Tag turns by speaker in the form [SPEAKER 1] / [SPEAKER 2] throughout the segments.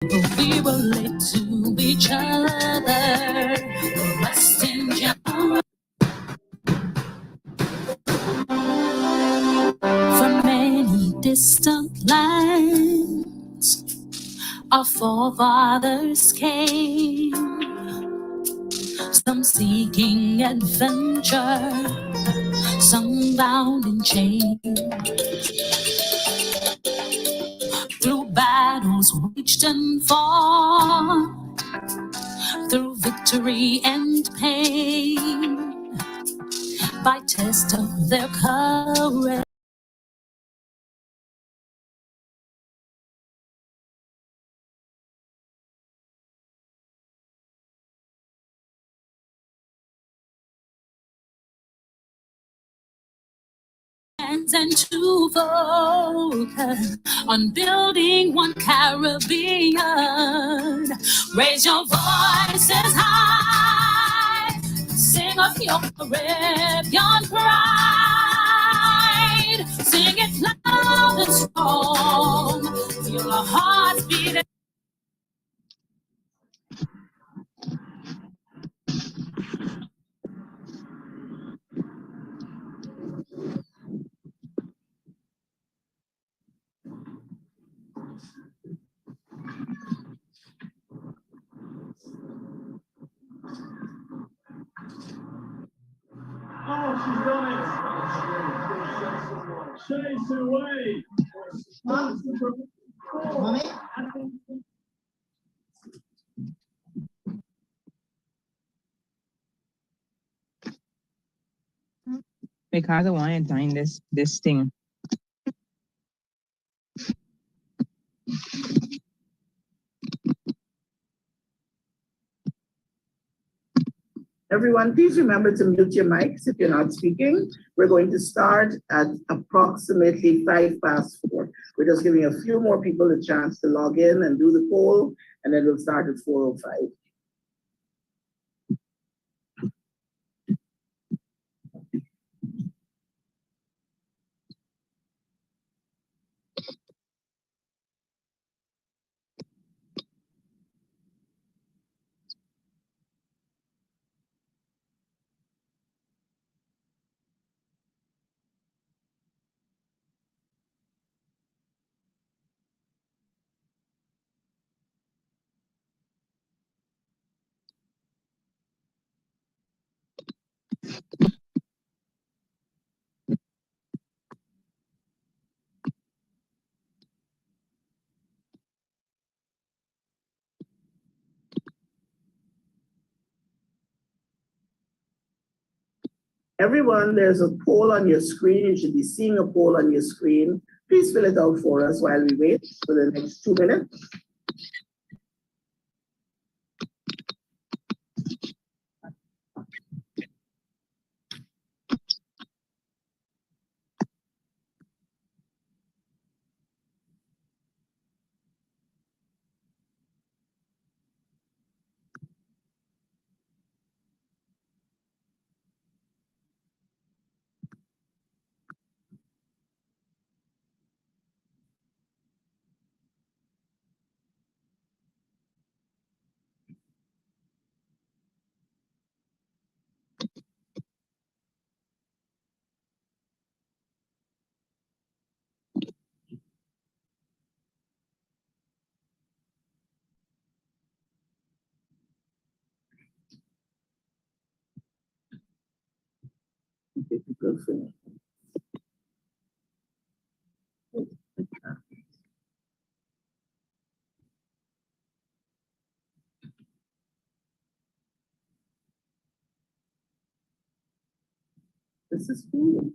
[SPEAKER 1] We relate to each other, resting down from many distant lands. Our forefathers came, some seeking adventure, some bound in chains. Through battles waged and fought, through victory and pain, by test of their courage. And to focus on building one Caribbean. Raise your voices high, sing of your Caribbean pride. Sing it loud and strong, feel our hearts beating.
[SPEAKER 2] Oh, she's done it. Chase away.
[SPEAKER 3] Mommy?
[SPEAKER 4] Because I want to join this thing.
[SPEAKER 3] Everyone, please remember to mute your mics if you're not speaking. We're going to start at approximately 4:05. We're just giving a few more people a chance to log in and do the poll, and then we'll start at 4:05. Everyone, there's a poll on your screen. You should be seeing a poll on your screen. Please fill it out for us while we wait for the next 2 minutes. This is cool.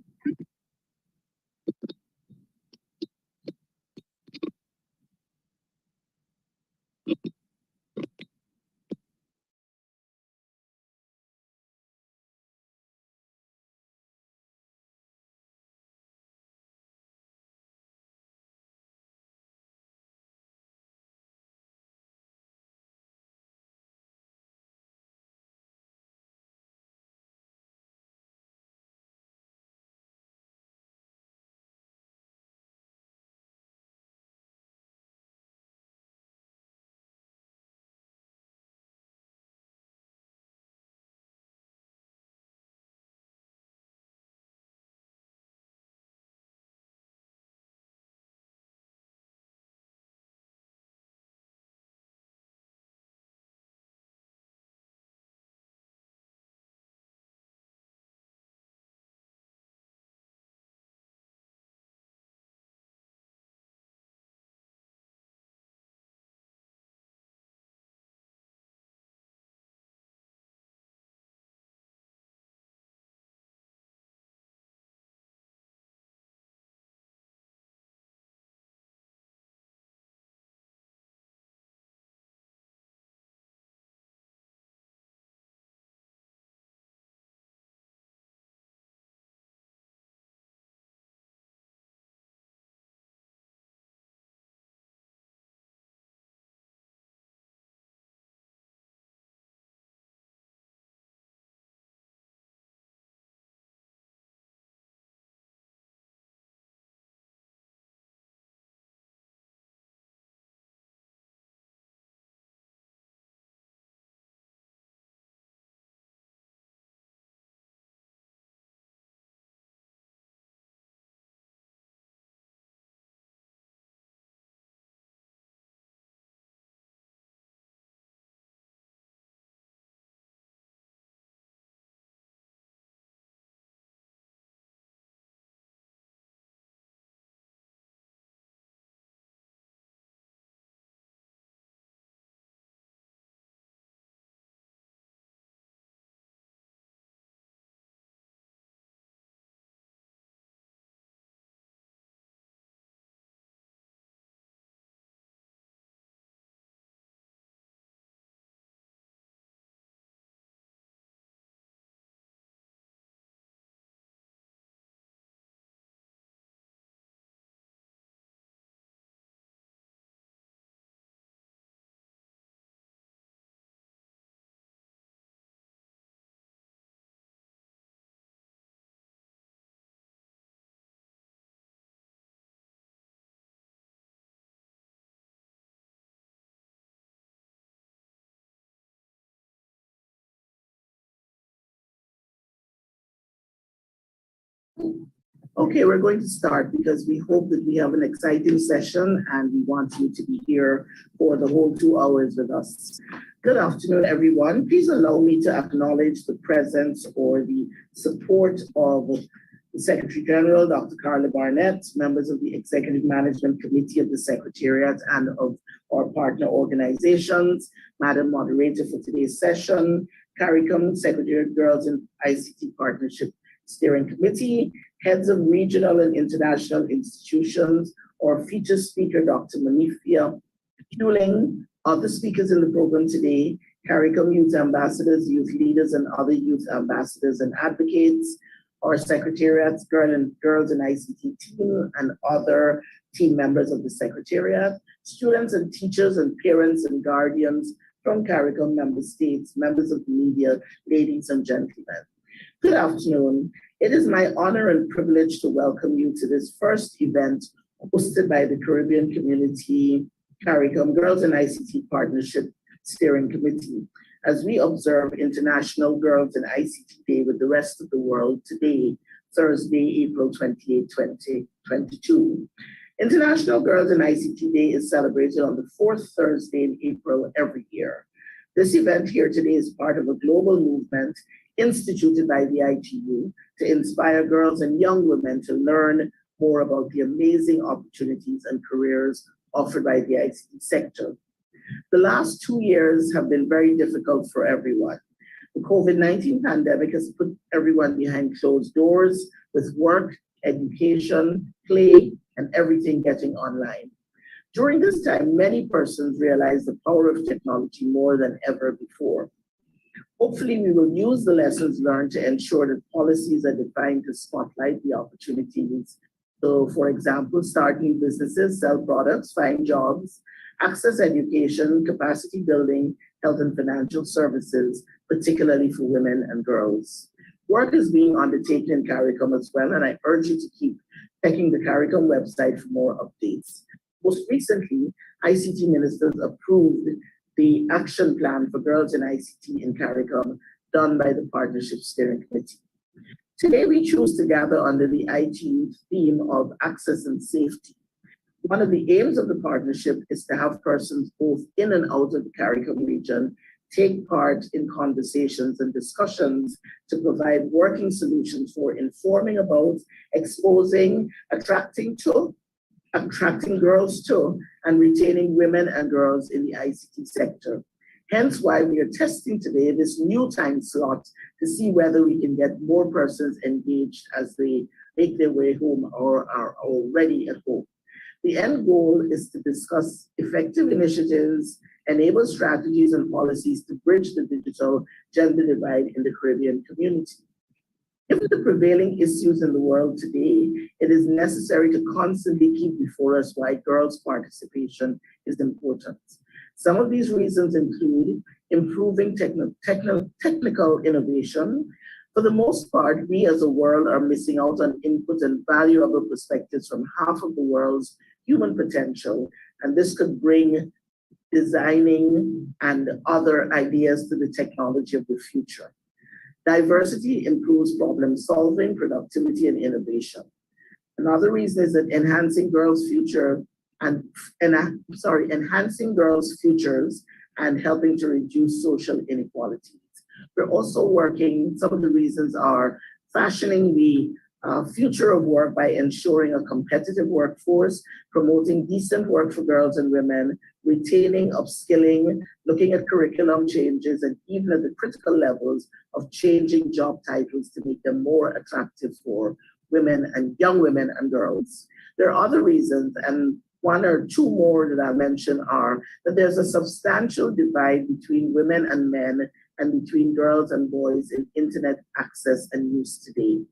[SPEAKER 3] Okay, we're going to start because we hope that we have an exciting session and we want you to be here for the whole 2 hours with us. Good afternoon, everyone. Please allow me to acknowledge the presence or the support of the Secretary General, Dr. Carla Barnett, members of the Executive Management Committee of the Secretariat and of our partner organizations, Madam Moderator for today's session, Caricom, Secretary of Girls in ICT Partnership Steering Committee, heads of regional and international institutions, our featured speaker, Dr. Manifia Hewling, other speakers in the program today, Caricom youth ambassadors, youth leaders, and other youth ambassadors and advocates, our Secretariat's Girls in ICT team, and other team members of the Secretariat, students and teachers and parents and guardians from Caricom member states, members of the media, ladies and gentlemen. Good afternoon. It is my honor and privilege to welcome you to this first event hosted by the Caribbean Community Caricom Girls in ICT Partnership Steering Committee, as we observe International Girls in ICT Day with the rest of the world today, Thursday, April 28, 2022. International Girls in ICT Day is celebrated on the fourth Thursday in April every year. This event here today is part of a global movement instituted by the ITU to inspire girls and young women to learn more about the amazing opportunities and careers offered by the ICT sector. The last 2 years have been very difficult for everyone. The COVID-19 pandemic has put everyone behind closed doors with work, education, play, and everything getting online. During this time, many persons realized the power of technology more than ever before. Hopefully, we will use the lessons learned to ensure that policies are defined to spotlight the opportunities. So, for example, start new businesses, sell products, find jobs, access education, capacity building, health and financial services, particularly for women and girls. Work is being undertaken in Caricom as well, and I urge you to keep checking the Caricom website for more updates. Most recently, ICT ministers approved the action plan for girls in ICT in Caricom done by the Partnership Steering Committee. Today, we choose to gather under the ITU theme of access and safety. One of the aims of the partnership is to have persons both in and out of the Caricom region take part in conversations and discussions to provide working solutions for informing about, exposing, attracting girls to, and retaining women and girls in the ICT sector. Hence why we are testing today this new time slot to see whether we can get more persons engaged as they make their way home or are already at home. The end goal is to discuss effective initiatives, enable strategies and policies to bridge the digital gender divide in the Caribbean community. Given the prevailing issues in the world today, it is necessary to constantly keep before us why girls' participation is important. Some of these reasons include improving technical innovation. For the most part, we as a world are missing out on input and valuable perspectives from half of the world's human potential, and this could bring designing and other ideas to the technology of the future. Diversity improves problem solving, productivity, and innovation. Another reason is that enhancing girls' futures and helping to reduce social inequalities. We're also working, some of the reasons are fashioning the future of work by ensuring a competitive workforce, promoting decent work for girls and women, retaining, upskilling, looking at curriculum changes, and even at the critical levels of changing job titles to make them more attractive for women and young women and girls. There are other reasons, and one or two more that I'll mention are that there's a substantial divide between women and men and between girls and boys in internet access and use today.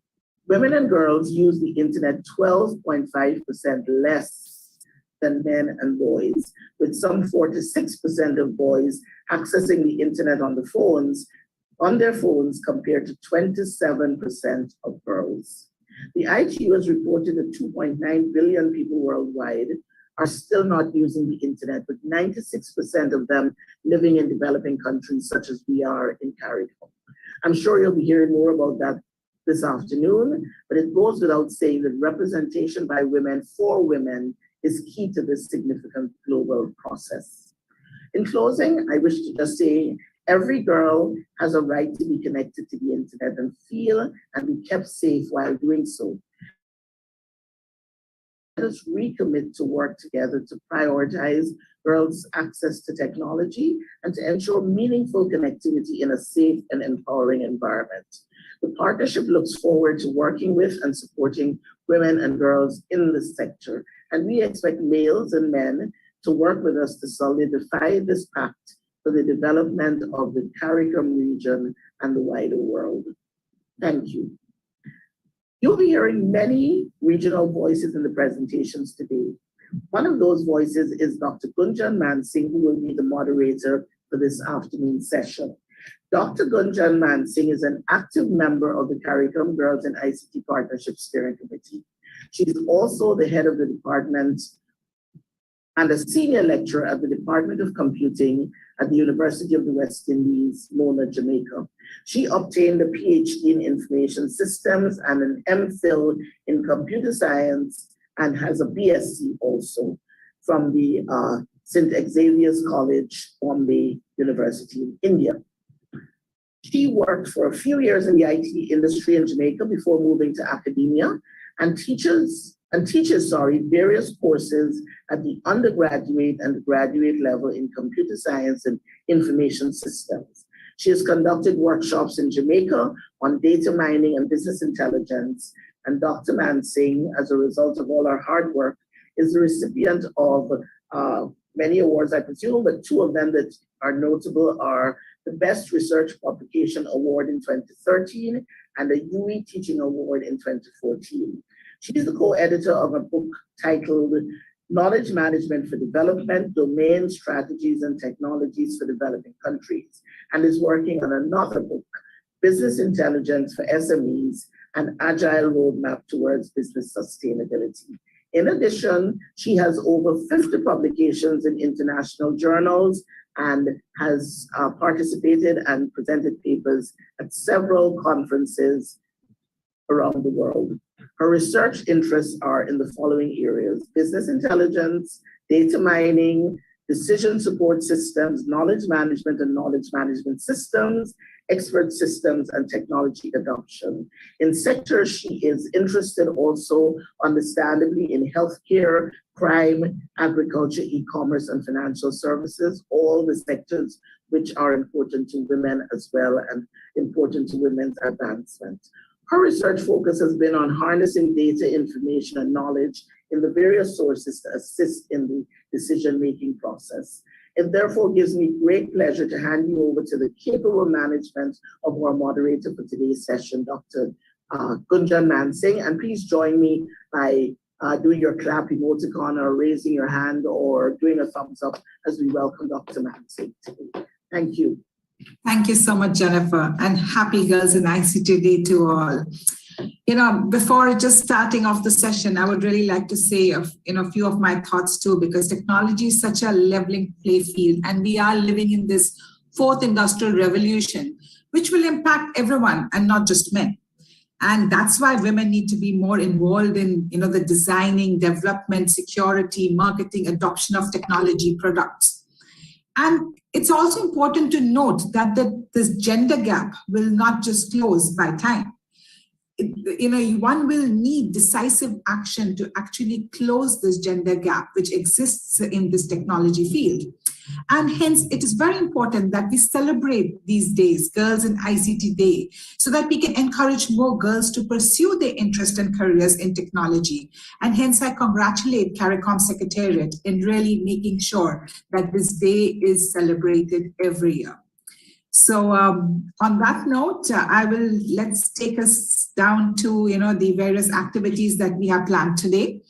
[SPEAKER 3] Women and girls use the internet 12.5% less than men and boys, with some 46% of boys accessing the internet on their phones compared to 27% of girls. The ITU has reported that 2.9 billion people worldwide are still not using the internet, with 96% of them living in developing countries such as we are in Caricom. I'm sure you'll be hearing more about that this afternoon, but it goes without saying that representation by women for women is key to this significant global process. In closing, I wish to just say every girl has a right to be connected to the internet and feel and be kept safe while doing so. Let us recommit to work together to prioritize girls' access to technology and to ensure meaningful connectivity in a safe and empowering environment. The partnership looks forward to working with and supporting women and girls in this sector, and we expect males and men to work with us to solidify this pact for the development of the Caricom region and the wider world. Thank you. You'll be hearing many regional voices in the presentations today. One of those voices is Dr. Gunjan Mansingh, who will be the moderator for this afternoon session. Dr. Gunjan Mansingh is an active member of the Caricom Girls in ICT Partnership Steering Committee. She's also the head of the department and a senior lecturer at the Department of Computing at the University of the West Indies, Mona, Jamaica. She obtained a PhD in Information Systems and an MPhil in Computer Science and has a BSc also from the St. Xavier's College, Bombay University in India. She worked for a few years in the IT industry in Jamaica before moving to academia and teaches various courses at the undergraduate and graduate level in computer science and information systems. She has conducted workshops in Jamaica on data mining and business intelligence, and Dr. Mansingh, as a result of all her hard work, is the recipient of many awards, I presume, but two of them that are notable are the Best Research Publication Award in 2013 and the UE Teaching Award in 2014. She's the co-editor of a book titled Knowledge Management for Development, Domain Strategies and Technologies for Developing Countries, and is working on another book, Business Intelligence for SMEs, an Agile Roadmap Towards Business Sustainability. In addition, she has over 50 publications in international journals and has participated and presented papers at several conferences around the world. Her research interests are in the following areas: business intelligence, data mining, decision support systems, knowledge management and knowledge management systems, expert systems, and technology adoption. In sectors, she is interested also, understandably, in healthcare, crime, agriculture, e-commerce, and financial services, all the sectors which are important to women as well and important to women's advancement. Her research focus has been on harnessing data, information, and knowledge in the various sources to assist in the decision-making process. It therefore gives me great pleasure to hand you over to the capable management of our moderator for today's session, Dr. Gunjan Mansingh. And please join me by doing your clap emoticon or raising your hand or doing a thumbs up as we welcome Dr. Mansingh today. Thank you.
[SPEAKER 5] Thank you so much, Jennifer, and happy Girls in ICT Day to all. You know, before just starting off the session, I would really like to say a few of my thoughts too, because technology is such a leveling play field, and we are living in this fourth industrial revolution, which will impact everyone and not just men. And that's why women need to be more involved in, the designing, development, security, marketing, adoption of technology products. And it's also important to note that this gender gap will not just close by time. One will need decisive action to actually close this gender gap, which exists in this technology field. And hence, it is very important that we celebrate these days, Girls in ICT Day, so that we can encourage more girls to pursue their interest and careers in technology. And hence, I congratulate Caricom Secretariat in really making sure that this day is celebrated every year. So on that note, let's take us down to, the various activities that we have planned today.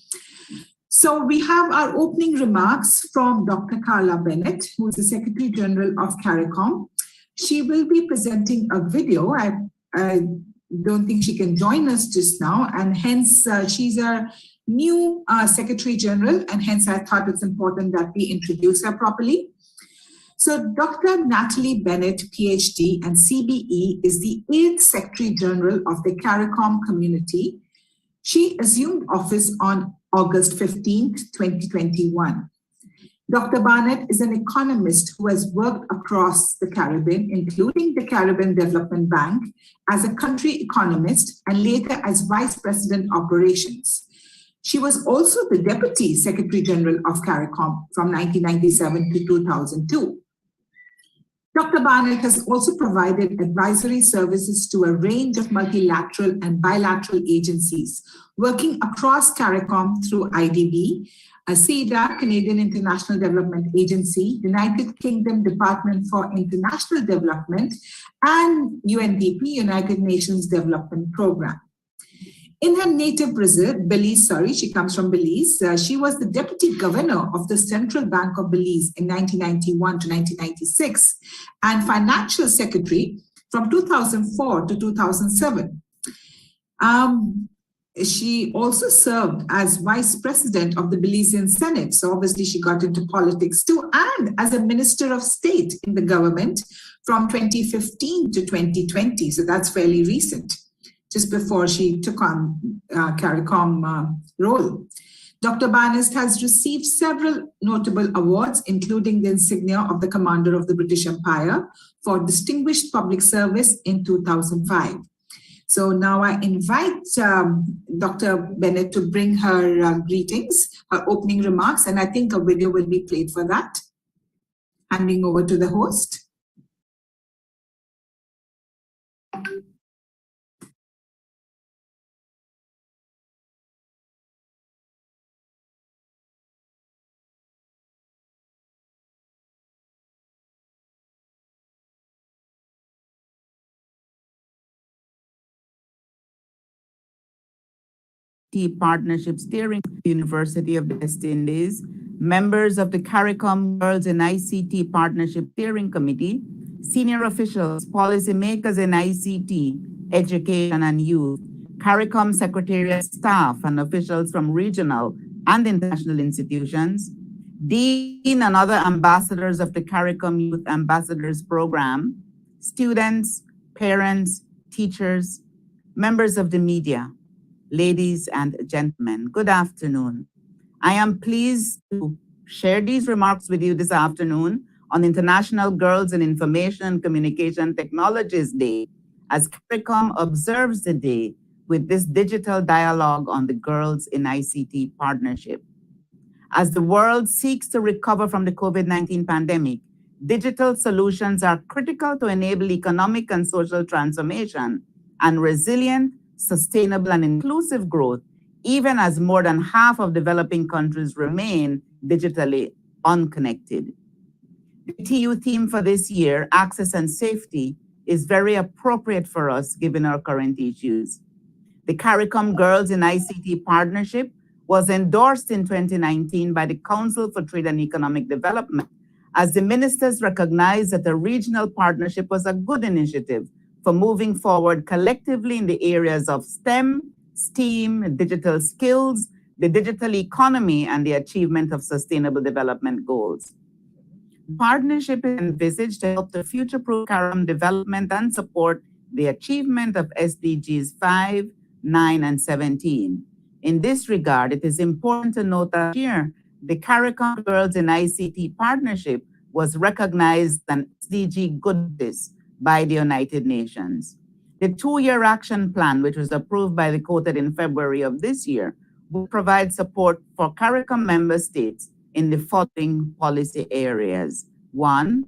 [SPEAKER 5] So we have our opening remarks from Dr. Carla Bennett, who is the Secretary General of Caricom. She will be presenting a video. I don't think she can join us just now, and hence she's a new Secretary General, and hence I thought it's important that we introduce her properly. So Dr. Natalie Bennett, PhD and CBE, is the 8th Secretary General of the Caricom community. She assumed office on August 15, 2021. Dr. Barnett is an economist who has worked across the Caribbean, including the Caribbean Development Bank, as a country economist and later as Vice President Operations. She was also the Deputy Secretary General of Caricom from 1997 to 2002. Dr. Barnett has also provided advisory services to a range of multilateral and bilateral agencies, working across CARICOM through IDB, CEDA, Canadian International Development Agency, United Kingdom Department for International Development, and UNDP, United Nations Development Programme. In her native Belize, she comes from Belize. She was the Deputy Governor of the Central Bank of Belize in 1991 to 1996 and Financial Secretary from 2004 to 2007. She also served as Vice President of the Belizean Senate. So obviously she got into politics too, and as a Minister of State in the government from 2015 to 2020. So that's fairly recent, just before she took on CARICOM role. Dr. Barnett has received several notable awards, including the insignia of the Commander of the British Empire for Distinguished Public Service in 2005. So now I invite Dr. Bennett to bring her greetings, her opening remarks, and I think a video will be played for that. Handing over to the host.
[SPEAKER 6] Partnership Steering University of the West Indies, members of the CARICOM Girls in ICT Partnership Steering Committee, senior officials, policymakers in ICT, education and youth, CARICOM Secretariat staff and officials from regional and international institutions, Dean and other ambassadors of the CARICOM Youth Ambassadors Program, students, parents, teachers, members of the media, ladies and gentlemen, good afternoon. I am pleased to share these remarks with you this afternoon on International Girls in Information and Communication Technologies Day, as CARICOM observes the day with this digital dialogue on the Girls in ICT partnership. As the world seeks to recover from the COVID-19 pandemic, digital solutions are critical to enable economic and social transformation and resilient, sustainable and inclusive growth, even as more than half of developing countries remain digitally unconnected. The TU theme for this year, Access and Safety, is very appropriate for us given our current issues. The CARICOM Girls in ICT Partnership was endorsed in 2019 by the Council for Trade and Economic Development, as the ministers recognized that a regional partnership was a good initiative for moving forward collectively in the areas of STEM, STEAM, digital skills, the digital economy, and the achievement of sustainable development goals. The partnership is envisaged to help to future-proof CARICOM development and support the achievement of SDGs 5, 9, and 17. In this regard, it is important to note that here, the CARICOM Girls in ICT Partnership was recognized as SDG Goodness by the United Nations. The 2-year action plan, which was approved by the Quoted in February of this year, will provide support for CARICOM member states in the following policy areas. 1,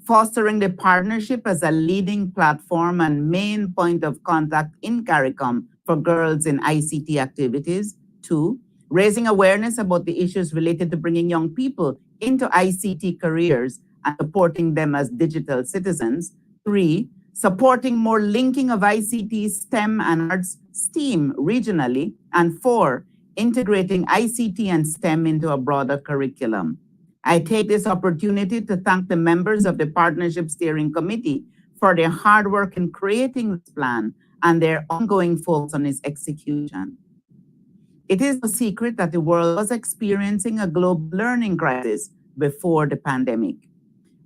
[SPEAKER 6] fostering the partnership as a leading platform and main point of contact in CARICOM for girls in ICT activities. 2, raising awareness about the issues related to bringing young people into ICT careers and supporting them as digital citizens. 3, supporting more linking of ICT, STEM, and arts, STEAM regionally. And 4, integrating ICT and STEM into a broader curriculum. I take this opportunity to thank the members of the Partnership Steering Committee for their hard work in creating this plan and their ongoing focus on its execution. It is no secret that the world was experiencing a global learning crisis before the pandemic.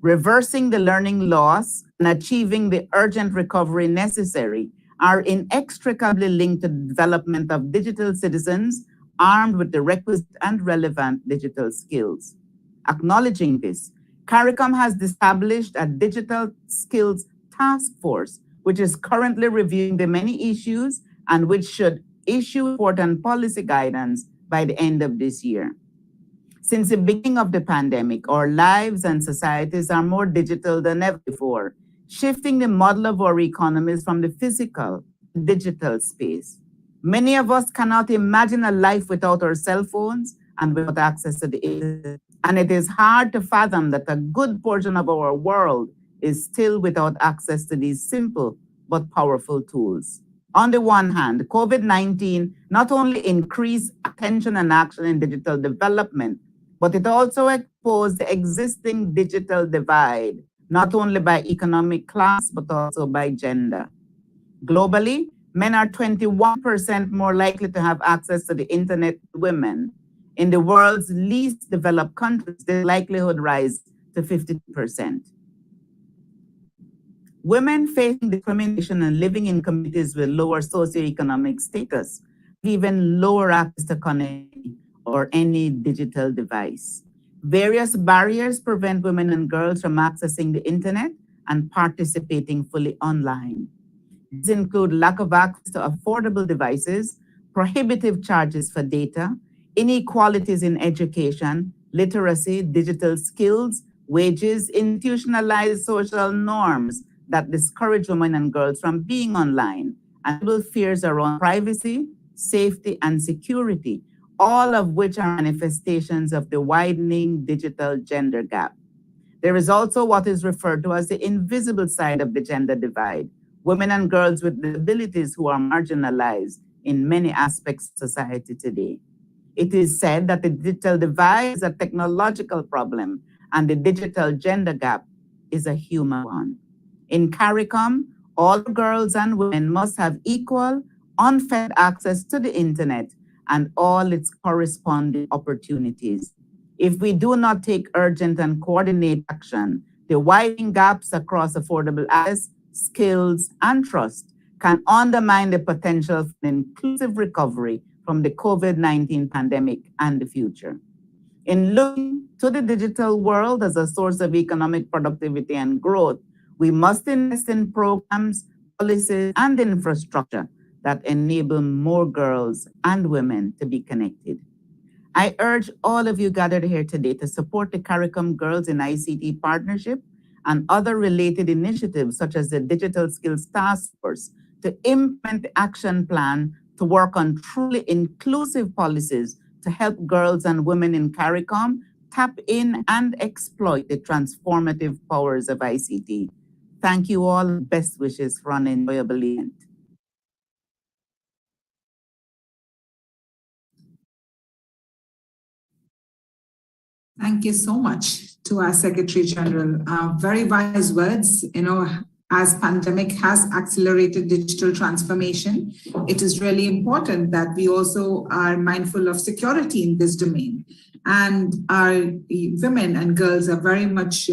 [SPEAKER 6] Reversing the learning loss and achieving the urgent recovery necessary are inextricably linked to the development of digital citizens armed with the requisite and relevant digital skills. Acknowledging this, Caricom has established a digital skills task force, which is currently reviewing the many issues and which should issue important policy guidance by the end of this year. Since the beginning of the pandemic, our lives and societies are more digital than ever before, shifting the model of our economies from the physical to digital space. Many of us cannot imagine a life without our cell phones and without access to the internet. And it is hard to fathom that a good portion of our world is still without access to these simple but powerful tools. On the one hand, COVID-19 not only increased attention and action in digital development, but it also exposed the existing digital divide, not only by economic class, but also by gender. Globally, men are 21% more likely to have access to the internet than women. In the world's least developed countries, the likelihood rises to 50%. Women facing discrimination and living in communities with lower socioeconomic status have even lower access to connectivity or any digital device. Various barriers prevent women and girls from accessing the internet and participating fully online. These include lack of access to affordable devices, prohibitive charges for data, inequalities in education, literacy, digital skills, wages, institutionalized social norms that discourage women and girls from being online, and fears around privacy, safety, and security, all of which are manifestations of the widening digital gender gap. There is also what is referred to as the invisible side of the gender divide, women and girls with disabilities who are marginalized in many aspects of society today. It is said that the digital divide is a technological problem and the digital gender gap is a human one. In Caricom, all girls and women must have equal, unfettered access to the internet and all its corresponding opportunities. If we do not take urgent and coordinated action, the widening gaps across affordable access, skills, and trust can undermine the potential for an inclusive recovery from the COVID-19 pandemic and the future. In looking to the digital world as a source of economic productivity and growth, we must invest in programs, policies, and infrastructure that enable more girls and women to be connected. I urge all of you gathered here today to support the Caricom Girls in ICT Partnership and other related initiatives such as the Digital Skills Task Force to implement the action plan to work on truly inclusive policies to help girls and women in Caricom tap in and exploit the transformative powers of ICT. Thank you all. Best wishes for an enjoyable event.
[SPEAKER 5] Thank you so much to our Secretary General. Very wise words. As pandemic has accelerated digital transformation, it is really important that we also are mindful of security in this domain. And our women and girls are very much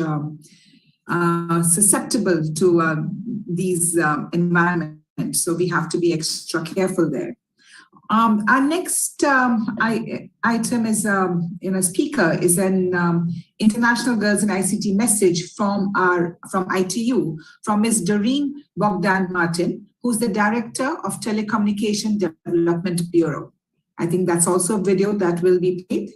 [SPEAKER 5] susceptible to these environments. So we have to be extra careful there. Our next item is, speaker is an International Girls in ICT message from ITU, from Ms. Doreen Bogdan-Martin, who's the Director of Telecommunication Development Bureau. I think that's also a video that will be played.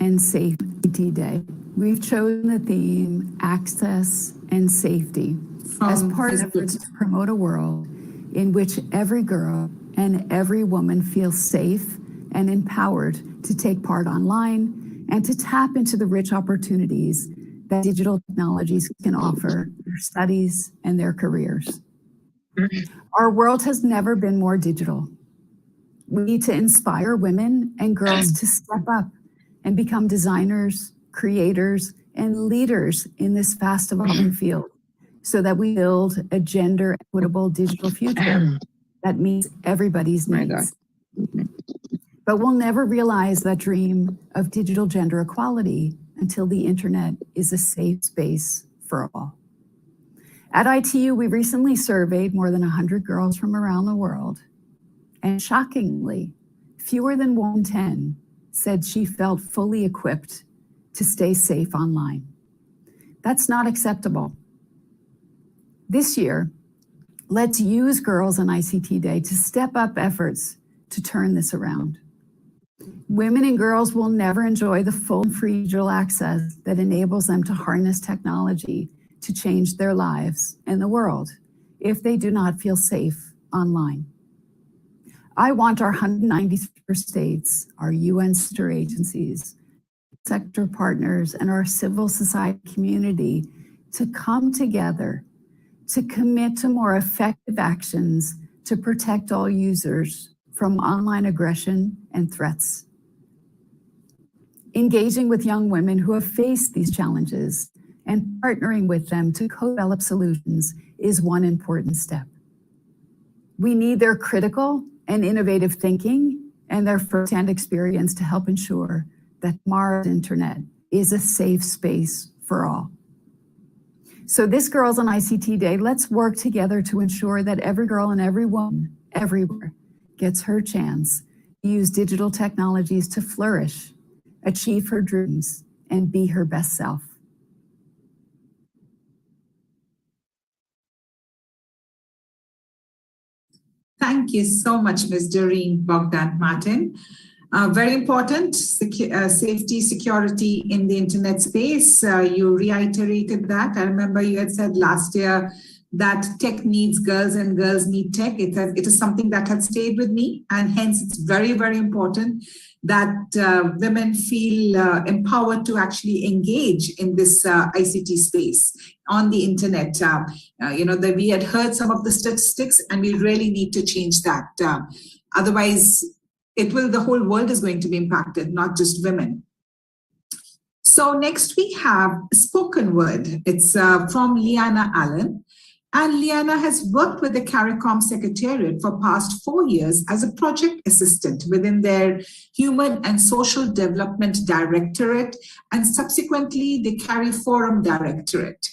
[SPEAKER 7] And Safety Day. We've chosen the theme Access and Safety as part of efforts to promote a world in which every girl and every woman feels safe and empowered to take part online and to tap into the rich opportunities that digital technologies can offer their studies and their careers. Our world has never been more digital. We need to inspire women and girls to step up and become designers, creators, and leaders in this fast evolving field so that we build a gender equitable digital future that meets everybody's
[SPEAKER 4] My God.
[SPEAKER 7] needs. But we'll never realize that dream of digital gender equality until the internet is a safe space for all. At ITU, we recently surveyed more than 100 girls from around the world. And shockingly, fewer than 1 in 10 said she felt fully equipped to stay safe online. That's not acceptable. This year, let's use Girls in ICT Day to step up efforts to turn this around. Women and girls will never enjoy the full and free digital access that enables them to harness technology to change their lives and the world if they do not feel safe online. I want our 193 states, our UN sister agencies, sector partners, and our civil society community to come together to commit to more effective actions to protect all users from online aggression and threats. Engaging with young women who have faced these challenges and partnering with them to co-develop solutions is one important step. We need their critical and innovative thinking and their firsthand experience to help ensure that tomorrow's internet is a safe space for all. So this Girls on ICT Day, let's work together to ensure that every girl and every woman everywhere gets her chance to use digital technologies to flourish, achieve her dreams, and be her best self.
[SPEAKER 5] Thank you so much, Ms. Doreen Bogdan-Martin. Very important, safety, security in the internet space. You reiterated that. I remember you had said last year that tech needs girls and girls need tech. It is something that had stayed with me, and hence it's very, very important that women feel empowered to actually engage in this ICT space on the internet. That we had heard some of the statistics, and we really need to change that. Otherwise, the whole world is going to be impacted, not just women. So next we have a spoken word. It's from Lyanna Allen. And Lyanna has worked with the Caricom Secretariat for past 4 years as a project assistant within their Human and Social Development Directorate and subsequently the Cariforum Directorate.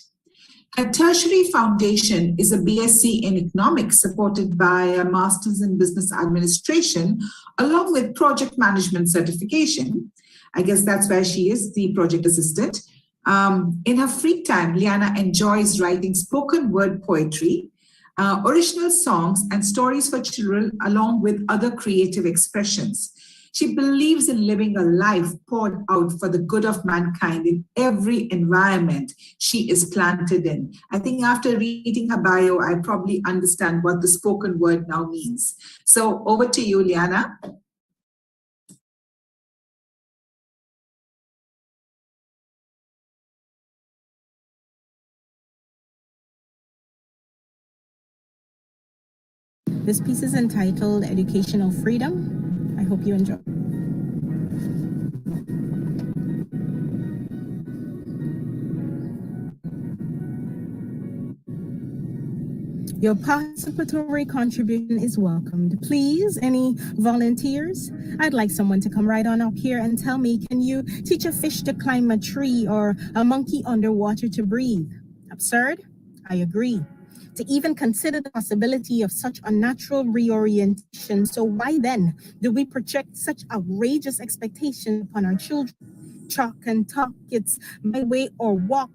[SPEAKER 5] Her tertiary foundation is a BSc in economics supported by a master's in business administration along with project management certification. I guess that's where she is, the project assistant. In her free time, Lyanna enjoys writing spoken word poetry, original songs and stories for children along with other creative expressions. She believes in living a life poured out for the good of mankind in every environment she is planted in. I think after reading her bio, I probably understand what the spoken word now means. So over to you, Lyanna.
[SPEAKER 8] This piece is entitled Educational Freedom. I hope you enjoy. Your participatory contribution is welcomed. Please, any volunteers? I'd like someone to come right on up here and tell me, can you teach a fish to climb a tree or a monkey underwater to breathe? Absurd? I agree. To even consider the possibility of such unnatural reorientation. So why then do we project such outrageous expectations upon our children? Chalk and talk, it's my way or walk.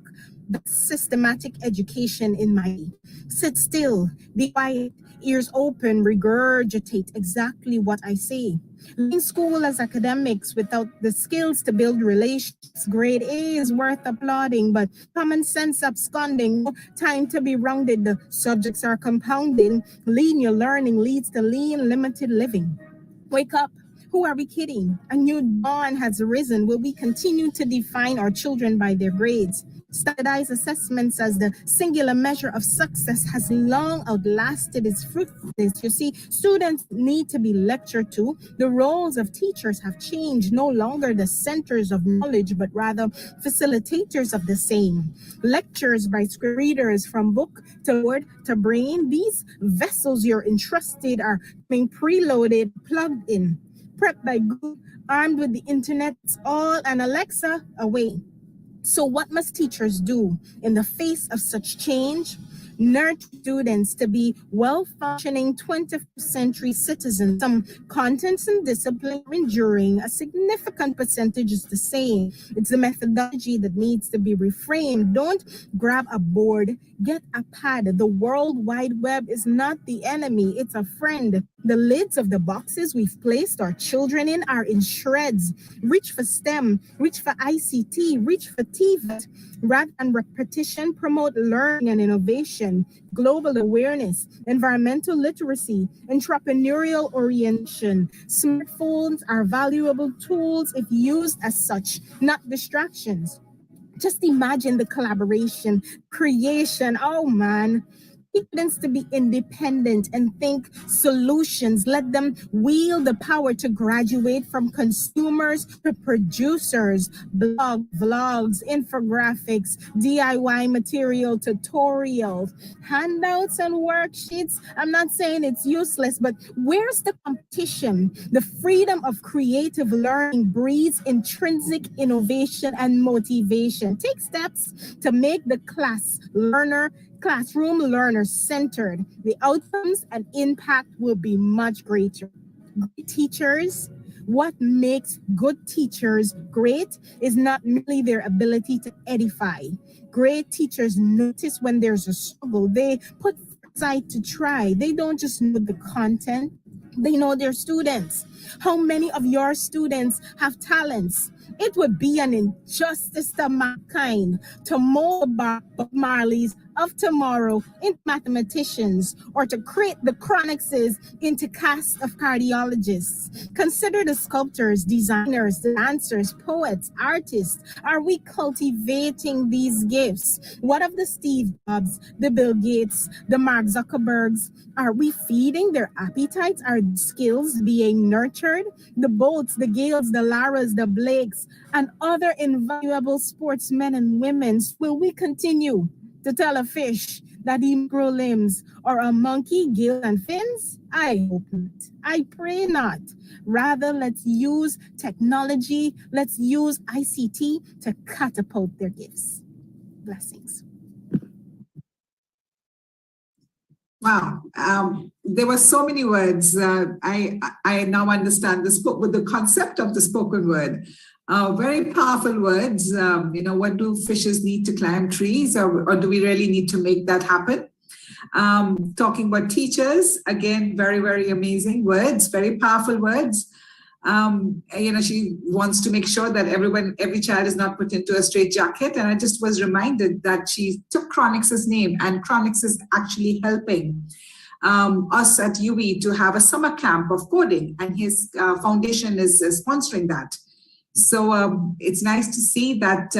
[SPEAKER 8] That's systematic education in my way. Sit still, be quiet, ears open, regurgitate exactly what I say. In school as academics without the skills to build relationships. Grade A is worth applauding, but common sense absconding. No time to be rounded. The subjects are compounding. Linear learning leads to lean, limited living. Wake up. Who are we kidding? A new dawn has arisen. Will we continue to define our children by their grades? Standardized assessments as the singular measure of success has long outlasted its fruitfulness. You see, students need to be lectured to. The roles of teachers have changed, no longer the centers of knowledge, but rather facilitators of the same. Lectures by script readers from book to word to brain. These vessels you're entrusted are being preloaded, plugged in, prepped by Google, armed with the internet, all, and Alexa, away. So what must teachers do in the face of such change? Nurture students to be well-functioning 21st century citizens. Some contents and discipline are enduring. A significant percentage is the same. It's the methodology that needs to be reframed. Don't grab a board, get a pad. The World Wide Web is not the enemy, it's a friend. The lids of the boxes we've placed our children in are in shreds. Reach for STEM, reach for ICT, reach for TVET. Rather than repetition, promote learning and innovation, global awareness, environmental literacy, entrepreneurial orientation. Smartphones are valuable tools if used as such, not distractions. Just imagine the collaboration, creation. Oh man. Students to be independent and think solutions. Let them wield the power to graduate from consumers to producers. Vlogs, infographics, DIY material, tutorials, handouts, and worksheets. I'm not saying it's useless, but where's the competition? The freedom of creative learning breeds intrinsic innovation and motivation. Take steps to make the classroom learner centered. The outcomes and impact will be much greater. Great teachers, what makes good teachers great is not merely their ability to edify. Great teachers notice when there's a struggle. They put aside to try. They don't just know the content, they know their students. How many of your students have talents? It would be an injustice to mankind to mold Bob Marley's of tomorrow into mathematicians, or to create the Chronixes into cast of cardiologists. Consider the sculptors, designers, dancers, poets, artists. Are we cultivating these gifts? What of the Steve Jobs, the Bill Gates, the Mark Zuckerbergs? Are we feeding their appetites? Are skills being nurtured? The Bolts, the Gales, the Laras, the Blakes, and other invaluable sportsmen and women. Will we continue to tell a fish that he grow limbs, or a monkey gills and fins? I hope not. I pray not. Rather, let's use technology, let's use ICT to catapult their gifts. Blessings.
[SPEAKER 5] Wow, there were so many words. I now understand the concept of the spoken word. Very powerful words. What do fishes need to climb trees, or do we really need to make that happen? Talking about teachers, again, very, very amazing words, very powerful words. She wants to make sure that every child is not put into a straitjacket. And I just was reminded that she took Chronix's name, and Chronix is actually helping us at UWI to have a summer camp of coding, and his foundation is sponsoring that. So it's nice to see that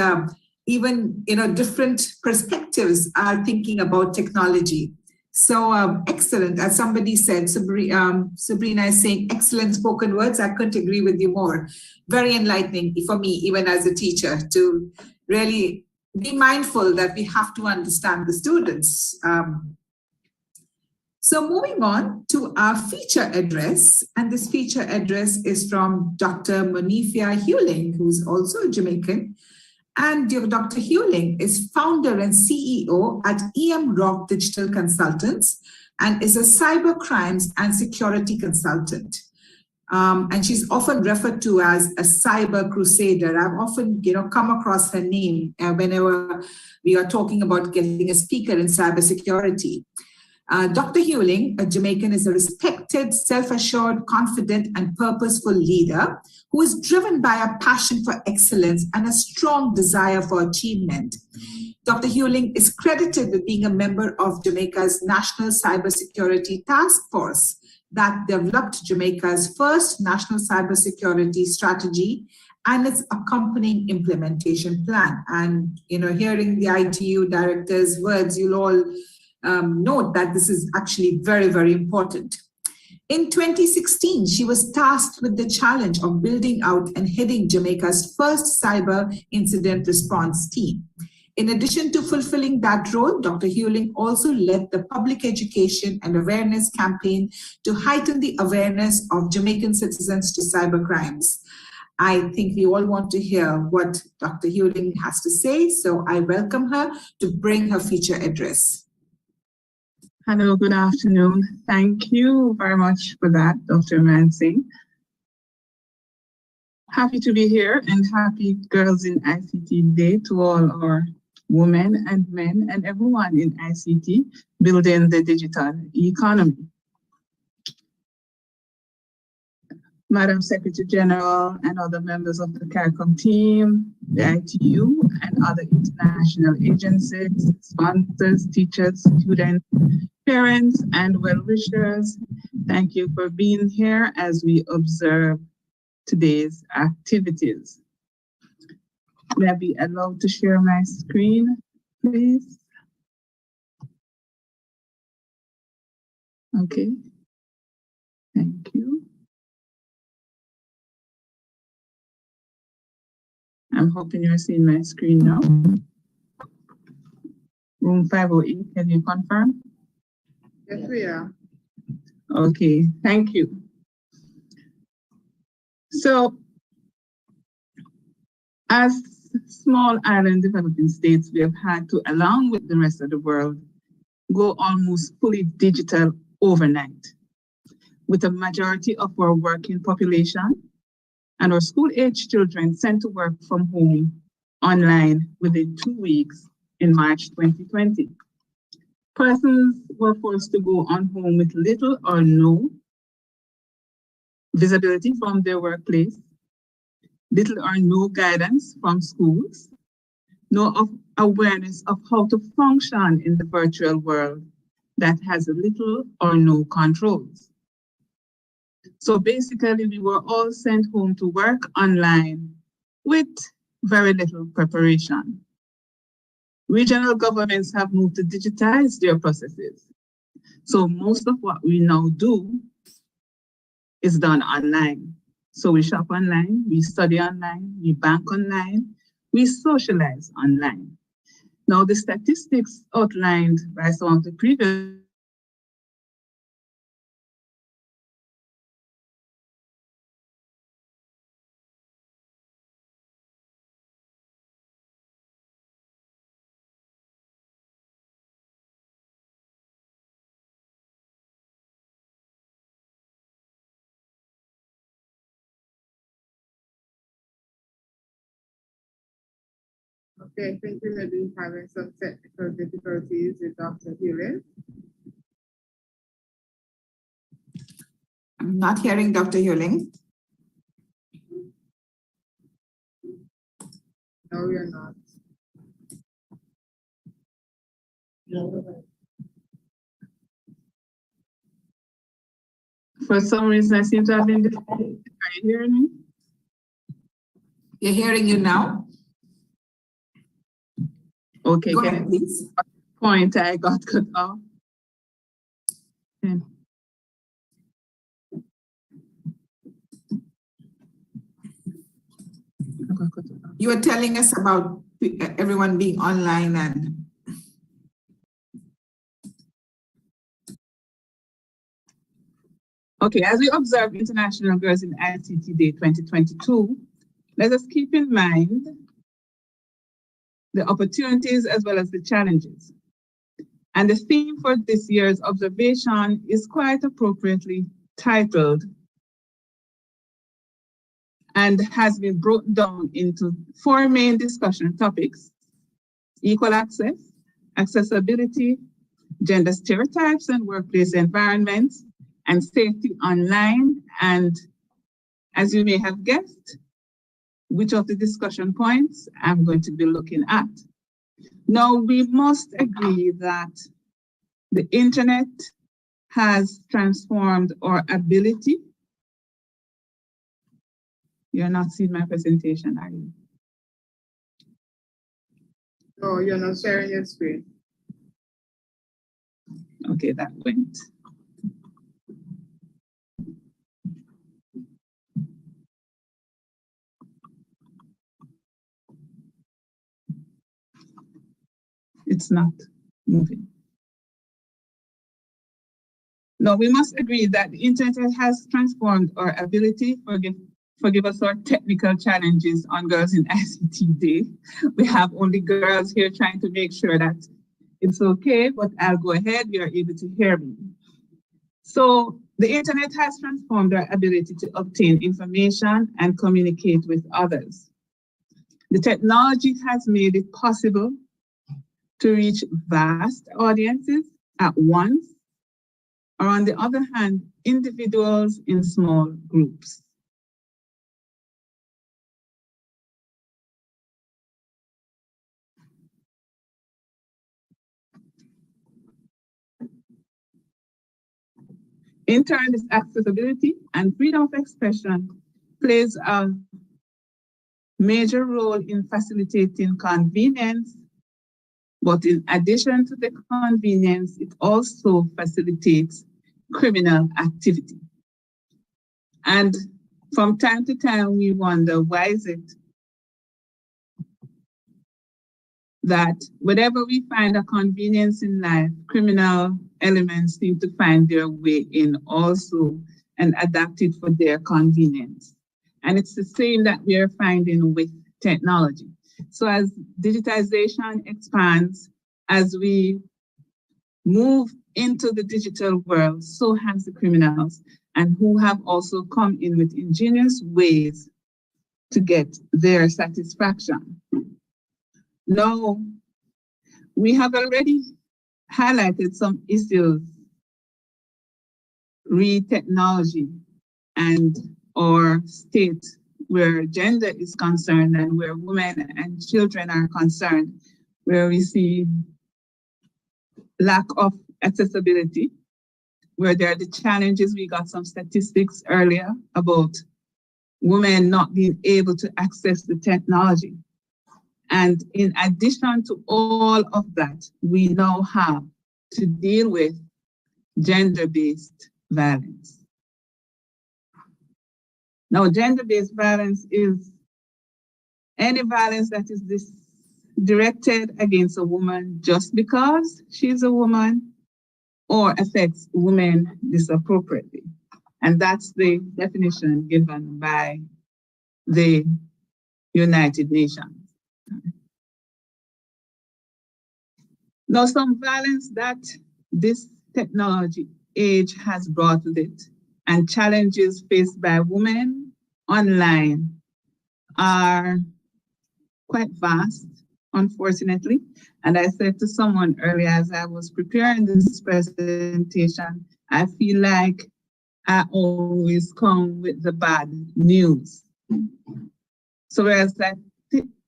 [SPEAKER 5] even different perspectives are thinking about technology. So excellent. As somebody said, Sabrina is saying excellent spoken words. I couldn't agree with you more. Very enlightening for me, even as a teacher, to really be mindful that we have to understand the students. So moving on to our feature address, and this feature address is from Dr. Monifia Hewling, who's also a Jamaican. And Dr. Hewling is founder and CEO at EM Rock Digital Consultants and is a cyber crimes and security consultant. And she's often referred to as a cyber crusader. I've often, come across her name whenever we are talking about getting a speaker in cybersecurity. Dr. Hewling, a Jamaican, is a respected, self-assured, confident, and purposeful leader who is driven by a passion for excellence and a strong desire for achievement. Dr. Hewling is credited with being a member of Jamaica's National Cybersecurity Task Force, that developed Jamaica's first national cybersecurity strategy and its accompanying implementation plan. And, hearing the ITU director's words, you'll all note that this is actually very, very important. In 2016, she was tasked with the challenge of building out and heading Jamaica's first cyber incident response team. In addition to fulfilling that role, Dr. Hewling also led the public education and awareness campaign to heighten the awareness of Jamaican citizens to cyber crimes. I think we all want to hear what Dr. Hewling has to say, so I welcome her to bring her feature address.
[SPEAKER 9] Hello, good afternoon. Thank you very much for that, Dr. Mansing. Happy to be here and happy Girls in ICT Day to all our women and men and everyone in ICT building the digital economy. Madam Secretary General and other members of the Caricom team, the ITU and other international agencies, sponsors, teachers, students, parents, and well-wishers, thank you for being here as we observe today's activities. May I be allowed to share my screen, please? Okay, thank you. I'm hoping you're seeing my screen now. Room 508, can you confirm?
[SPEAKER 3] Yes, we are.
[SPEAKER 9] Okay, thank you. So, as small island developing states, we have had to, along with the rest of the world, go almost fully digital overnight, with a majority of our working population and our school-age children sent to work from home online within 2 weeks in March 2020. Persons were forced to go on home with little or no visibility from their workplace, little or no guidance from schools, no awareness of how to function in the virtual world that has little or no controls. So basically, we were all sent home to work online with very little preparation. Regional governments have moved to digitize their processes. So most of what we now do is done online. So we shop online, we study online, we bank online, we socialize online. Now the statistics outlined by some of the previous
[SPEAKER 3] Okay, I think we may be having some technical difficulties with Dr. Hewling.
[SPEAKER 5] I'm not hearing Dr. Hewling.
[SPEAKER 3] No, you're not.
[SPEAKER 9] For some reason, I seem to have been disconnected. Are you hearing me?
[SPEAKER 5] We're hearing you now.
[SPEAKER 9] Okay,
[SPEAKER 5] Go ahead, please.
[SPEAKER 9] Point I got cut off. Okay.
[SPEAKER 5] You were telling us about everyone being online and...
[SPEAKER 9] Okay, as we observe International Girls in ICT Day 2022, let us keep in mind the opportunities as well as the challenges. And the theme for this year's observation is quite appropriately titled and has been broken down into 4 main discussion topics: equal access, accessibility, gender stereotypes and workplace environments, and safety online. And as you may have guessed, which of the discussion points I'm going to be looking at. Now, we must agree that the internet has transformed our ability. You're not seeing my presentation, are you?
[SPEAKER 3] No, you're not sharing your screen.
[SPEAKER 9] Okay, that went. It's not moving. No, we must agree that the internet has transformed our ability. Forgive us our technical challenges on Girls in ICT Day. We have only girls here trying to make sure that it's okay, but I'll go ahead. You're able to hear me. So the internet has transformed our ability to obtain information and communicate with others. The technology has made it possible to reach vast audiences at once, or on the other hand, individuals in small groups. In turn, this accessibility and freedom of expression plays a major role in facilitating convenience, but in addition to the convenience, it also facilitates criminal activity. And from time to time, we wonder, why is it that whenever we find a convenience in life, criminal elements seem to find their way in also and adapt it for their convenience. And it's the same that we are finding with technology. So as digitization expands, as we move into the digital world, so has the criminals, and who have also come in with ingenious ways to get their satisfaction. Now, we have already highlighted some issues re technology and our state where gender is concerned and where women and children are concerned, where we see lack of accessibility, where there are the challenges. We got some statistics earlier about women not being able to access the technology. And in addition to all of that, we now have to deal with gender-based violence. Now, gender-based violence is any violence that is directed against a woman just because she's a woman or affects women disappropriately. And that's the definition given by the United Nations. Now, some violence that this technology age has brought with it and challenges faced by women online are quite vast, unfortunately. And I said to someone earlier as I was preparing this presentation, I feel like I always come with the bad news. So whereas I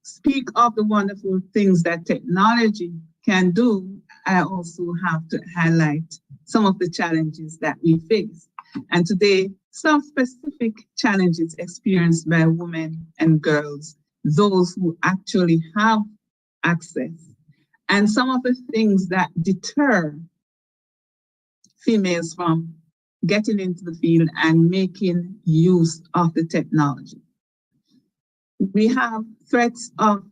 [SPEAKER 9] speak of the wonderful things that technology can do, I also have to highlight some of the challenges that we face. And today, some specific challenges experienced by women and girls, those who actually have access, and some of the things that deter females from getting into the field and making use of the technology. We have threats of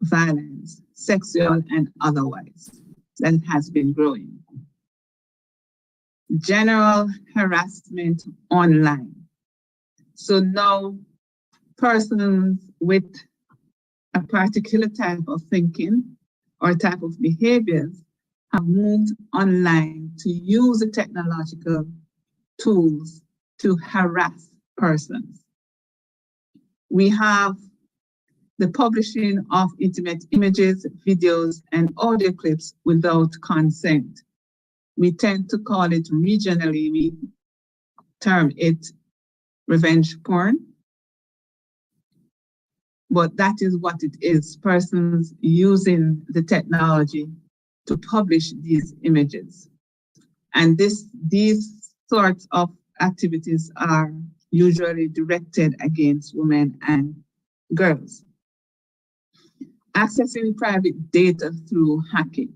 [SPEAKER 9] violence, sexual and otherwise, that has been growing. General harassment online. So now persons with a particular type of thinking or type of behaviors have moved online to use the technological tools to harass persons. We have the publishing of intimate images, videos, and audio clips without consent. We tend to call it regionally, we term it revenge porn. But that is what it is, persons using the technology to publish these images. And these sorts of activities are usually directed against women and girls. Accessing private data through hacking.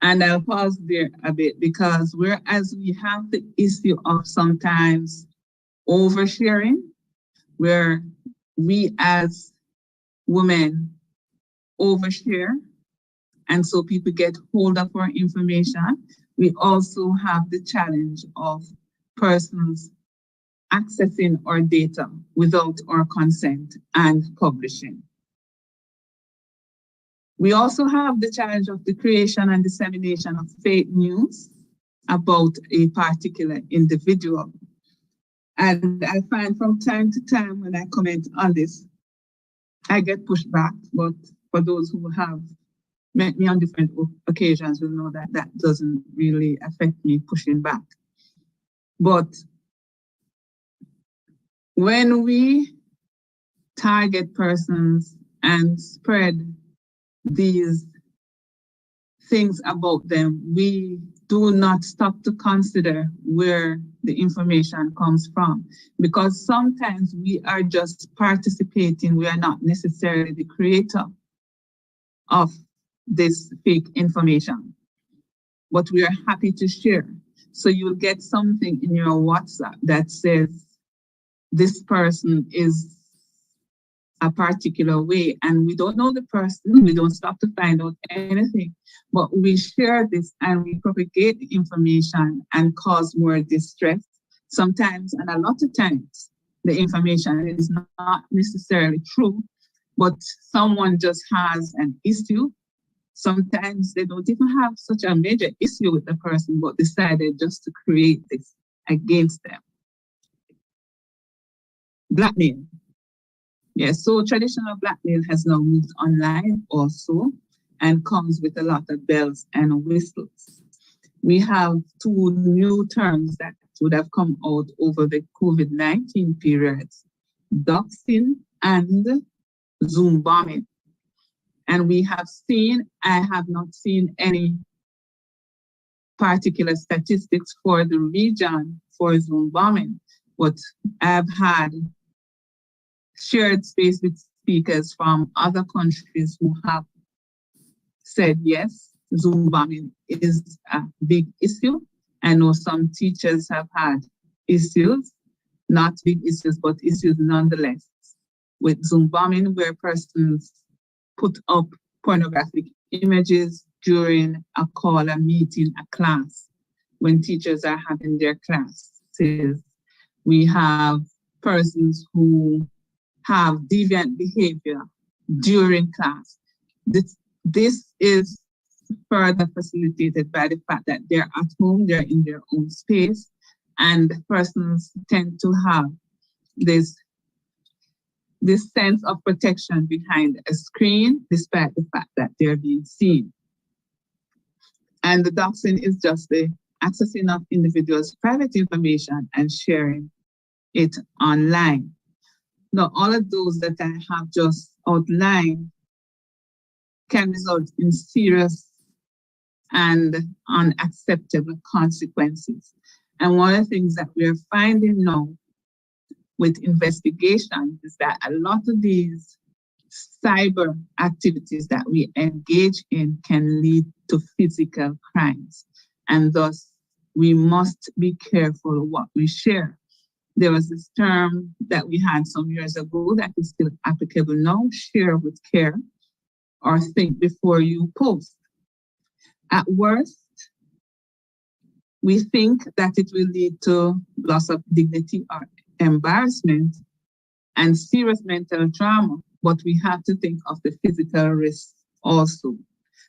[SPEAKER 9] And I'll pause there a bit because whereas we have the issue of sometimes oversharing, where we as women overshare, and so people get hold of our information, we also have the challenge of persons accessing our data without our consent and publishing. We also have the challenge of the creation and dissemination of fake news about a particular individual. And I find from time to time when I comment on this, I get pushed back, but for those who have met me on different occasions will know that that doesn't really affect me pushing back. But when we target persons and spread these things about them, we do not stop to consider where the information comes from, because sometimes we are just participating. We are not necessarily the creator of this fake information, but we are happy to share. So you'll get something in your WhatsApp that says this person is a particular way, and we don't know the person, we don't stop to find out anything, but we share this and we propagate the information and cause more distress. Sometimes, and a lot of times, the information is not necessarily true, but someone just has an issue. Sometimes they don't even have such a major issue with the person, but decided just to create this against them. Blackmail. Yes, so traditional blackmail has now moved online also and comes with a lot of bells and whistles. We have two new terms that would have come out over the COVID-19 periods, doxing and Zoom bombing. And we have seen, I have not seen any particular statistics for the region for Zoom bombing, but I've had shared space with speakers from other countries who have said, yes, Zoom bombing is a big issue. I know some teachers have had issues, not big issues, but issues nonetheless, with Zoom bombing, where persons put up pornographic images during a call, a meeting, a class, when teachers are having their classes. We have persons who have deviant behavior during class. This is further facilitated by the fact that they're at home, they're in their own space, and persons tend to have this sense of protection behind a screen, despite the fact that they're being seen. And the doxing is just the accessing of individuals' private information and sharing it online. Now, all of those that I have just outlined can result in serious and unacceptable consequences. And one of the things that we're finding now with investigation is that a lot of these cyber activities that we engage in can lead to physical crimes. And thus, we must be careful what we share. There was this term that we had some years ago that is still applicable now, share with care, or think before you post. At worst, we think that it will lead to loss of dignity or embarrassment and serious mental trauma, but we have to think of the physical risks also.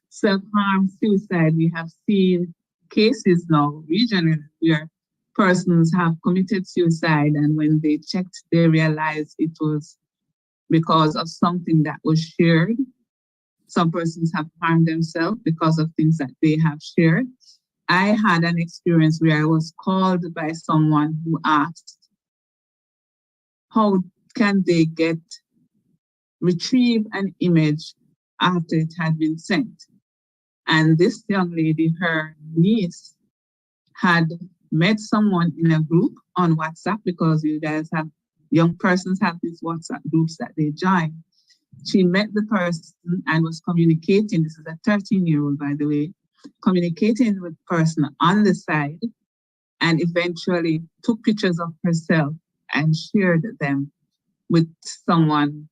[SPEAKER 9] Self-harm, suicide, we have seen cases now regionally where persons have committed suicide, and when they checked, they realized it was because of something that was shared. Some persons have harmed themselves because of things that they have shared. I had an experience where I was called by someone who asked, how can they retrieve an image after it had been sent? And this young lady, her niece, had met someone in a group on WhatsApp, because you guys have, young persons have these WhatsApp groups that they join. She met the person and was communicating. This is a 13-year-old, by the way, communicating with the person on the side, and eventually took pictures of herself and shared them with someone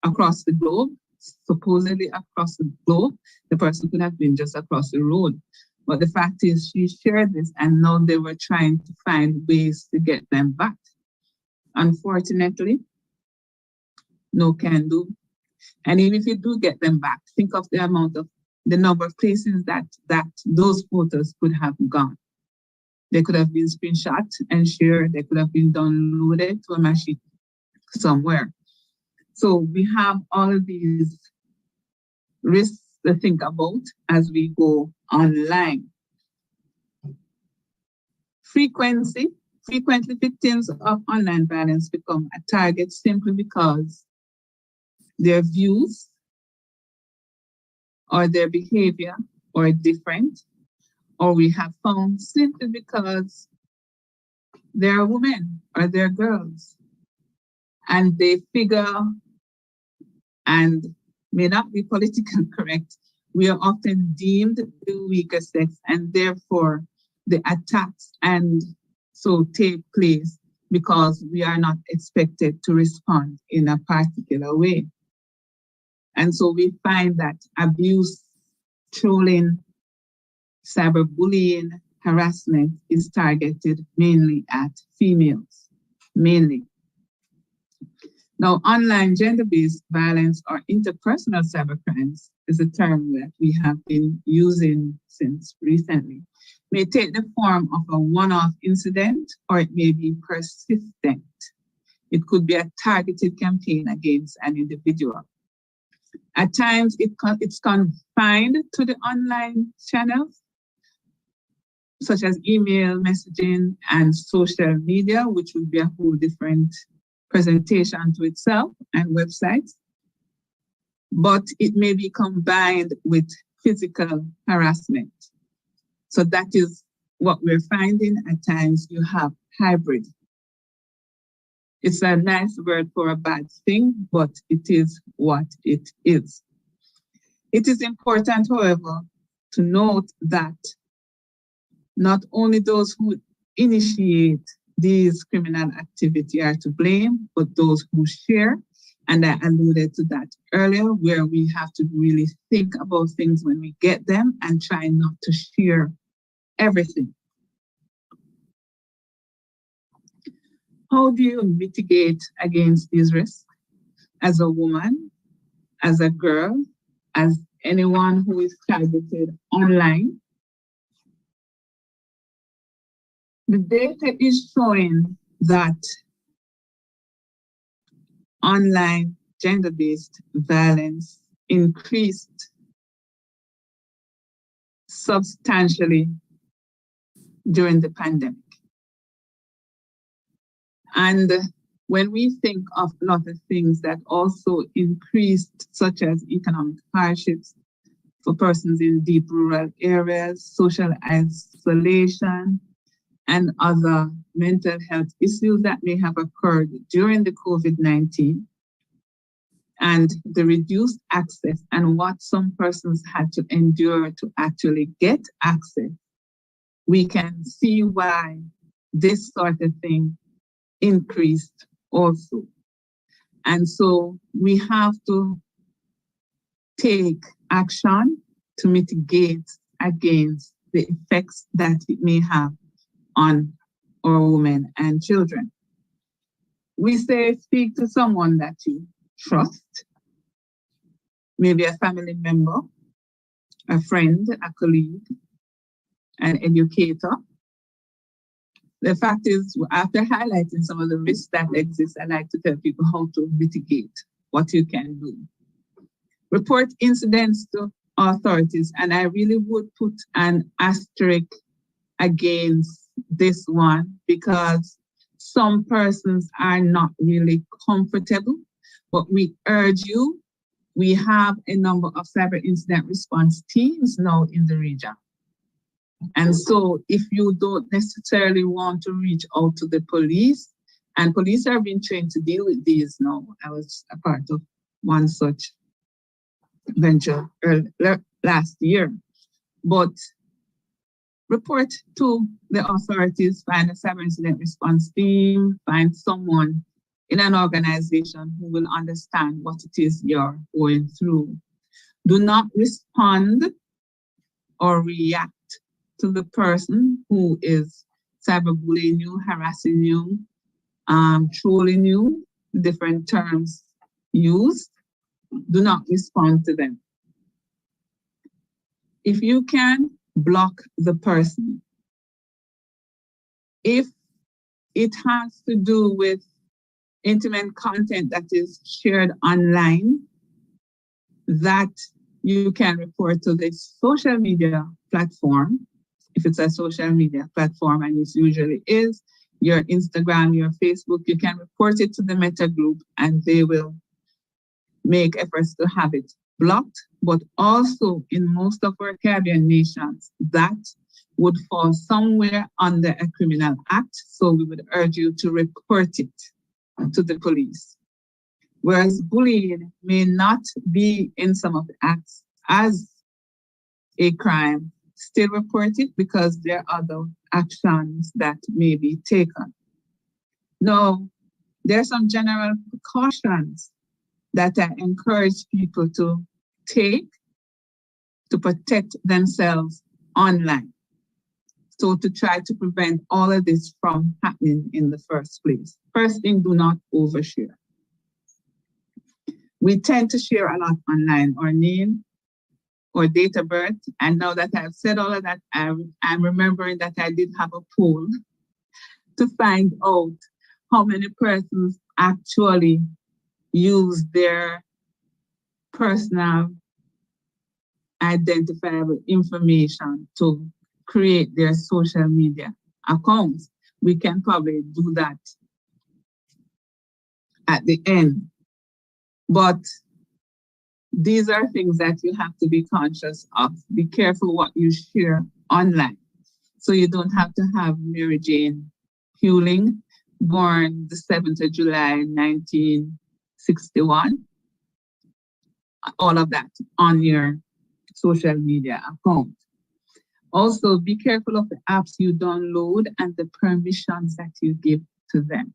[SPEAKER 9] across the globe, supposedly across the globe. The person could have been just across the road. But the fact is, she shared this, and now they were trying to find ways to get them back. Unfortunately, no can do. And even if you do get them back, think of the number of places that those photos could have gone. They could have been screenshot and shared. They could have been downloaded to a machine somewhere. So we have all of these risks to think about as we go online. Frequently, victims of online violence become a target simply because their views or their behavior are different, or we have found simply because they're women or they're girls, and they figure, and may not be politically correct, we are often deemed the weaker sex, and therefore the attacks and so take place because we are not expected to respond in a particular way. And so we find that abuse, trolling, cyberbullying, harassment is targeted mainly at females, mainly. Now, online gender-based violence or interpersonal cybercrimes is a term that we have been using since recently. May take the form of a one-off incident, or it may be persistent. It could be a targeted campaign against an individual. At times, it's confined to the online channels, such as email, messaging, and social media, which would be a whole different presentation to itself, and websites. But it may be combined with physical harassment. So that is what we're finding. At times you have hybrid. It's a nice word for a bad thing, but it is what it is. It is important, however, to note that not only those who initiate these criminal activity are to blame, but those who share. And I alluded to that earlier, where we have to really think about things when we get them and try not to share everything. How do you mitigate against these risks? As a woman, as a girl, as anyone who is targeted online? The data is showing that online gender-based violence increased substantially during the pandemic. And when we think of a lot of things that also increased, such as economic hardships for persons in deep rural areas, social isolation, and other mental health issues that may have occurred during the COVID-19, and the reduced access and what some persons had to endure to actually get access, we can see why this sort of thing increased also. And so we have to take action to mitigate against the effects that it may have on our women and children. We say speak to someone that you trust, maybe a family member, a friend, a colleague, an educator. The fact is, after highlighting some of the risks that exist, I like to tell people how to mitigate, what you can do. Report incidents to authorities, and I really would put an asterisk against this one, because some persons are not really comfortable, but we urge you, we have a number of cyber incident response teams now in the region. And so if you don't necessarily want to reach out to the police, and police are being trained to deal with these now. I was a part of one such venture last year. But report to the authorities, find a cyber incident response team, find someone in an organization who will understand what it is you're going through. Do not respond or react to the person who is cyberbullying you, harassing you, trolling you, different terms used. Do not respond to them. If you can, block the person. If it has to do with intimate content that is shared online, that you can report to the social media platform. If it's a social media platform, and it usually is, your Instagram, your Facebook, you can report it to the Meta group and they will make efforts to have it blocked. But also in most of our Caribbean nations, that would fall somewhere under a criminal act. So we would urge you to report it to the police. Whereas bullying may not be in some of the acts as a crime, still report it because there are other actions that may be taken. Now, there are some general precautions that I encourage people to take to protect themselves online. So to try to prevent all of this from happening in the first place. First thing, do not overshare. We tend to share a lot online, our name, or date of birth. And now that I've said all of that, I'm remembering that I did have a poll to find out how many persons actually use their personal identifiable information to create their social media accounts. We can probably do that at the end. But these are things that you have to be conscious of. Be careful what you share online. So you don't have to have Mary Jane Hewling, born the 7th of July, 1961. All of that on your social media account. Also, be careful of the apps you download and the permissions that you give to them.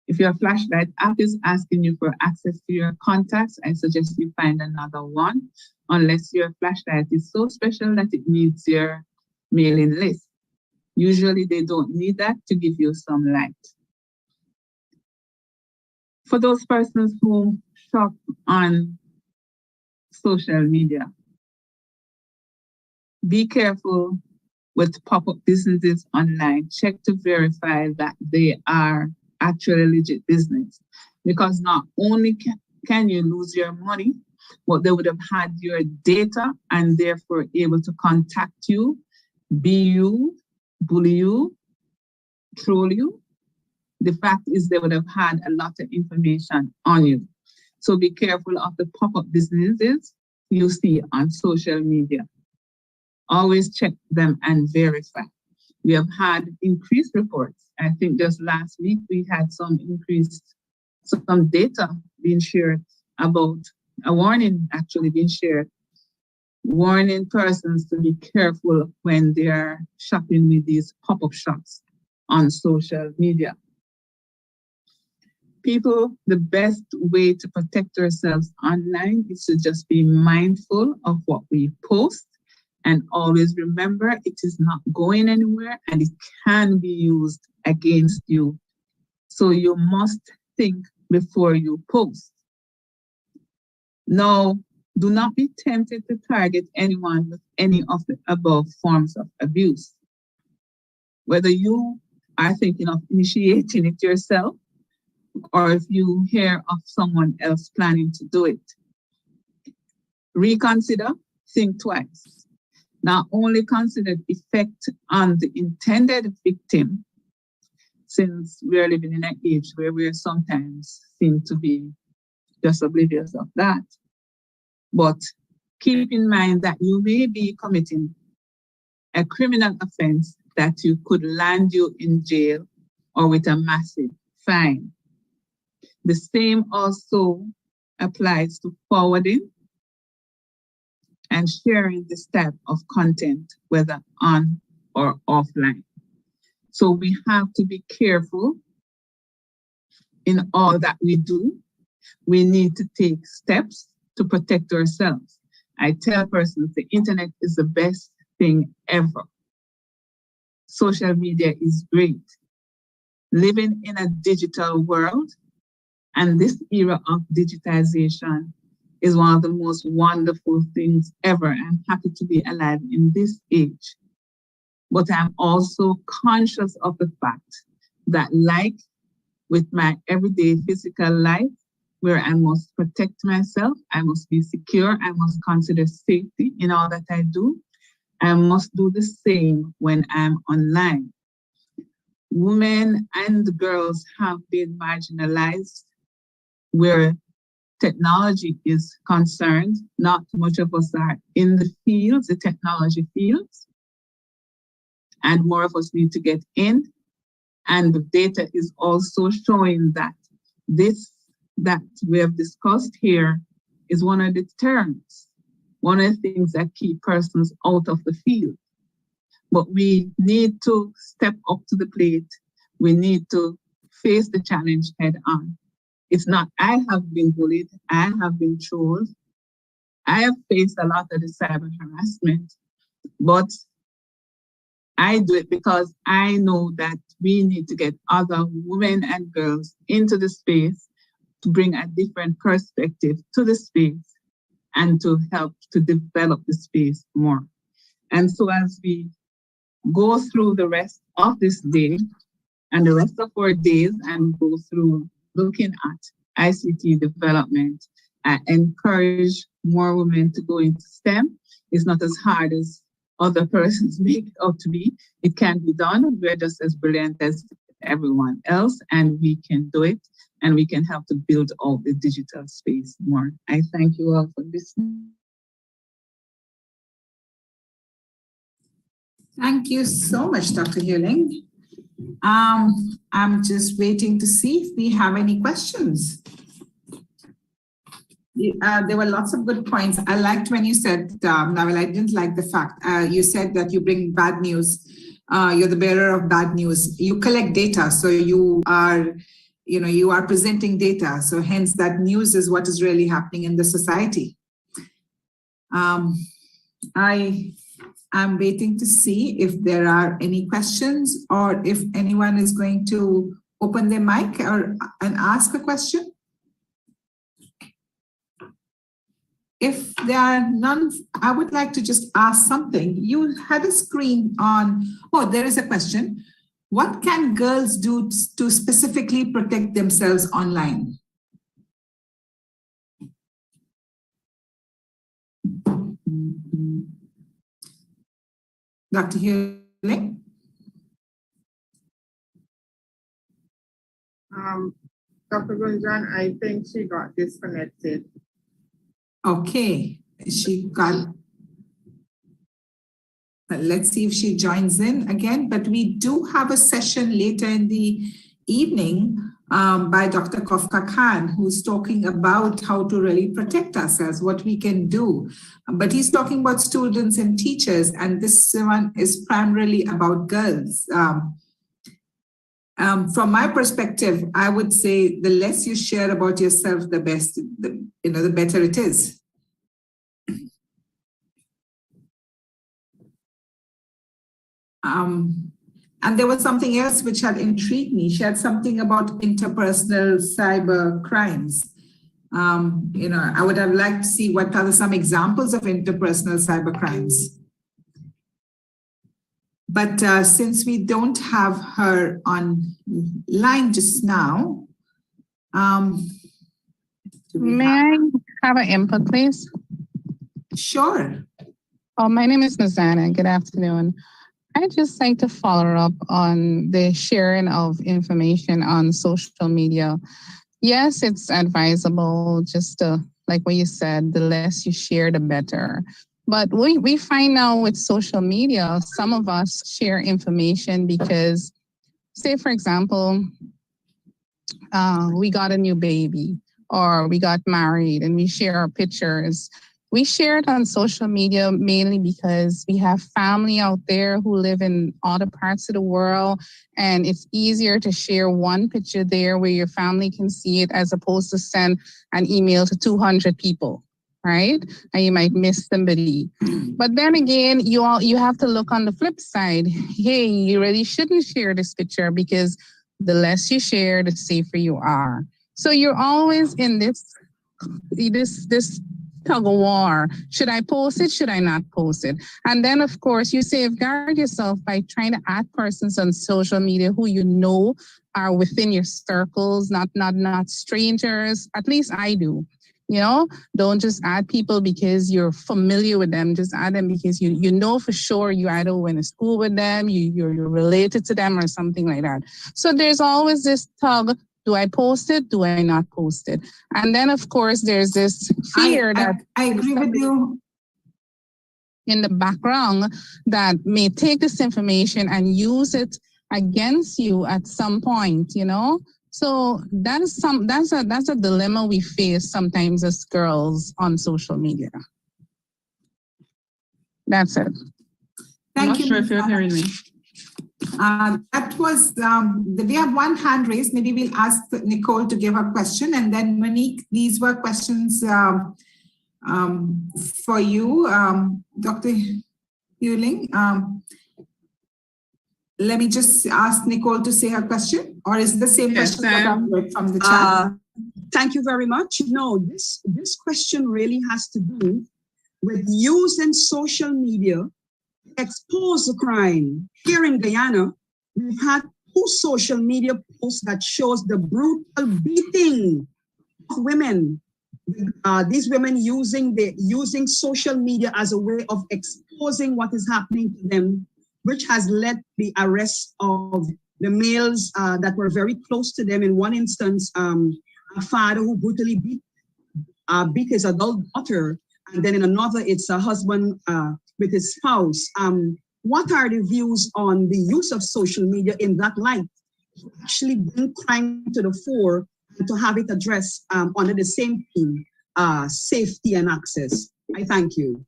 [SPEAKER 9] If your flashlight app is asking you for access to your contacts, I suggest you find another one, unless your flashlight is so special that it needs your mailing list. Usually they don't need that to give you some light. For those persons who shop on social media, be careful with pop-up businesses online. Check to verify that they are actually legit business, because not only can you lose your money, but they would have had your data and therefore able to contact you, be you, bully you, troll you. The fact is they would have had a lot of information on you. So be careful of the pop-up businesses you see on social media. Always check them and verify. We have had increased reports. I think just last week we had some data being shared about a warning actually being shared, warning persons to be careful when they're shopping with these pop-up shops on social media. People, the best way to protect ourselves online is to just be mindful of what we post. And always remember, it is not going anywhere and it can be used against you. So you must think before you post. Now, do not be tempted to target anyone with any of the above forms of abuse. Whether you are thinking of initiating it yourself or if you hear of someone else planning to do it, reconsider, think twice. Not only consider the effect on the intended victim, since we are living in an age where we sometimes seem to be just oblivious of that, but keep in mind that you may be committing a criminal offense that you could land you in jail or with a massive fine. The same also applies to forwarding and sharing this type of content, whether on or offline. So we have to be careful in all that we do. We need to take steps to protect ourselves. I tell persons the internet is the best thing ever. Social media is great. Living in a digital world and this era of digitization is one of the most wonderful things ever. I'm happy to be alive in this age. But I'm also conscious of the fact that, like with my everyday physical life, where I must protect myself, I must be secure, I must consider safety in all that I do, I must do the same when I'm online. Women and girls have been marginalized where technology is concerned. Not much of us are in the fields, the technology fields, and more of us need to get in. And the data is also showing that this that we have discussed here is one of the deterrents, one of the things that keep persons out of the field. But we need to step up to the plate. We need to face the challenge head on. It's not, I have been bullied, I have been trolled, I have faced a lot of the cyber harassment, but I do it because I know that we need to get other women and girls into the space to bring a different perspective to the space and to help to develop the space more. And so as we go through the rest of this day and the rest of our days and go through looking at ICT development, I encourage more women to go into STEM. It's not as hard as other persons make it out to be. It can be done. We're just as brilliant as everyone else, and we can do it, and we can help to build out the digital space more. I thank you all for listening.
[SPEAKER 5] Thank you so much, Dr. Hewling. I'm just waiting to see if we have any questions. There were lots of good points. I liked when you said, Nawal, I didn't like the fact, you said that you bring bad news. You're the bearer of bad news. You collect data, so you are presenting data. So hence that news is what is really happening in the society. I'm waiting to see if there are any questions or if anyone is going to open their mic and ask a question. If there are none, I would like to just ask something. You had a screen on, oh, there is a question. What can girls do to specifically protect themselves online? Dr. Hewling?
[SPEAKER 3] Dr. Gunjan, I think she got disconnected.
[SPEAKER 5] Okay, she got, let's see if she joins in again, but we do have a session later in the evening by Dr. Kofka Khan, who's talking about how to really protect ourselves, what we can do. But he's talking about students and teachers, and this one is primarily about girls. From my perspective, I would say the less you share about yourself, the best, the better it is. And there was something else which had intrigued me. She had something about interpersonal cyber crimes. I would have liked to see what are some examples of interpersonal cyber crimes. But since we don't have her online just now,
[SPEAKER 10] may I have an input, please?
[SPEAKER 5] Sure.
[SPEAKER 10] Oh, my name is Nazana. Good afternoon. I'd just like to follow up on the sharing of information on social media. Yes, it's advisable just to, like what you said, the less you share, the better. But we find now with social media, some of us share information because, say, for example, we got a new baby or we got married and we share our pictures. We share it on social media mainly because we have family out there who live in other parts of the world, and it's easier to share one picture there where your family can see it as opposed to send an email to 200 people, right? And you might miss somebody. But then again, you have to look on the flip side. Hey, you really shouldn't share this picture because the less you share, the safer you are. So you're always in this tug of war. Should I post it? Should I not post it? And then, of course, you safeguard yourself by trying to add persons on social media who you know are within your circles, not strangers. At least I do. You know, don't just add people because you're familiar with them. Just add them because you know for sure you either went to school with them, you're related to them or something like that. So there's always this tug. Do I post it? Do I not post it? And then, of course, there's this fear that
[SPEAKER 5] I agree with you
[SPEAKER 10] in the background that may take this information and use it against you at some point, you know? So that's a dilemma we face sometimes as girls on social media. That's it.
[SPEAKER 5] Thank you.
[SPEAKER 9] I'm not sure if you're hearing me.
[SPEAKER 5] That was, we have one hand raised. Maybe we'll ask Nicole to give a question. And then Monique, these were questions for you, Dr. Hewling. Let me just ask Nicole to say her question, or is it the same question that I've read from the chat?
[SPEAKER 11] Thank you very much. No, this question really has to do with using social media to expose the crime. Here in Guyana, we've had 2 social media posts that shows the brutal beating of women. These women using social media as a way of exposing what is happening to them, which has led to the arrest of the males that were very close to them. In one instance, a father who brutally beat his adult daughter, and then in another, it's a husband with his spouse. What are the views on the use of social media in that light to actually bring crime to the fore and to have it addressed under the same theme, safety and access? I thank you.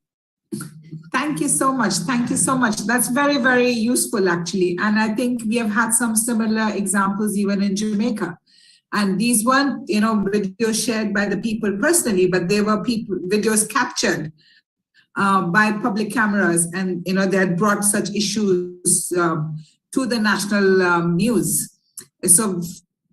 [SPEAKER 5] Thank you so much. Thank you so much. That's very, very useful, actually. And I think we have had some similar examples even in Jamaica. And these weren't, videos shared by the people personally, but they were videos captured by public cameras. And, they had brought such issues to the national news. So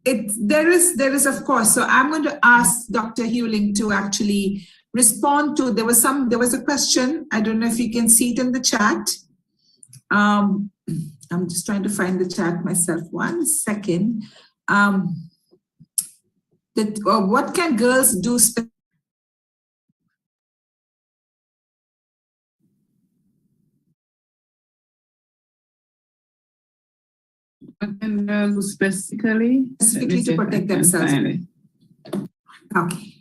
[SPEAKER 5] there is, of course. So I'm going to ask Dr. Hewling to actually respond to, there was a question. I don't know if you can see it in the chat. I'm just trying to find the chat myself. 1 second. What can girls do?
[SPEAKER 9] What can girls do specifically
[SPEAKER 5] To protect themselves. Okay.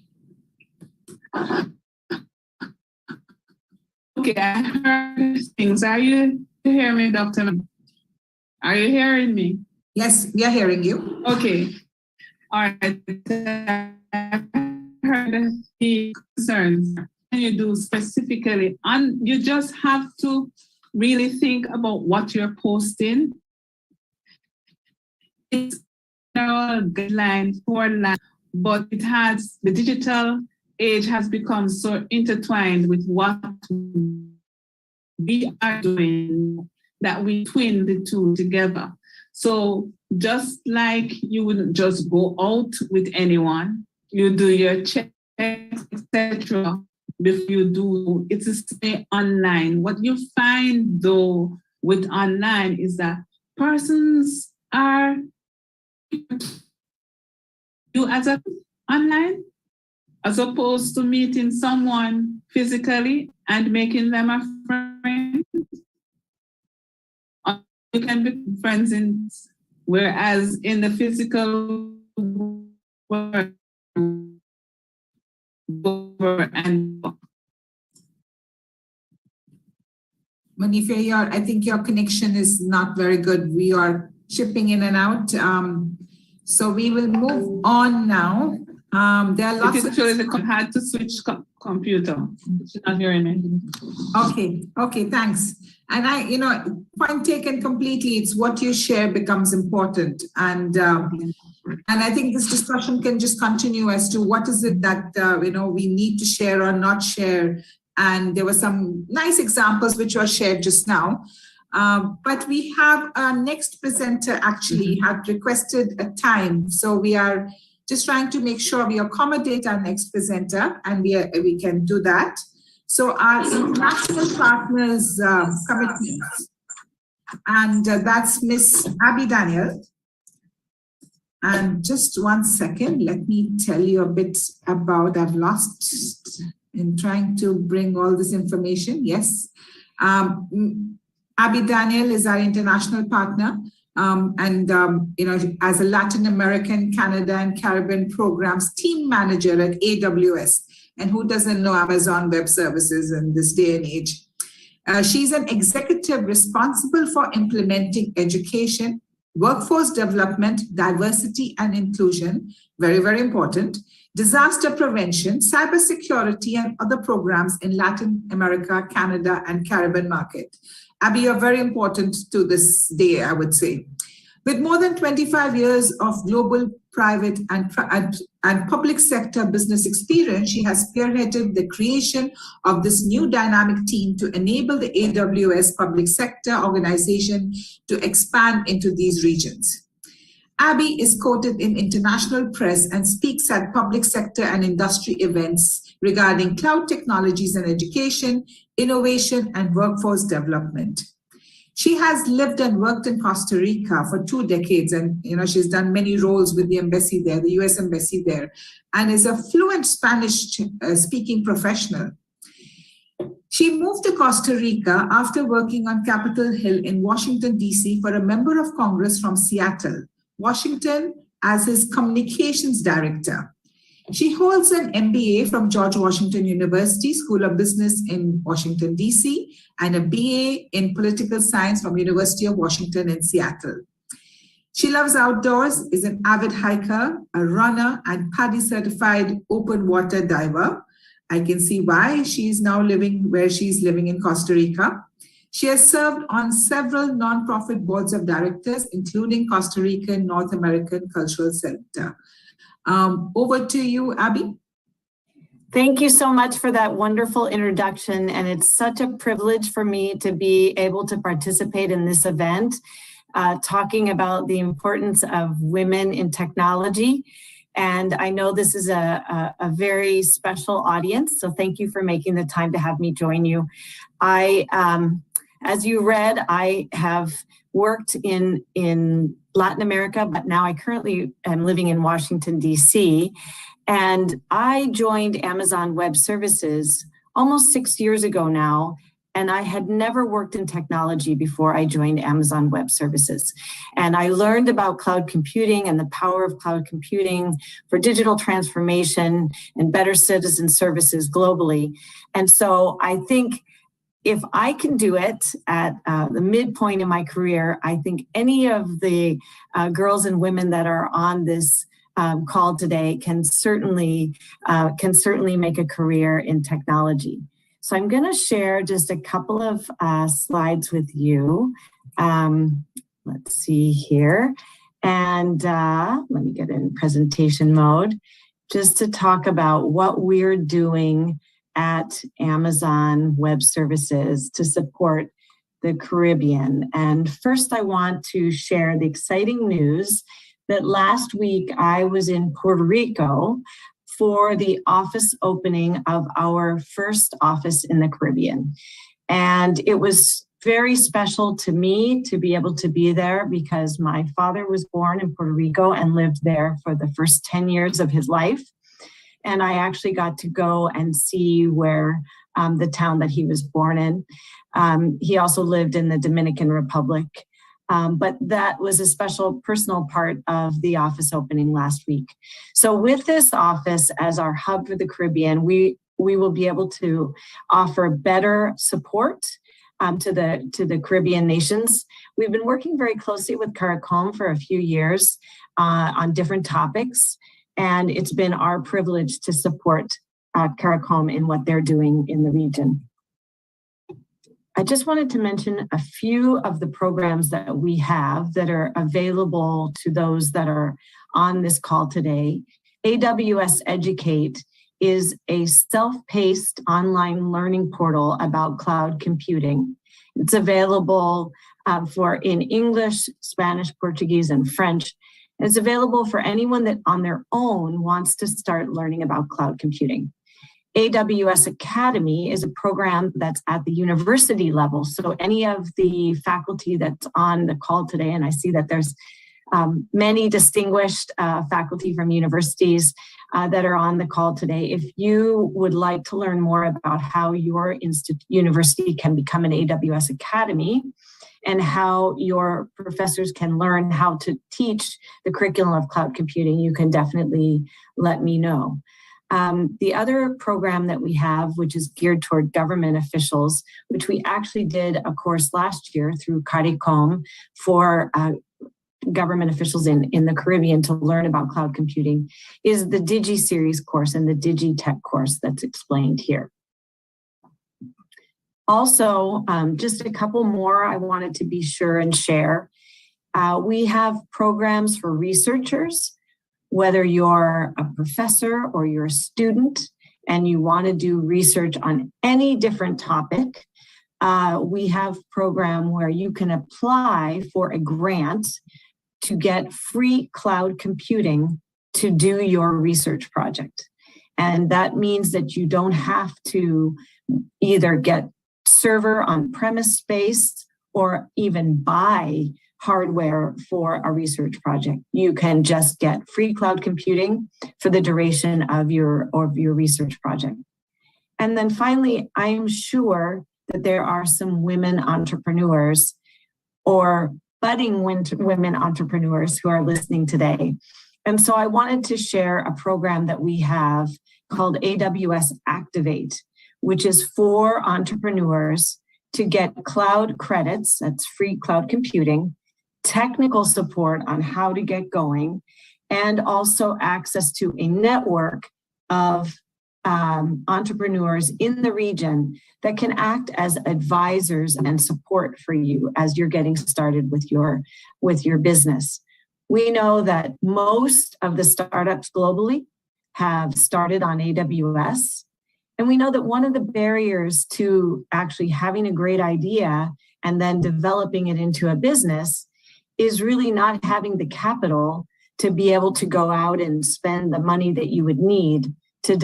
[SPEAKER 9] Okay, I heard things. Are you hearing me, Dr.? Are you hearing me?
[SPEAKER 5] Yes, we are hearing you.
[SPEAKER 9] Okay. All right. I heard the concerns. What can you do specifically? And you just have to really think about what you're posting. It's a guideline for life, but it has the digital age has become so intertwined with what we are doing that we twin the two together. So just like you wouldn't just go out with anyone, you do your checks, etc. Before you do, it's a stay online. What you find though with online is that persons are you as a online, as opposed to meeting someone physically and making them a friend. You can be friends whereas in the physical world, over and
[SPEAKER 5] Manifa, I think your connection is not very good. We are chipping in and out. So we will move on now. There are lots of...
[SPEAKER 9] had to switch computer. She's not hearing me.
[SPEAKER 5] Okay, thanks. And point taken completely. It's what you share becomes important. And I think this discussion can just continue as to what is it that, we need to share or not share. And there were some nice examples which were shared just now. But we have our next presenter actually had requested a time. So we are just trying to make sure we accommodate our next presenter, and we can do that. So our international partners committee, and that's Miss Abby Daniel. And just 1 second, let me tell you a bit about, I've lost in trying to bring all this information. Yes. Abby Daniel is our international partner. As a Latin American, Canada, and Caribbean programs team manager at AWS. And who doesn't know Amazon Web Services in this day and age? She's an executive responsible for implementing education, workforce development, diversity and inclusion, very, very important, disaster prevention, cybersecurity, and other programs in Latin America, Canada, and Caribbean market. Abby, you're very important to this day, I would say. With more than 25 years of global, private, and public sector business experience, she has spearheaded the creation of this new dynamic team to enable the AWS public sector organization to expand into these regions. Abby is quoted in international press and speaks at public sector and industry events regarding cloud technologies and education, innovation, and workforce development. She has lived and worked in Costa Rica for 2 decades, and she's done many roles with the embassy there, the US embassy there, and is a fluent Spanish speaking professional. She moved to Costa Rica after working on Capitol Hill in Washington, D.C. for a member of Congress from Seattle, Washington, as his communications director. She holds an MBA from George Washington University School of Business in Washington, D.C., and a BA in political science from University of Washington in Seattle. She loves outdoors, is an avid hiker, a runner, and PADI certified open water diver. I can see why she is now living where she's living in Costa Rica. She has served on several nonprofit boards of directors, including Costa Rican North American Cultural Center. Over to you, Abby.
[SPEAKER 12] Thank you so much for that wonderful introduction. And it's such a privilege for me to be able to participate in this event, talking about the importance of women in technology. And I know this is a very special audience, so thank you for making the time to have me join you. As you read, I have worked in Latin America, but now I currently am living in Washington, D.C. And I joined Amazon Web Services almost 6 years ago now, and I had never worked in technology before I joined Amazon Web Services. And I learned about cloud computing and the power of cloud computing for digital transformation and better citizen services globally. And so I think if I can do it at the midpoint in my career, I think any of the girls and women that are on this call today can certainly make a career in technology. So I'm going to share just a couple of slides with you. Let's see here. And let me get in presentation mode just to talk about what we're doing at Amazon Web Services to support the Caribbean. And first I want to share the exciting news that last week I was in Puerto Rico for the office opening of our first office in the Caribbean. And it was very special to me to be able to be there because my father was born in Puerto Rico and lived there for the first 10 years of his life. And I actually got to go and see where the town that he was born in. He also lived in the Dominican Republic. But that was a special personal part of the office opening last week. So with this office as our hub for the Caribbean, we will be able to offer better support to the Caribbean nations. We've been working very closely with Caricom for a few years on different topics, and it's been our privilege to support Caricom in what they're doing in the region. I just wanted to mention a few of the programs that we have that are available to those that are on this call today. AWS Educate is a self-paced online learning portal about cloud computing. It's available in English, Spanish, Portuguese, and French. It's available for anyone that on their own wants to start learning about cloud computing. AWS Academy is a program that's at the university level. So any of the faculty that's on the call today, and I see that there's many distinguished faculty from universities that are on the call today. If you would like to learn more about how your university can become an AWS Academy and how your professors can learn how to teach the curriculum of cloud computing, you can definitely let me know. The other program that we have, which is geared toward government officials, which we actually did a course last year through Caricom for government officials in the Caribbean to learn about cloud computing, is the Digi Series course and the Digi Tech course that's explained here. Also, just a couple more I wanted to be sure and share. We have programs for researchers. Whether you're a professor or you're a student and you want to do research on any different topic, we have a program where you can apply for a grant to get free cloud computing to do your research project. And that means that you don't have to either get server on-premise space or even buy hardware for a research project. You can just get free cloud computing for the duration of your research project. And then finally, I'm sure that there are some women entrepreneurs or budding women entrepreneurs who are listening today. And so I wanted to share a program that we have called AWS Activate, which is for entrepreneurs to get cloud credits, that's free cloud computing, technical support on how to get going, and also access to a network of entrepreneurs in the region that can act as advisors and support for you as you're getting started with your business. We know that most of the startups globally have started on AWS, and we know that one of the barriers to actually having a great idea and then developing it into a business is really not having the capital to be able to go out and spend the money that you would need to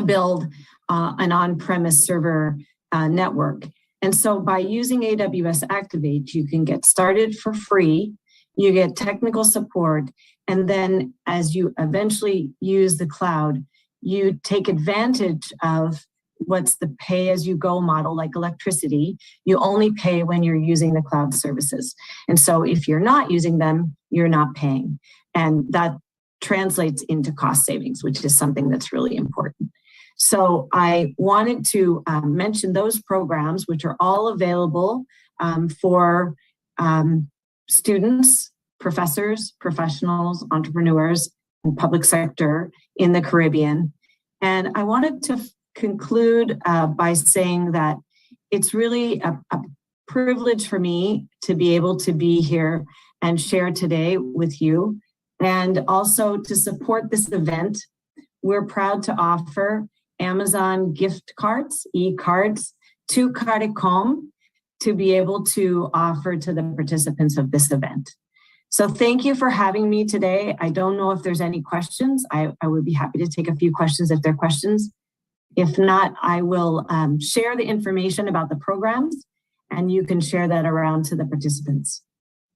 [SPEAKER 12] build an on-premise server network. And so by using AWS Activate, you can get started for free, you get technical support, and then as you eventually use the cloud, you take advantage of what's the pay-as-you-go model, like electricity. You only pay when you're using the cloud services. And so if you're not using them, you're not paying. And that translates into cost savings, which is something that's really important. So I wanted to mention those programs, which are all available for students, professors, professionals, entrepreneurs, and public sector in the Caribbean. And I wanted to conclude by saying that it's really a privilege for me to be able to be here and share today with you, and also to support this event. We're proud to offer Amazon gift cards, e-cards, to Caricom to be able to offer to the participants of this event. So thank you for having me today. I don't know if there's any questions. I would be happy to take a few questions if there are questions. If not, I will share the information about the programs and you can share that around to the participants.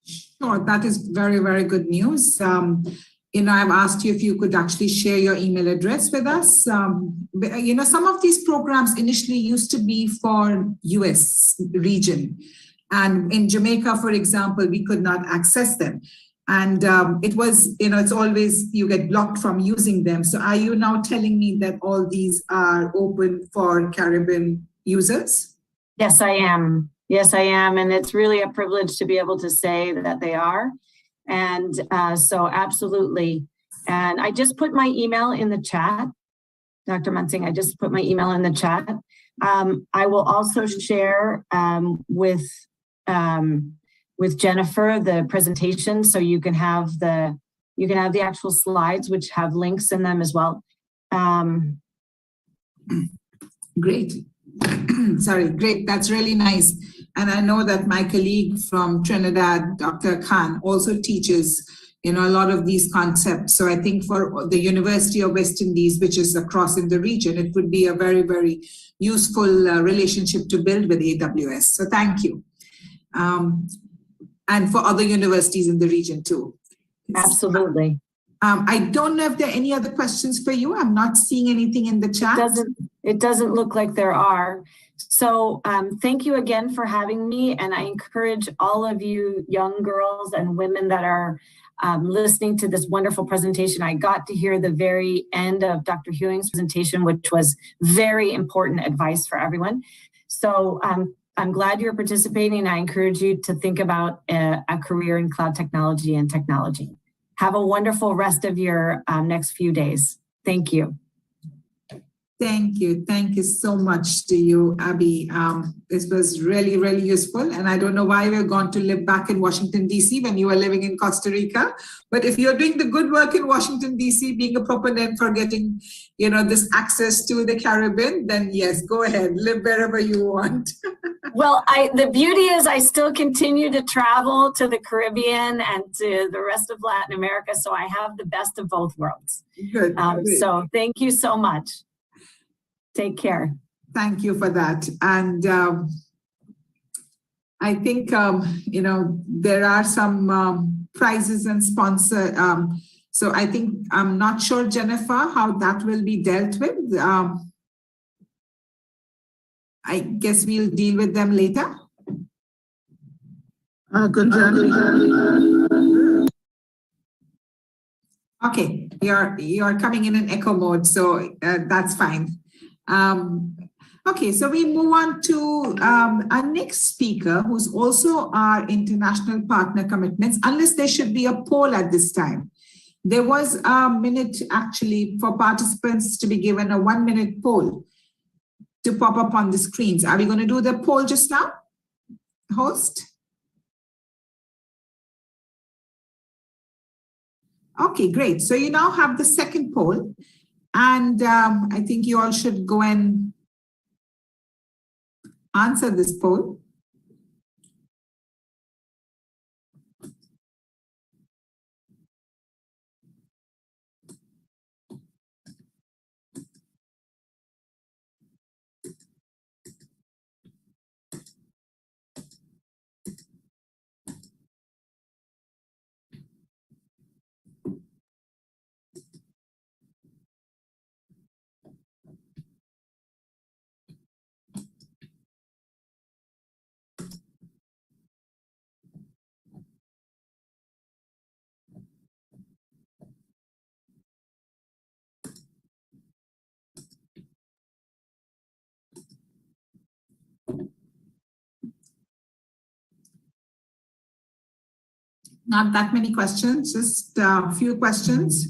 [SPEAKER 5] Sure, that is very, very good news. I've asked you if you could actually share your email address with us. Some of these programs initially used to be for US region. And in Jamaica, for example, we could not access them. And it was, it's always, you get blocked from using them. So are you now telling me that all these are open for Caribbean users?
[SPEAKER 12] Yes, I am. Yes, I am. And it's really a privilege to be able to say that they are. And so absolutely. And I just put my email in the chat. Dr. Munsing, I just put my email in the chat. I will also share with Jennifer the presentation, so you can have the actual slides, which have links in them as well.
[SPEAKER 5] Great. Sorry, great. That's really nice. And I know that my colleague from Trinidad, Dr. Khan, also teaches a lot of these concepts. So I think for the University of West Indies, which is across in the region, it would be a very, very useful relationship to build with AWS. So thank you. And for other universities in the region too.
[SPEAKER 12] Absolutely.
[SPEAKER 5] I don't know if there are any other questions for you. I'm not seeing anything in the chat.
[SPEAKER 12] It doesn't look like there are. So thank you again for having me. And I encourage all of you young girls and women that are listening to this wonderful presentation. I got to hear the very end of Dr. Hewing's presentation, which was very important advice for everyone. So I'm glad you're participating. I encourage you to think about a career in cloud technology and technology. Have a wonderful rest of your next few days. Thank you.
[SPEAKER 5] Thank you. Thank you so much to you, Abby. This was really, really useful. And I don't know why we're going to live back in Washington, D.C. when you were living in Costa Rica. But if you're doing the good work in Washington, D.C., being a proponent for getting, this access to the Caribbean, then yes, go ahead, live wherever you want.
[SPEAKER 12] Well, the beauty is I still continue to travel to the Caribbean and to the rest of Latin America. So I have the best of both worlds.
[SPEAKER 5] Good.
[SPEAKER 12] So thank you so much. Take care.
[SPEAKER 5] Thank you for that. And I think, there are some prizes and sponsor. So I think, I'm not sure, Jennifer, how that will be dealt with. I guess we'll deal with them later. Okay, you're coming in an echo mode, so that's fine. Okay, so we move on to our next speaker, who's also our international partner commitments, unless there should be a poll at this time. There was a minute actually for participants to be given a 1-minute poll to pop up on the screens. Are we going to do the poll just now, host? Okay, great. So you now have the second poll. And I think you all should go and answer this poll. Not that many questions, just a few questions.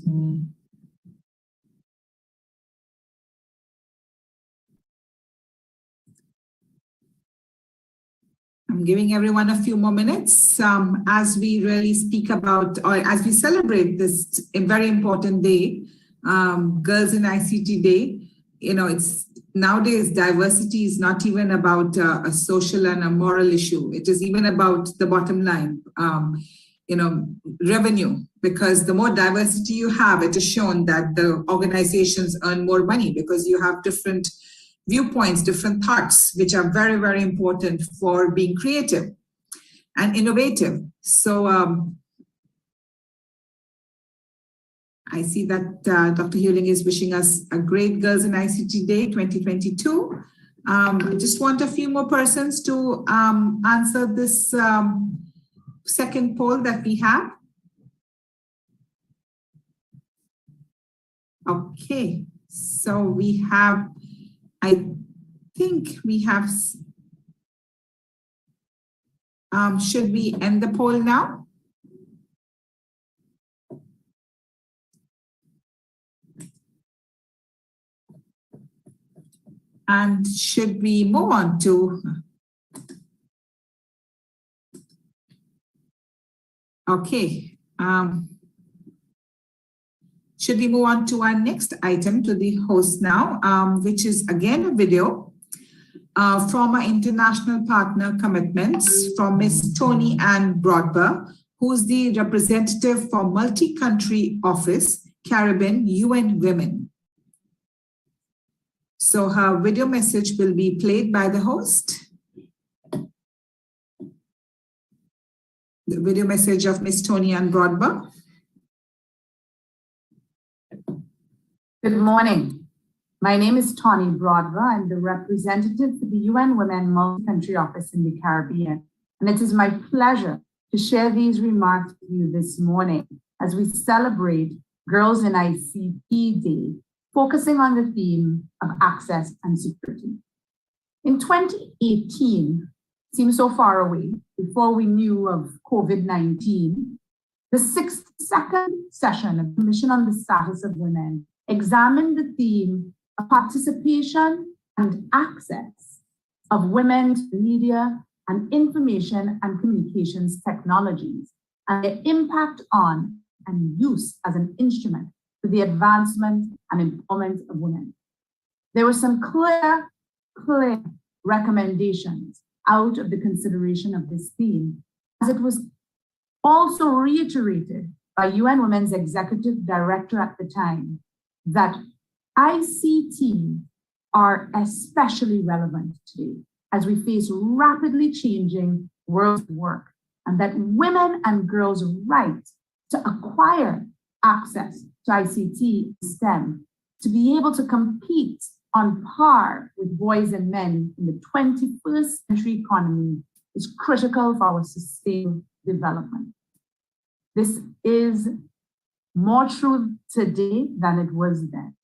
[SPEAKER 5] I'm giving everyone a few more minutes as we really speak about, or as we celebrate this very important day, Girls in ICT Day. It's nowadays diversity is not even about a social and a moral issue. It is even about the bottom line. Revenue, because the more diversity you have, it is shown that the organizations earn more money because you have different viewpoints, different thoughts, which are very, very important for being creative and innovative. So I see that Dr. Hewling is wishing us a great Girls in ICT Day 2022. I just want a few more persons to answer this second poll that we have. Okay, so we have, I think we have Should we end the poll now? And should we move on to? Okay. Should we move on to our next item, to the host now, which is again a video from our international partner commitments from Ms. Tony Ann Broadber, who's the representative for Multi-Country Office, Caribbean UN Women. So her video message will be played by the host. The video message of Ms. Tony Ann Broadber.
[SPEAKER 13] Good morning. My name is Tony Broadber. I'm the representative for the UN Women Multi-Country Office in the Caribbean. And it is my pleasure to share these remarks with you this morning as we celebrate Girls in ICT Day, focusing on the theme of access and security. In 2018, seems so far away, before we knew of COVID-19, the 62nd session of the Commission on the Status of Women examined the theme of participation and access of women to media and information and communications technologies and their impact on and use as an instrument for the advancement and empowerment of women. There were some clear recommendations out of the consideration of this theme, as it was also reiterated by UN Women's Executive Director at the time, that ICT are especially relevant today as we face rapidly changing world work, and that women and girls' right to acquire access to ICT STEM to be able to compete on par with boys and men in the 21st century economy is critical for our sustained development. This is more true today than it was then.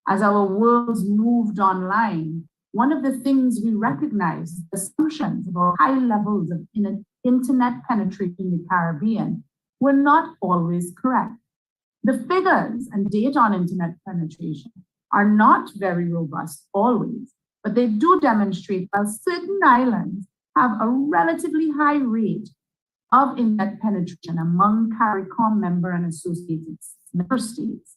[SPEAKER 13] As our worlds moved online, one of the things we recognized, assumptions about high levels of internet penetration in the Caribbean were not always correct. The figures and data on internet penetration are not very robust always, but they do demonstrate while certain islands have a relatively high rate of internet penetration among Caricom member and associated member states,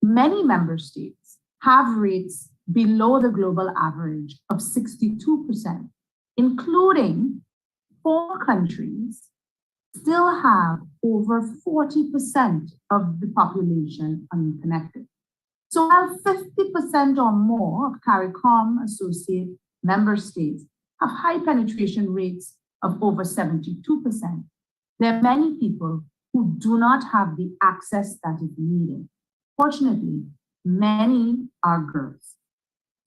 [SPEAKER 13] many member states have rates below the global average of 62%, including 4 countries still have over 40% of the population unconnected. So while 50% or more of Caricom associate member states have high penetration rates of over 72%, there are many people who do not have the access that is needed. Fortunately, many are girls.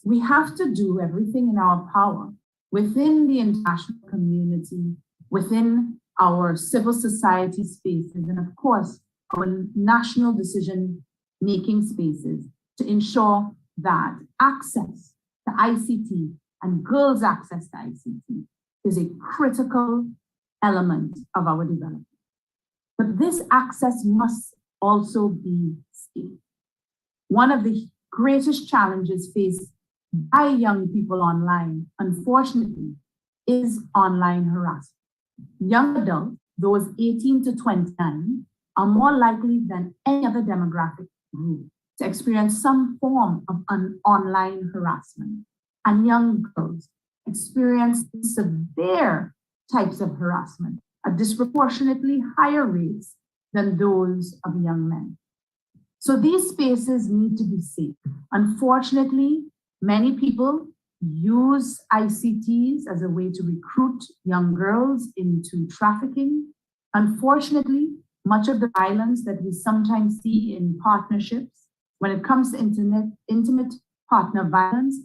[SPEAKER 13] We have to do everything in our power within the international community, within our civil society spaces, and of course, our national decision-making spaces to ensure that access to ICT and girls' access to ICT is a critical element of our development. But this access must also be safe. One of the greatest challenges faced by young people online, unfortunately, is online harassment. Young adults, those 18 to 29, are more likely than any other demographic group to experience some form of online harassment. And young girls experience severe types of harassment at disproportionately higher rates than those of young men. So these spaces need to be safe. Unfortunately, many people use ICTs as a way to recruit young girls into trafficking. Unfortunately, much of the violence that we sometimes see in partnerships, when it comes to intimate partner violence,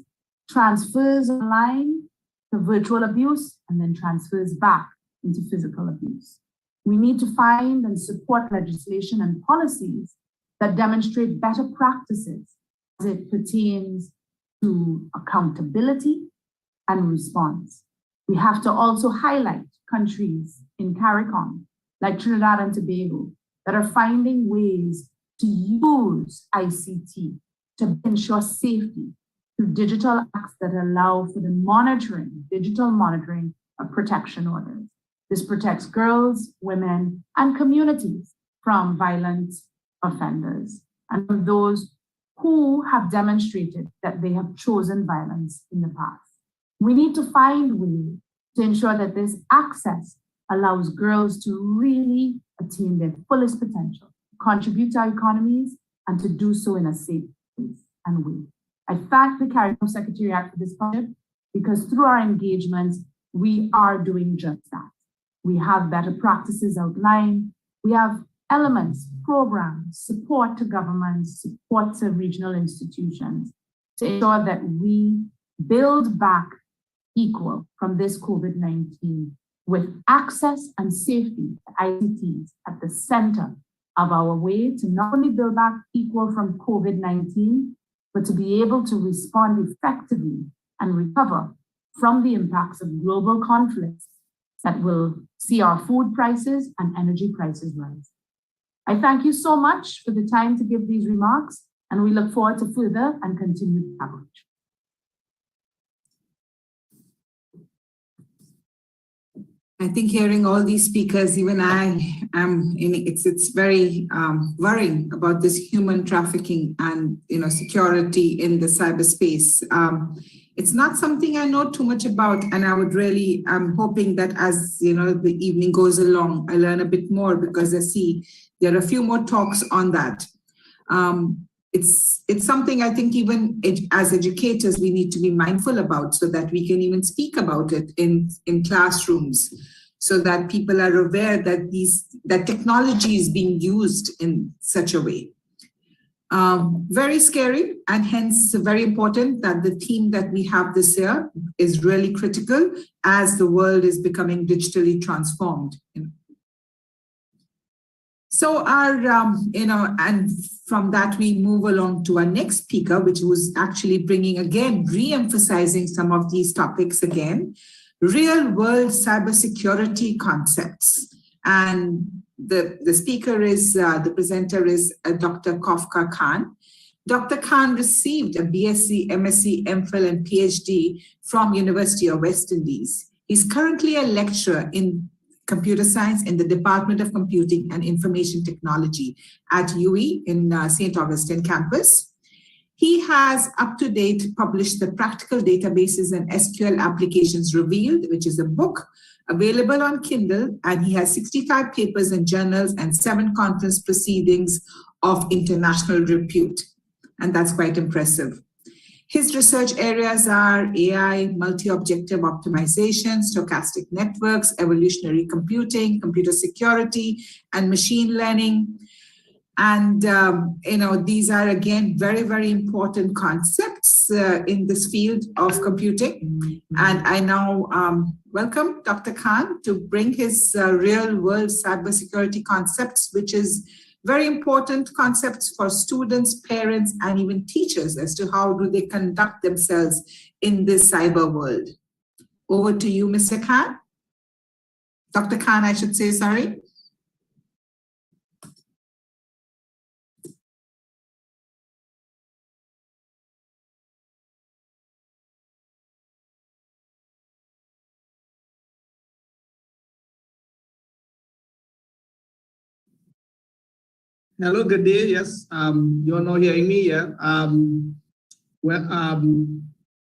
[SPEAKER 13] transfers online to virtual abuse and then transfers back into physical abuse. We need to find and support legislation and policies that demonstrate better practices as it pertains to accountability and response. We have to also highlight countries in Caricom, like Trinidad and Tobago, that are finding ways to use ICT to ensure safety through digital acts that allow for the monitoring, digital monitoring of protection orders. This protects girls, women, and communities from violent offenders and from those who have demonstrated that they have chosen violence in the past. We need to find ways to ensure that this access allows girls to really attain their fullest potential, contribute to our economies, and to do so in a safe place and way. I thank the Caricom Secretariat for this project because through our engagements, we are doing just that. We have better practices outlined. We have elements, programs, support to governments, support to regional institutions to ensure that we build back equal from this COVID-19 with access and safety to ICTs at the center of our way to not only build back equal from COVID-19, but to be able to respond effectively and recover from the impacts of global conflicts that will see our food prices and energy prices rise. I thank you so much for the time to give these remarks, and we look forward to further and continued coverage.
[SPEAKER 5] I think hearing all these speakers, even I am it's very worrying about this human trafficking and security in the cyberspace. It's not something I know too much about, and I would really, I'm hoping that as the evening goes along, I learn a bit more because I see there are a few more talks on that. It's something I think even as educators we need to be mindful about so that we can even speak about it in classrooms, so that people are aware that that technology is being used in such a way. Very scary, and hence very important that the theme that we have this year is really critical as the world is becoming digitally transformed. So our, and from that we move along to our next speaker, which was actually bringing again, re-emphasizing some of these topics again, real world cybersecurity concepts. And the speaker is, the presenter is Dr. Kafka Khan. Dr. Khan received a BSc, MSc, MPhil, and PhD from University of West Indies. He's currently a lecturer in computer science in the Department of Computing and Information Technology at UE in St. Augustine campus. He has up-to-date published the Practical Databases and SQL Applications Revealed, which is a book available on Kindle, and he has 65 papers and journals and 7 conference proceedings of international repute. And that's quite impressive. His research areas are AI, multi-objective optimization, stochastic networks, evolutionary computing, computer security, and machine learning. And, these are, again, very, very important concepts in this field of computing. And I now welcome Dr. Khan to bring his real-world cybersecurity concepts, which is very important concepts for students, parents, and even teachers as to how do they conduct themselves in this cyber world. Over to you, Mr. Khan. Dr. Khan, I should say, sorry.
[SPEAKER 2] Hello, good day. Yes, you're now hearing me, yeah.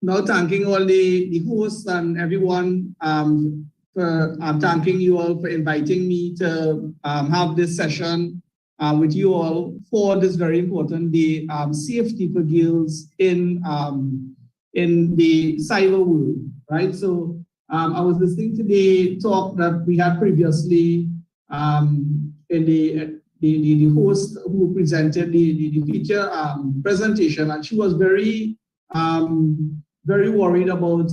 [SPEAKER 2] Now thanking all the hosts and everyone for thanking you all for inviting me to have this session with you all for this very important day, safety for girls in the cyber world, right? So I was listening to the talk that we had previously in the host who presented the feature presentation, and she was very worried about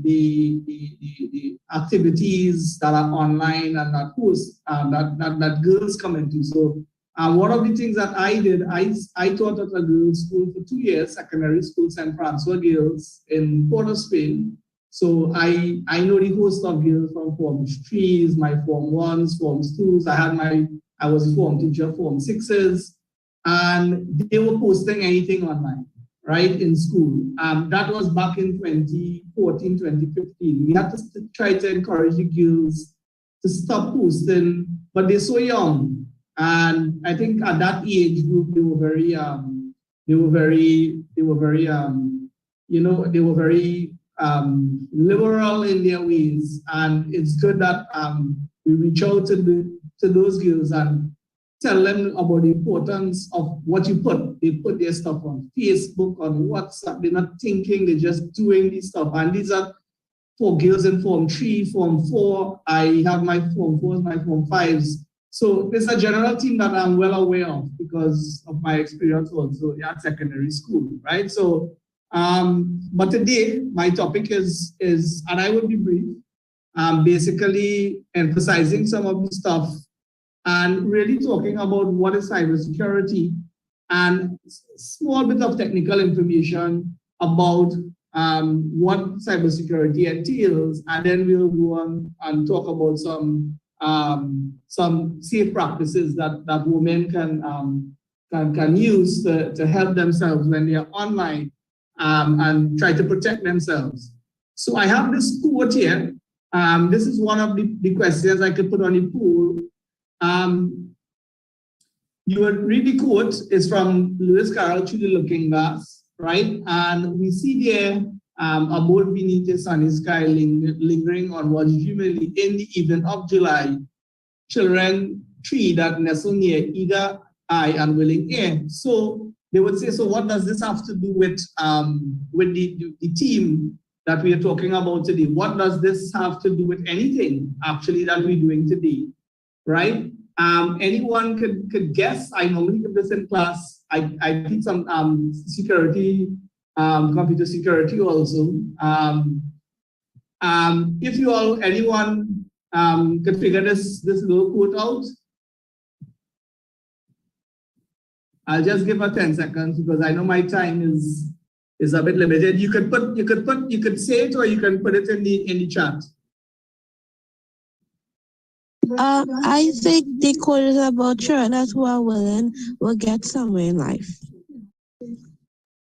[SPEAKER 2] the activities that are online and that host that girls come into. So one of the things that I did, I taught at a girls' school for 2 years, secondary school, St. Francois Girls in Port of Spain, So I know the host of girls from Form 3s, my Form 1s, Form 2s. I was a Form teacher, Form 6s, and they were posting anything online, right, in school. That was back in 2014, 2015. We had to try to encourage the girls to stop posting, but they're so young. And I think at that age group, they were very liberal in their ways. And it's good that we reach out to those girls and tell them about the importance of what you put. They put their stuff on Facebook, on WhatsApp. They're not thinking, they're just doing this stuff. And these are for girls in Form 3, Form 4. I have my Form 4s, my Form 5s. So it's a general thing that I'm well aware of because of my experience also at secondary school, right? So, but today my topic is, and I will be brief, basically emphasizing some of the stuff and really talking about what is cybersecurity and small bit of technical information about what cybersecurity entails, and then we'll go on and talk about some safe practices that women can use to help themselves when they are online and try to protect themselves. So I have this quote here. This is one of the questions I could put on the poll. You would read the quote. It's from Lewis Carroll, Through the Looking Glass, right? And we see there a boat beneath the sunny sky lingering on what's dreamily in the evening of July. Children tree that nestle near eager eye and willing ear. So they would say, so what does this have to do with the team that we are talking about today? What does this have to do with anything actually that we're doing today, right? Anyone could guess. I normally give this in class. I teach some security, computer security also. If you all, anyone could figure this little quote out, I'll just give her 10 seconds because I know my time is a bit limited. You could say it or you can put it in the chat.
[SPEAKER 14] I think the quote is about children who are willing will get somewhere in life.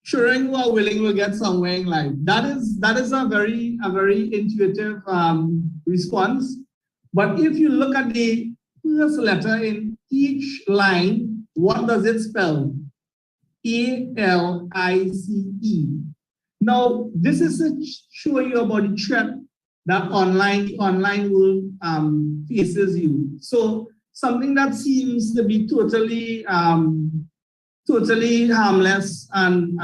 [SPEAKER 2] Children who are willing will get somewhere in life. That is a very intuitive response. But if you look at the first letter in each line, what does it spell? A-L-I-C-E. Now, this is to show you about the threat that online world faces you. So something that seems to be totally harmless and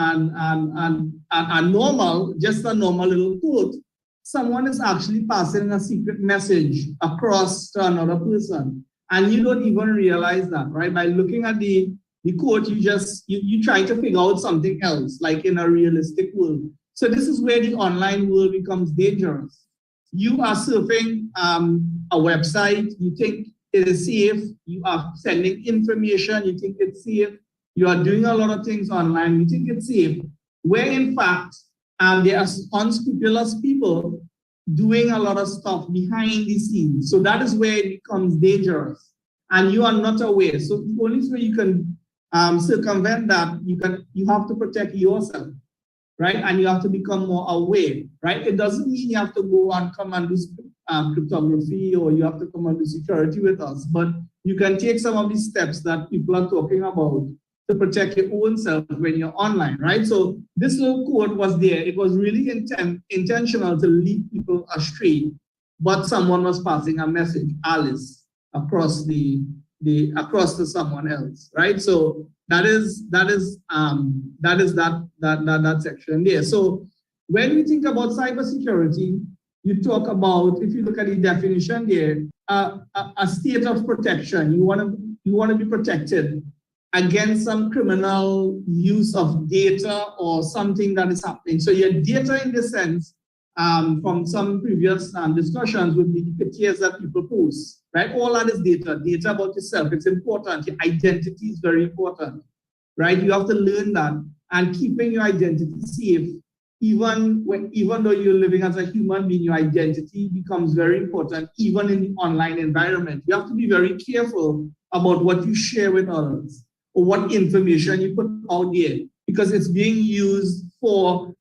[SPEAKER 2] normal, just a normal little quote, someone is actually passing a secret message across to another person. And you don't even realize that, right? By looking at the quote, you try to figure out something else, like in a realistic world. So this is where the online world becomes dangerous. You are surfing a website, you think it is safe, you are sending information, you think it's safe, you are doing a lot of things online, you think it's safe, where in fact, there are unscrupulous people doing a lot of stuff behind the scenes. So that is where it becomes dangerous and you are not aware. So the only way you can circumvent that, you have to protect yourself, right? And you have to become more aware, right? It doesn't mean you have to go and come and do cryptography or you have to come and do security with us, but you can take some of these steps that people are talking about to protect your own self when you're online, right? So this little quote was there. It was really intentional to lead people astray, but someone was passing a message, Alice, across to someone else, right? So that section there. So when we think about cybersecurity, you talk about, if you look at the definition there, a state of protection. You want to be protected against some criminal use of data or something that is happening. So your data, in this sense, from some previous discussions, would be the pictures that people post, right? All that is data about yourself. It's important. Your identity is very important, right? You have to learn that, and keeping your identity safe even though you're living as a human being, your identity becomes very important, even in the online environment. You have to be very careful about what you share with others or what information you put out there, because it's being used for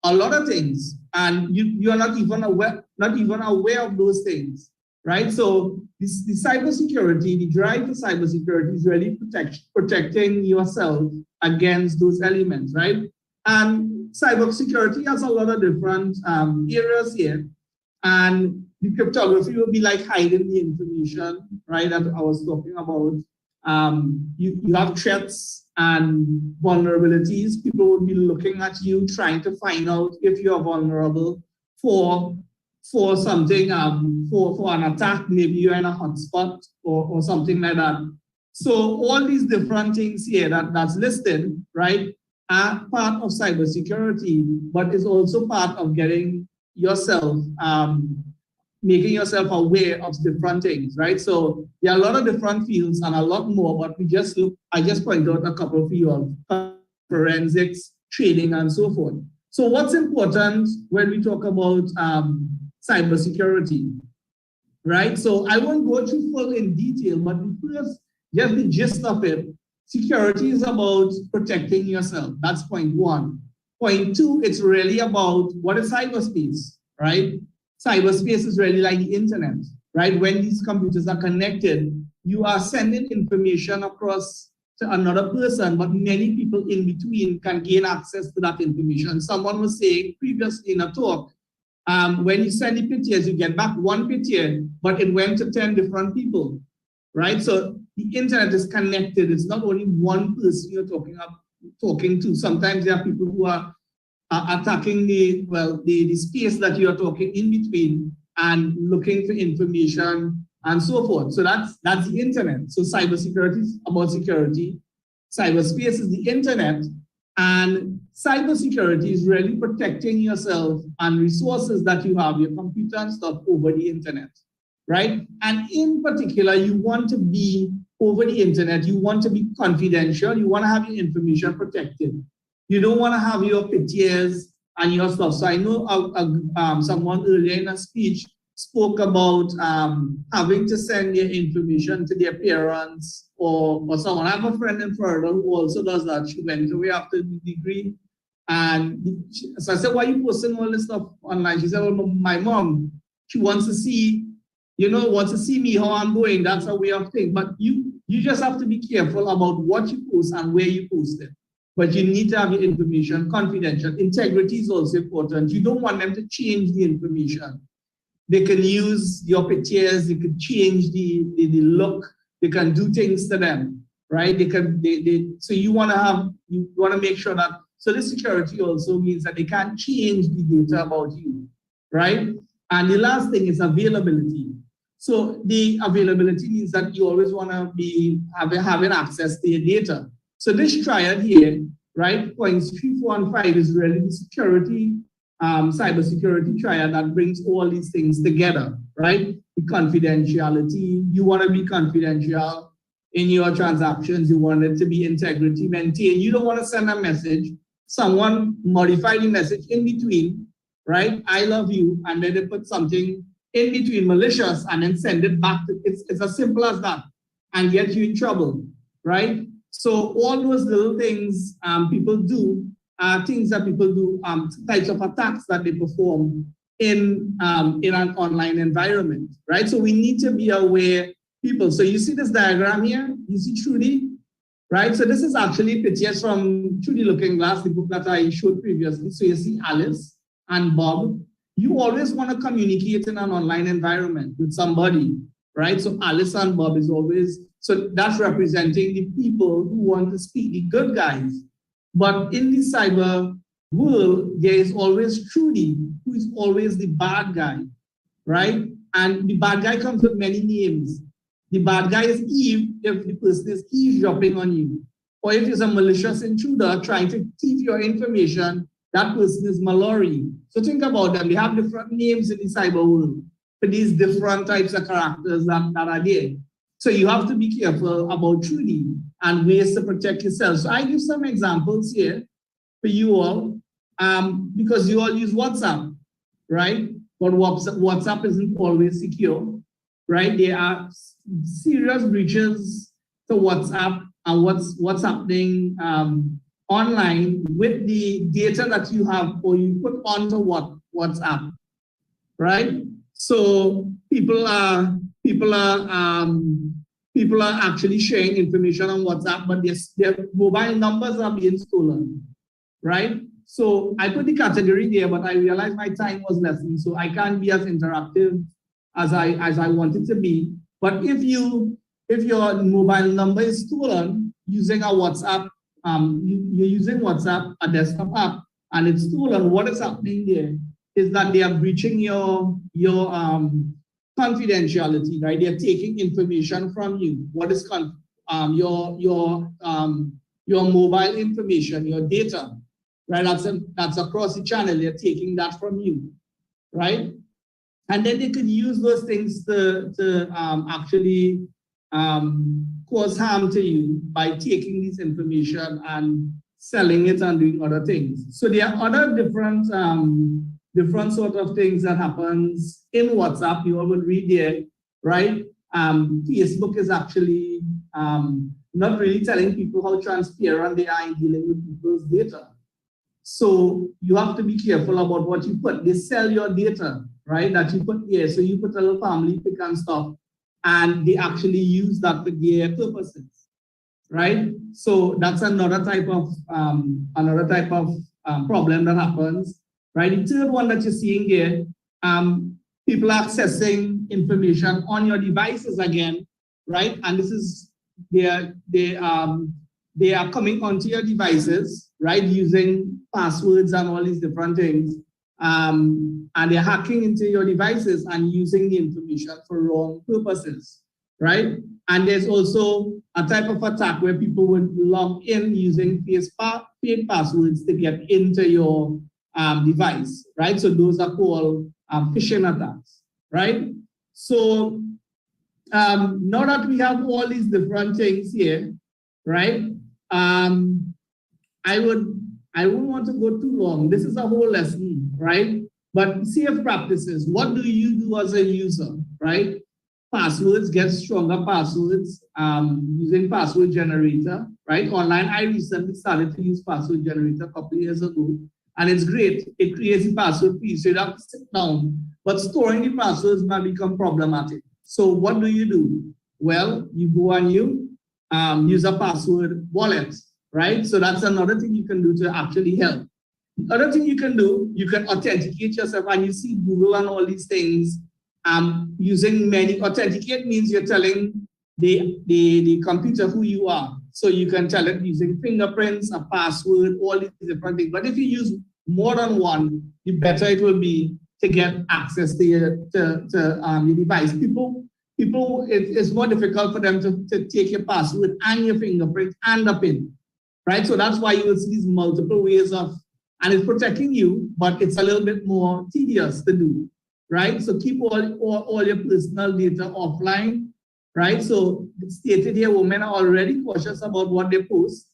[SPEAKER 2] a lot of things, and you're not even aware of those things, right? So the cybersecurity, the drive for cybersecurity is really protecting yourself against those elements, right? And cybersecurity has a lot of different areas here, and the cryptography will be like hiding the information, right? That I was talking about. You have threats and vulnerabilities. People will be looking at you, trying to find out if you are vulnerable for something, for an attack. Maybe you're in a hotspot or something like that. So all these different things here that's listed, right, are part of cybersecurity, but it's also part of getting yourself, making yourself aware of different things, right? So there are a lot of different fields and a lot more, but I just point out a couple of you of forensics, trading, and so forth. So what's important when we talk about cybersecurity, right? So I won't go too full in detail, but first, just the gist of it. Security is about protecting yourself. That's point one. Point two, it's really about what is cyberspace, right? Cyberspace is really like the internet, right? When these computers are connected, you are sending information across to another person, but many people in between can gain access to that information. Someone was saying previously in a talk, when you send the pictures, you get back one picture, but it went to 10 different people, right? So the internet is connected. It's not only one person you're talking to. Sometimes there are people who are attacking the space that you are talking in between and looking for information and so forth. So that's the internet. So cybersecurity is about security. Cyberspace is the internet, and cybersecurity is really protecting yourself and resources that you have, your computer and stuff, over the internet, right? And in particular, you want to be over the internet, you want to be confidential, you want to have your information protected. You don't want to have your pictures and your stuff. So I know someone earlier in a speech spoke about having to send your information to their parents or someone. I have a friend in Florida who also does that. She went away after the degree. And so I said, why are you posting all this stuff online? She said, well, my mom, she wants to see, wants to see me, how I'm going. That's a way of thinking. But you just have to be careful about what you post and where you post it. But you need to have your information confidential. Integrity is also important. You don't want them to change the information. They can use your pictures, they could change the look, they can do things to them, right? So you want to make sure that, so the security also means that they can't change the data about you, right? And the last thing is availability. So the availability means that you always want to be having access to your data. So this triad here, right, points 3, 4, and 5 is really the security, cybersecurity triad that brings all these things together, right? The confidentiality, you want to be confidential in your transactions, you want it to be integrity maintained. You don't want to send a message, someone modify the message in between, right? I love you, and then they put something in between malicious and then send it back. It's as simple as that and get you in trouble, right? So all those little things people do are things that people do, types of attacks that they perform in an online environment, right? So we need to be aware, people. So you see this diagram here, you see Trudy, right? So this is actually pictures from Trudy Looking Glass, the book that I showed previously. So you see Alice and Bob. You always want to communicate in an online environment with somebody, right? So Alice and Bob is always, so that's representing the people who want to speak, the good guys. But in the cyber world, there is always Trudy, who is always the bad guy, right? And the bad guy comes with many names. The bad guy is Eve if the person is eavesdropping on you. Or if it's a malicious intruder trying to thief your information, that person is Mallory. So think about them. They have different names in the cyber world for these different types of characters that are there. So you have to be careful about Trudy and ways to protect yourself. So I give some examples here for you all. because you all use WhatsApp, right? But WhatsApp isn't always secure, right? There are serious breaches to WhatsApp and what's happening online with the data that you have or you put onto WhatsApp, right? So people are actually sharing information on WhatsApp, but their mobile numbers are being stolen, right? So I put the category there, but I realized my time was lessened, so I can't be as interactive as I wanted to be. But if your mobile number is stolen using a WhatsApp, you're using WhatsApp, a desktop app, and it's stolen, what is happening there is that they are breaching your confidentiality, right? They're taking information from you. What is your mobile information, your data, right? That's across the channel. They're taking that from you, right? And then they could use those things to actually cause harm to you by taking this information and selling it and doing other things. So there are other different sort of things that happens in WhatsApp. You all will read there, right? Facebook is actually not really telling people how transparent they are in dealing with people's data. So you have to be careful about what you put. They sell your data, right? That you put here. So you put a little family pic and stuff, and they actually use that for their purposes, right? So that's another type of problem that happens, right? The third one that you're seeing here, people accessing information on your devices again, right? And this is they are coming onto your devices, right, using passwords and all these different things, and they're hacking into your devices and using the information for wrong purposes, right? And there's also a type of attack where people would log in using fake passwords to get into your device, right? So those are called phishing attacks, right? So now that we have all these different things here, right? I wouldn't want to go too long. This is a whole lesson, right? But safe practices, what do you do as a user, right? Passwords, get stronger passwords using password generator, right? Online, I recently started to use password generator a couple of years ago, and it's great. It creates a password for you, so you don't have to sit down. But storing the passwords might become problematic. So what do you do? Well, you go and you use a password wallet, right? So that's another thing you can do to actually help. The other thing you can do, you can authenticate yourself, and you see Google and all these things using many. Authenticate means you're telling the computer who you are. So you can tell it using fingerprints, a password, all these different things. But if you use more than one, the better it will be to get access to your device. People, it's more difficult for them to take your password and your fingerprint and the PIN, right? So that's why you will see these multiple ways of, and it's protecting you, but it's a little bit more tedious to do, right? So keep all your personal data offline, right? So it's stated here, women are already cautious about what they post,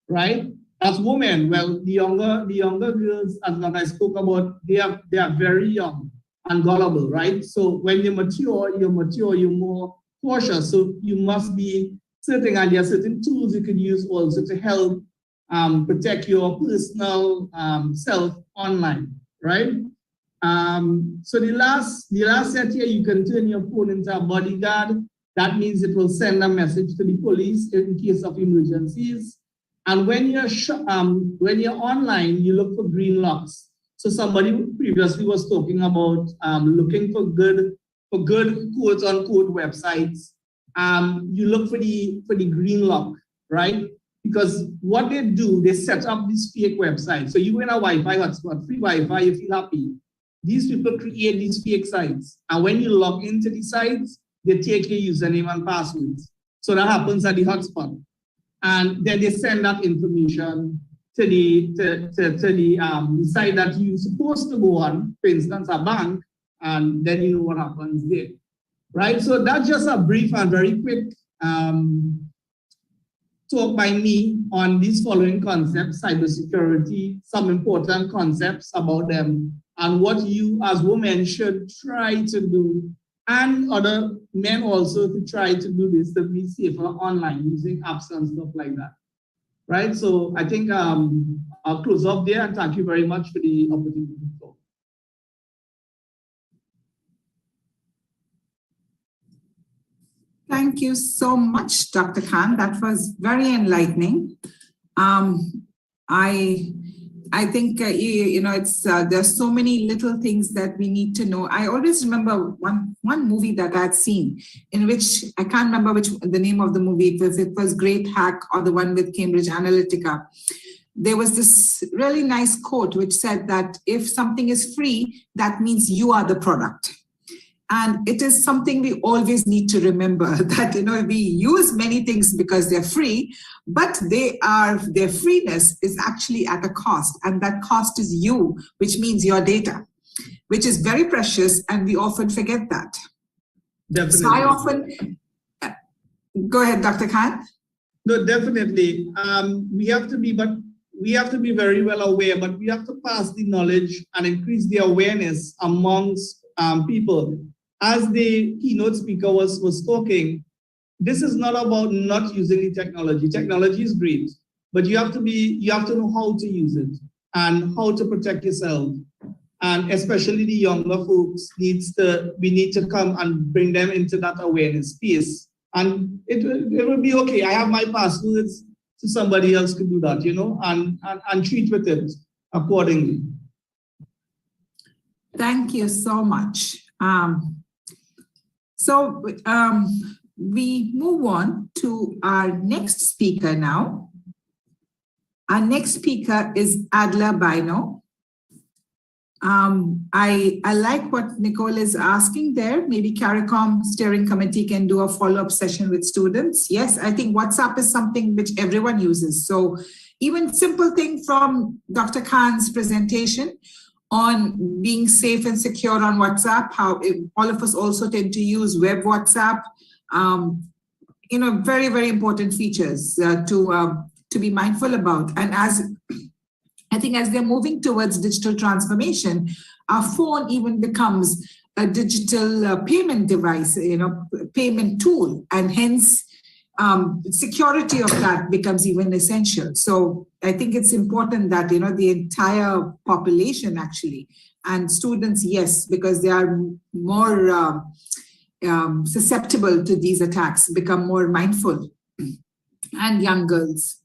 [SPEAKER 2] right? As women, well, the younger girls, as I spoke about, they are very young and gullible, right? So when you're mature, you're more cautious. So you must be certain, and there are certain tools you can use also to help protect your personal self online, right? So the last set here, you can turn your phone into a bodyguard. That means it will send a message to the police in case of emergencies. And when you're online, you look for green locks. So somebody previously was talking about looking for good quote unquote websites. You look for the green lock, right? Because what they do, they set up these fake websites. So you go in a Wi-Fi hotspot, free Wi-Fi, you feel happy. These people create these fake sites. And when you log into these sites, they take your username and passwords. So that happens at the hotspot. And then they send that information to the site that you're supposed to go on, for instance, a bank, and then you know what happens there, right? So that's just a brief and very quick talk by me on these following concepts: cybersecurity, some important concepts about them, and what you as women should try to do, and other men also to try to do this to be safer online using apps and stuff like that. Right? So I think I'll close up there, and thank you very much for the opportunity to talk.
[SPEAKER 5] Thank you so much, Dr. Khan. That was very enlightening. I think it's there's so many little things that we need to know. I always remember one movie that I'd seen, in which I can't remember which the name of the movie. It was Great Hack or the one with Cambridge Analytica. There was this really nice quote which said that if something is free, that means you are the product. And it is something we always need to remember, that we use many things because they're free, but their freeness is actually at a cost, and that cost is you, which means your data, which is very precious, and we often forget that.
[SPEAKER 2] Definitely.
[SPEAKER 5] So I often go ahead, Dr. Khan.
[SPEAKER 2] No, definitely. We have to be very well aware, but we have to pass the knowledge and increase the awareness amongst people. As the keynote speaker was talking, this is not about not using the technology. Technology is great, but you have to know how to use it and how to protect yourself. And especially the younger folks we need to come and bring them into that awareness space. And it will be okay. I have my passwords, so somebody else could do that, and treat with it accordingly.
[SPEAKER 5] Thank you so much. So we move on to our next speaker now. Our next speaker is Adler Bino. I like what Nicole is asking there. Maybe Caricom steering committee can do a follow-up session with students. Yes, I think WhatsApp is something which everyone uses. So even simple thing from Dr. Khan's presentation on being safe and secure on WhatsApp, how all of us also tend to use web WhatsApp, very, very important features to be mindful about. And as they're moving towards digital transformation, our phone even becomes a digital payment device, payment tool, and hence security of that becomes even essential. So I think it's important that, the entire population actually, and students, yes, because they are more susceptible to these attacks, become more mindful, and young girls.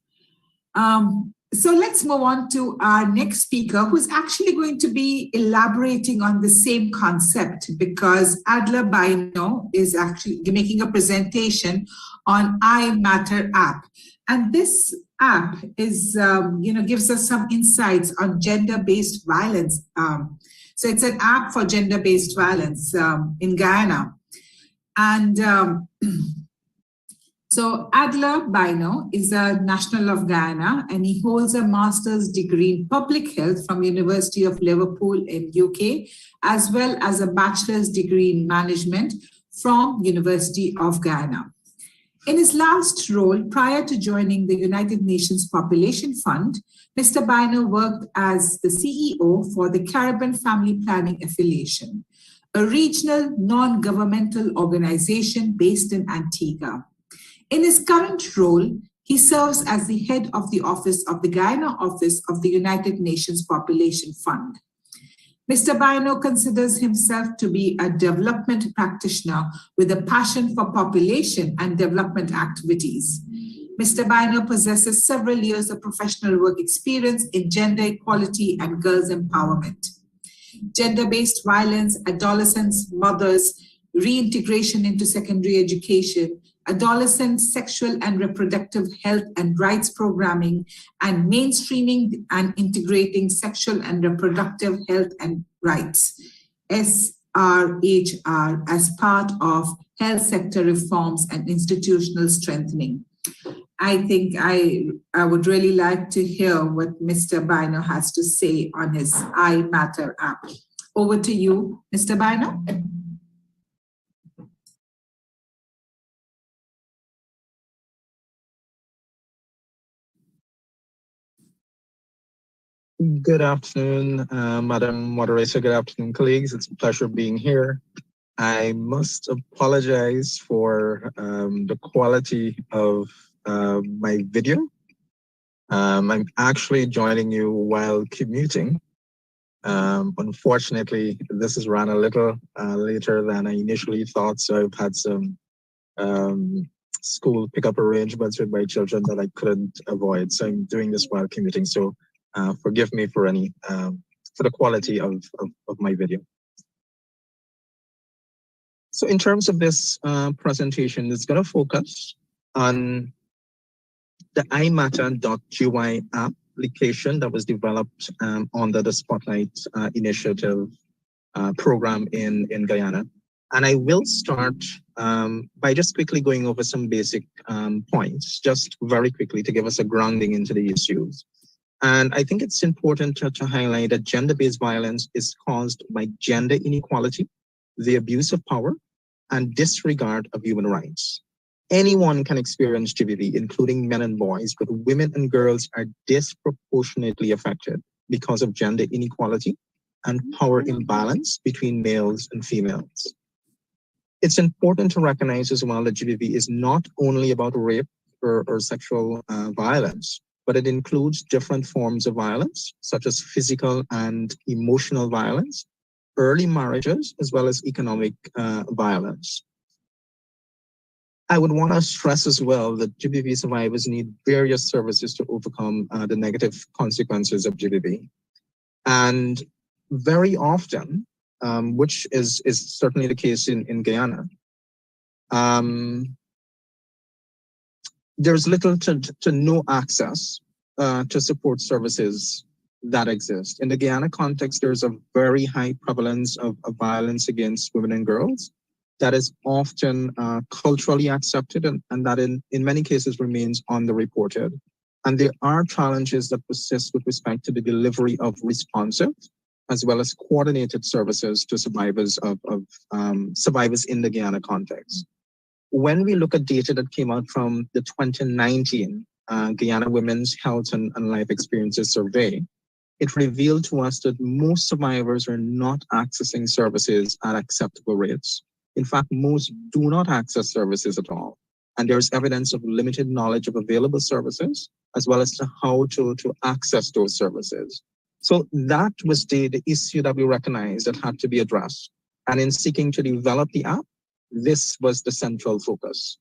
[SPEAKER 5] So let's move on to our next speaker, who's actually going to be elaborating on the same concept, because Adler Bino is actually making a presentation on iMatter app. And this app is, gives us some insights on gender-based violence. So it's an app for gender-based violence in Guyana. And so Adler Bino is a national of Guyana, and he holds a master's degree in public health from University of Liverpool in UK, as well as a bachelor's degree in management from University of Guyana. In his last role, prior to joining the United Nations Population Fund, Mr. Bino worked as the CEO for the Caribbean Family Planning Affiliation, a regional non-governmental organization based in Antigua. In his current role, he serves as the head of the office of the Guyana office of the United Nations Population Fund. Mr. Bino considers himself to be a development practitioner with a passion for population and development activities. Mr. Bino possesses several years of professional work experience in gender equality and girls' empowerment, gender-based violence, adolescents, mothers, reintegration into secondary education, adolescent sexual and reproductive health and rights programming, and mainstreaming and integrating sexual and reproductive health and rights, SRHR, as part of health sector reforms and institutional strengthening. I think I would really like to hear what Mr. Bino has to say on his iMatter app. Over to you, Mr. Bino.
[SPEAKER 15] Good afternoon, Madam Moderator. Good afternoon, colleagues. It's a pleasure being here. I must apologize for the quality of my video. I'm actually joining you while commuting. Unfortunately, this has run a little later than I initially thought, so I've had some school pickup arrangements with my children that I couldn't avoid. So I'm doing this while commuting. So forgive me for any for the quality of my video. So in terms of this presentation, it's going to focus on the iMatter.GY application that was developed under the Spotlight Initiative program in Guyana. And I will start by just quickly going over some basic points, just very quickly to give us a grounding into the issues. And I think it's important to highlight that gender-based violence is caused by gender inequality, the abuse of power, and disregard of human rights. Anyone can experience GBV, including men and boys, but women and girls are disproportionately affected because of gender inequality and power imbalance between males and females. It's important to recognize as well that GBV is not only about rape or sexual violence, but it includes different forms of violence, such as physical and emotional violence, early marriages, as well as economic violence. I would want to stress as well that GBV survivors need various services to overcome the negative consequences of GBV. And very often, which is certainly the case in Guyana, there's little to no access to support services that exist. In the Guyana context, there's a very high prevalence of violence against women and girls that is often culturally accepted and that in many cases remains underreported. And there are challenges that persist with respect to the delivery of responsive as well as coordinated services to survivors survivors in the Guyana context. When we look at data that came out from the 2019 Guyana Women's Health and Life Experiences Survey, it revealed to us that most survivors are not accessing services at acceptable rates. In fact, most do not access services at all. And there's evidence of limited knowledge of available services, as well as to how to access those services. So that was the issue that we recognized that had to be addressed. And in seeking to develop the app, this was the central focus.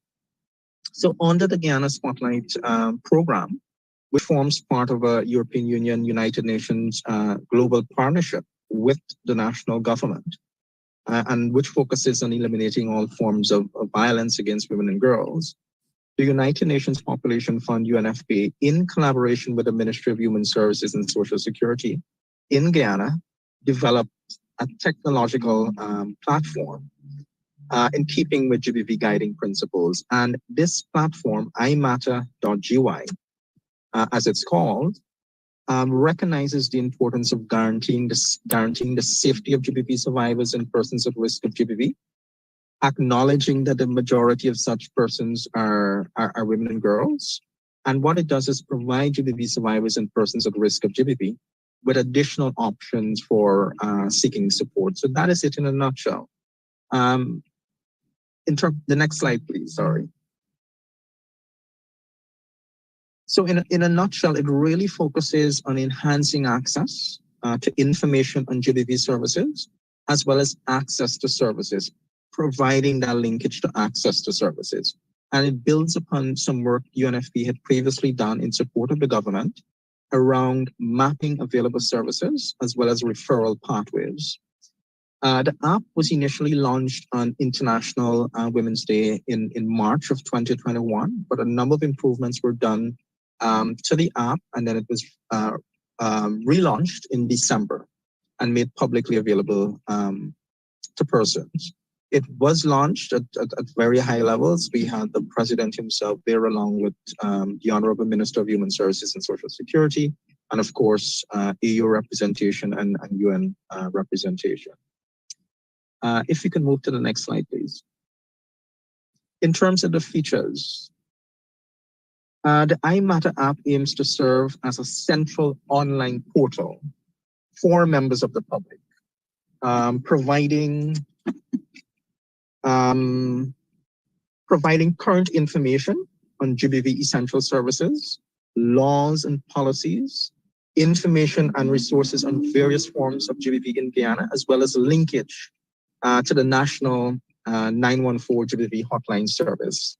[SPEAKER 15] So under the Guyana Spotlight program, which forms part of a European Union, United Nations global partnership with the national government, and which focuses on eliminating all forms of violence against women and girls, the United Nations Population Fund, UNFPA, in collaboration with the Ministry of Human Services and Social Security in Guyana, developed a technological platform in keeping with GBV guiding principles. And this platform, iMatter.GY, as it's called, recognizes the importance of guaranteeing the safety of GBV survivors and persons at risk of GBV, acknowledging that the majority of such persons are women and girls. And what it does is provide GBV survivors and persons at risk of GBV with additional options for seeking support. So that is it in a nutshell. The next slide, please, sorry. So in a nutshell, it really focuses on enhancing access to information on GBV services, as well as access to services, providing that linkage to access to services. And it builds upon some work UNFP had previously done in support of the government around mapping available services, as well as referral pathways. The app was initially launched on International Women's Day in March of 2021, but a number of improvements were done to the app, and then it was relaunched in December and made publicly available to persons. It was launched at very high levels. We had the president himself there, along with the Honorable Minister of Human Services and Social Security, and of course, EU representation and UN representation. If you can move to the next slide, please. In terms of the features, The iMatter app aims to serve as a central online portal for members of the public, providing current information on GBV essential services, laws and policies, information and resources on various forms of GBV in Guyana, as well as linkage to the national 914 GBV hotline service.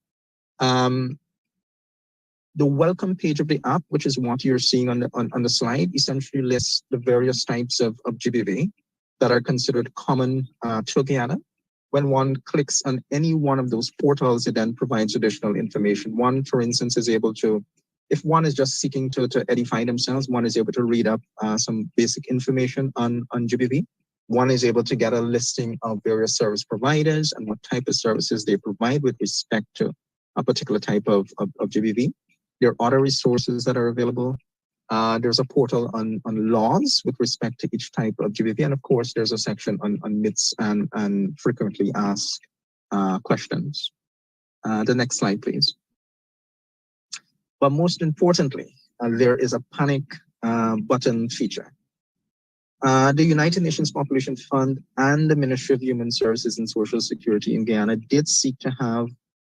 [SPEAKER 15] The welcome page of the app, which is what you're seeing on the slide, essentially lists the various types of GBV that are considered common to Guyana. When one clicks on any one of those portals, it then provides additional information. One, for instance, is able to, if one is just seeking to edify themselves, one is able to read up some basic information on GBV. One is able to get a listing of various service providers and what type of services they provide with respect to a particular type of GBV. There are other resources that are available. There's a portal on laws with respect to each type of GBV. And of course, there's a section on myths and frequently asked questions. The next slide, please. But most importantly, there is a panic button feature. The United Nations Population Fund and the Ministry of Human Services and Social Security in Guyana did seek to have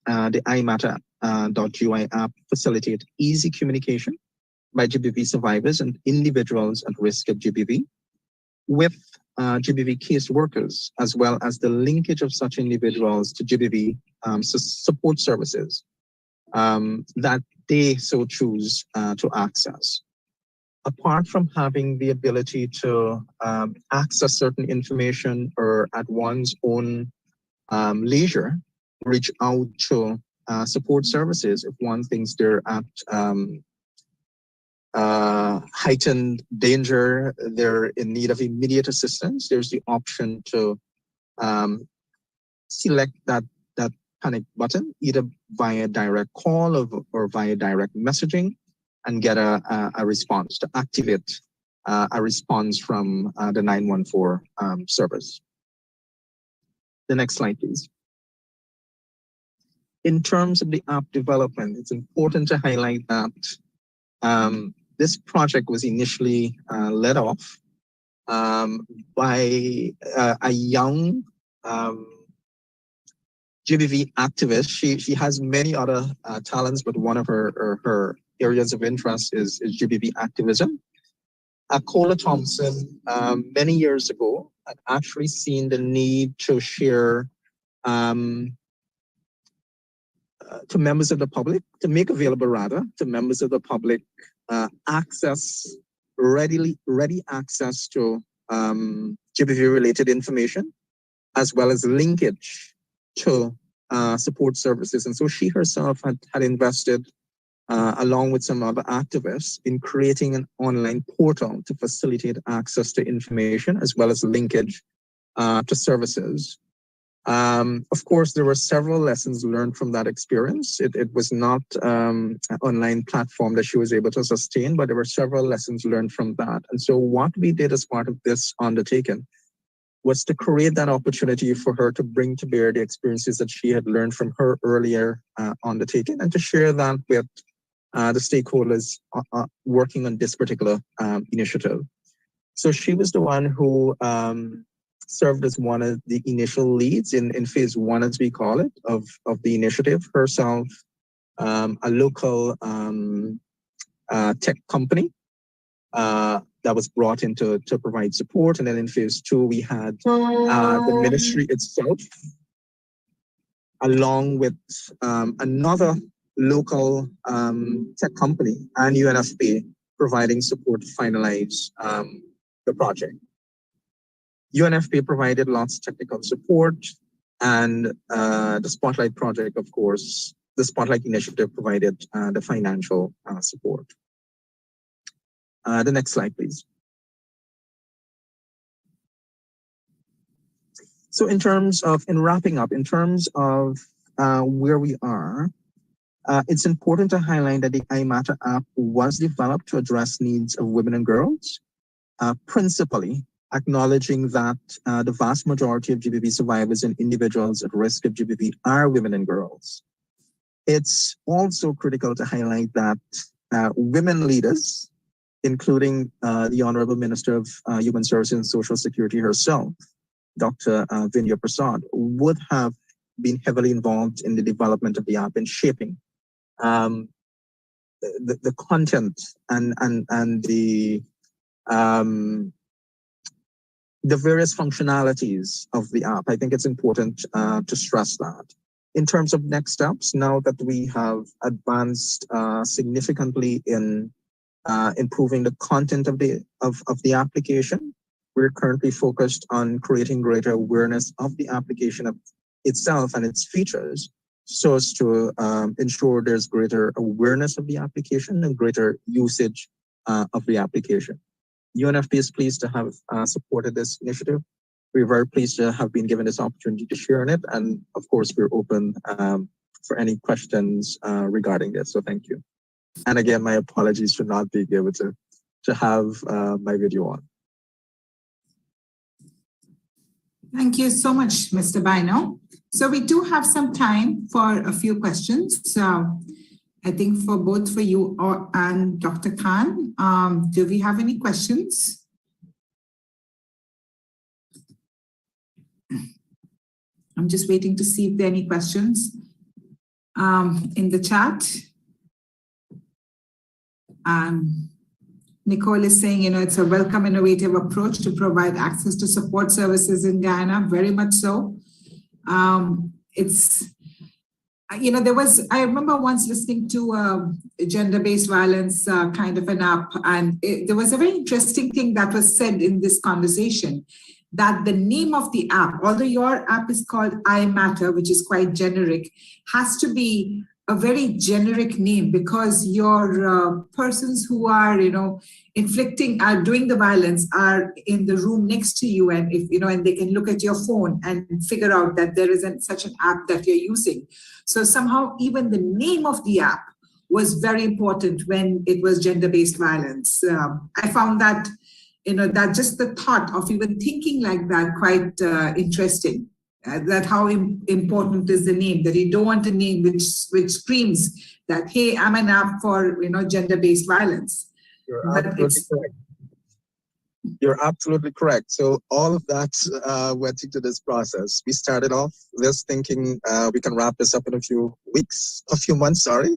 [SPEAKER 15] the iMatter.GUI app facilitate easy communication by GBV survivors and individuals at risk of GBV with GBV case workers, as well as the linkage of such individuals to GBV support services that they so choose to access. Apart from having the ability to access certain information or at one's own leisure, reach out to support services if one thinks they're at heightened danger, they're in need of immediate assistance, there's the option to select that panic button, either via direct call or via direct messaging, and get a response, to activate a response from the 914 service. The next slide, please. In terms of the app development, it's important to highlight that this project was initially led off by a young GBV activist. She has many other talents, but one of her areas of interest is GBV activism. Cola Thompson, many years ago, had actually seen the need to share to members of the public, to make available rather, to members of the public ready access to GBV related information, as well as linkage to support services. And so she herself had invested, along with some other activists, in creating an online portal to facilitate access to information, as well as linkage to services. Of course, there were several lessons learned from that experience. It was not an online platform that she was able to sustain, but there were several lessons learned from that. And so what we did as part of this undertaking was to create that opportunity for her to bring to bear the experiences that she had learned from her earlier undertaking, and to share that with the stakeholders working on this particular initiative. So she was the one who served as one of the initial leads in phase one, as we call it, of the initiative. Herself, a local tech company that was brought in to provide support. And then in phase two, we had the ministry itself, along with another local tech company and UNFPA providing support to finalize the project. UNFPA provided lots of technical support, and the Spotlight project, of course, the Spotlight initiative provided the financial support. The next slide, please. So in wrapping up, in terms of where we are, it's important to highlight that the iMatter app was developed to address needs of women and girls, principally acknowledging that the vast majority of GBV survivors and individuals at risk of GBV are women and girls. It's also critical to highlight that women leaders, including the Honorable Minister of Human Services and Social Security herself, Dr. Vinaya Prasad, would have been heavily involved in the development of the app and shaping the content and the various functionalities of the app. I think it's important to stress that. In terms of next steps, now that we have advanced significantly in improving the content of the application, we're currently focused on creating greater awareness of the application itself and its features, so as to ensure there's greater awareness of the application and greater usage of the application. UNFP is pleased to have supported this initiative. We're very pleased to have been given this opportunity to share in it. And of course, we're open for any questions regarding this. So thank you. And again, my apologies for not being able to have my video on.
[SPEAKER 5] Thank you so much, Mr. Bino. So we do have some time for a few questions. So I think for both for you and Dr. Khan, do we have any questions? I'm just waiting to see if there are any questions in the chat. Nicole is saying, it's a welcome, innovative approach to provide access to support services in Guyana, very much so. I remember once listening to a gender-based violence kind of an app, and there was a very interesting thing that was said in this conversation, that the name of the app, although your app is called I Matter, which is quite generic, has to be a very generic name, because your persons who are, doing the violence are in the room next to you, and and they can look at your phone and figure out that there isn't such an app that you're using. So somehow even the name of the app was very important when it was gender-based violence. I found that, that just the thought of even thinking like that quite interesting. That how important is the name, that you don't want a name which screams that, hey, I'm an app for gender-based violence.
[SPEAKER 15] You're absolutely correct. So all of that went into this process. We started off this thinking we can wrap this up in a few months, sorry.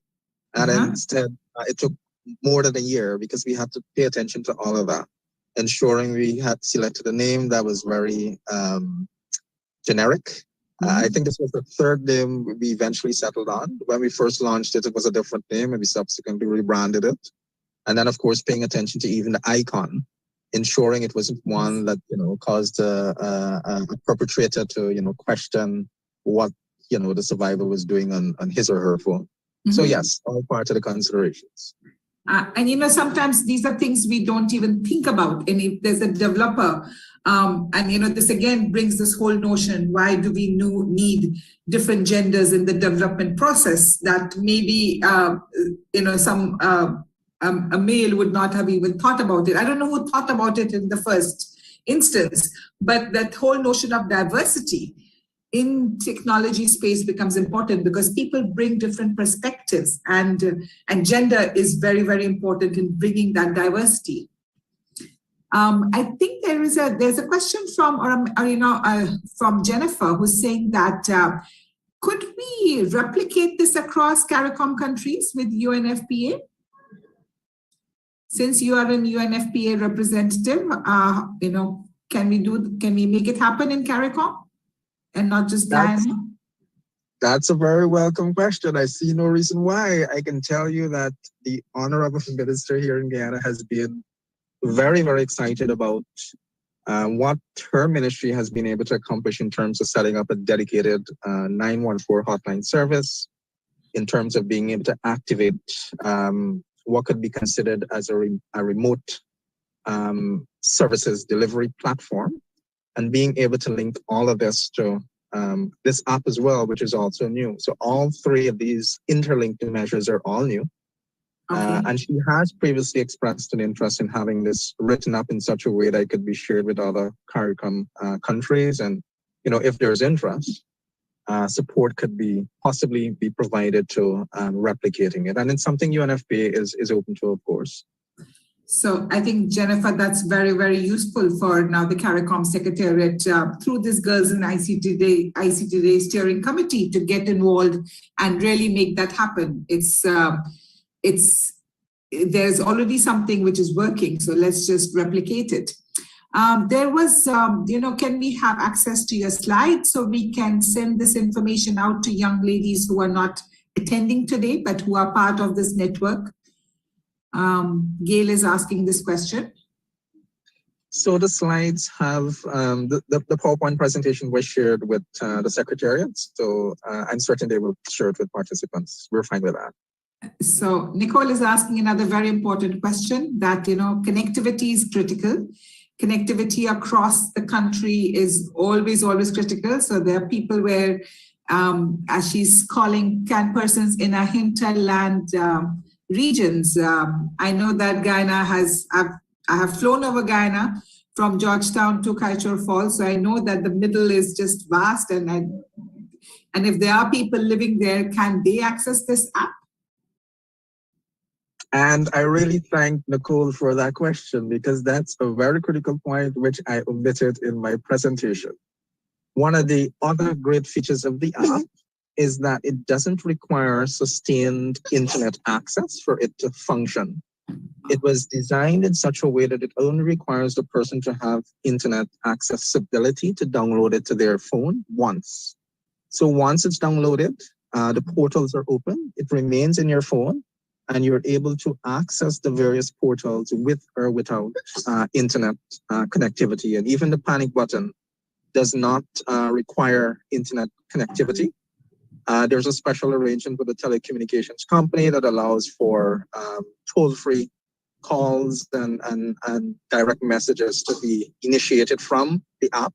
[SPEAKER 15] And instead it took more than a year, because we had to pay attention to all of that, ensuring we had selected a name that was very generic. I think this was the third name we eventually settled on. When we first launched it, it was a different name, and we subsequently rebranded it. And then, of course, paying attention to even the icon, ensuring it wasn't one that caused a perpetrator to question what the survivor was doing on his or her phone. So yes, all part of the considerations.
[SPEAKER 5] And sometimes these are things we don't even think about. And if there's a developer, and this again brings this whole notion, why do we need different genders in the development process, that maybe a male would not have even thought about it. I don't know who thought about it in the first instance, but that whole notion of diversity in technology space becomes important, because people bring different perspectives, and gender is very, very important in bringing that diversity. I think there's a question from Jennifer, who's saying that could we replicate this across Caricom countries with UNFPA? Since you are an UNFPA representative, can we make it happen in Caricom and not just Guyana?
[SPEAKER 15] That's a very welcome question. I see no reason why. I can tell you that the Honorable Minister here in Guyana has been very, very excited about what her ministry has been able to accomplish in terms of setting up a dedicated 914 hotline service, in terms of being able to activate what could be considered as a remote services delivery platform, and being able to link all of this to this app as well, which is also new. So all three of these interlinked measures are all new. Okay. And she has previously expressed an interest in having this written up in such a way that it could be shared with other Caricom countries. And, if there's interest, support could be possibly be provided to replicating it. And it's something UNFPA is open to, of course.
[SPEAKER 5] So I think, Jennifer, that's very, very useful for now the Caricom Secretariat through this Girls in ICT Day Steering Committee to get involved and really make that happen. There's already something which is working, so let's just replicate it. There was, can we have access to your slides so we can send this information out to young ladies who are not attending today, but who are part of this network? Gail is asking this question.
[SPEAKER 15] So the slides have, the PowerPoint presentation was shared with the Secretariat, so I'm certain they will share it with participants. We're fine with that.
[SPEAKER 5] So Nicole is asking another very important question that, connectivity is critical. Connectivity across the country is always critical. So there are people where, as she's calling, persons in a hinterland regions. I know that Guyana I have flown over Guyana from Georgetown to Kaichor Falls, so I know that the middle is just vast, and if there are people living there, can they access this app?
[SPEAKER 15] And I really thank Nicole for that question, because that's a very critical point which I omitted in my presentation. One of the other great features of the app is that it doesn't require sustained internet access for it to function. It was designed in such a way that it only requires the person to have internet accessibility to download it to their phone once. So once it's downloaded, the portals are open, it remains in your phone, and you're able to access the various portals with or without internet connectivity. And even the panic button does not require internet connectivity. There's a special arrangement with a telecommunications company that allows for toll-free calls and direct messages to be initiated from the app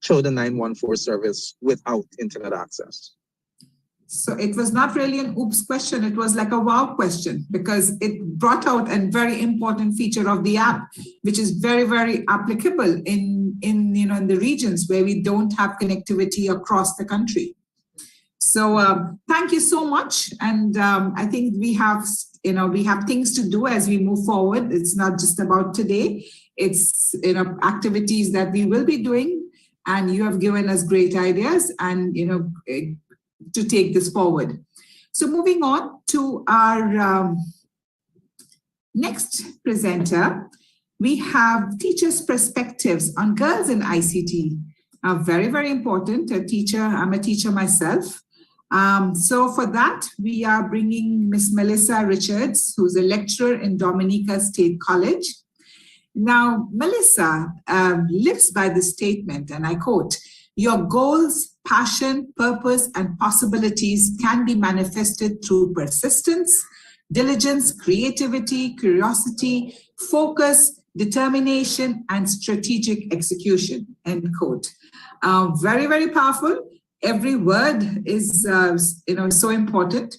[SPEAKER 15] to the 914 service without internet access.
[SPEAKER 5] So it was not really an oops question, it was like a wow question, because it brought out a very important feature of the app, which is very, very applicable in the regions where we don't have connectivity across the country. So thank you so much. And I think we have things to do as we move forward. It's not just about today, it's activities that we will be doing, and you have given us great ideas and to take this forward. So moving on to our next presenter, we have teachers' perspectives on girls in ICT. Very, very important. I'm a teacher myself. So for that, we are bringing Miss Melissa Richards, who's a lecturer in Dominica State College. Now, Melissa lives by this statement, and I quote, "Your goals, passion, purpose, and possibilities can be manifested through persistence, diligence, creativity, curiosity, focus, determination, and strategic execution," end quote. Very, very powerful. Every word is so important.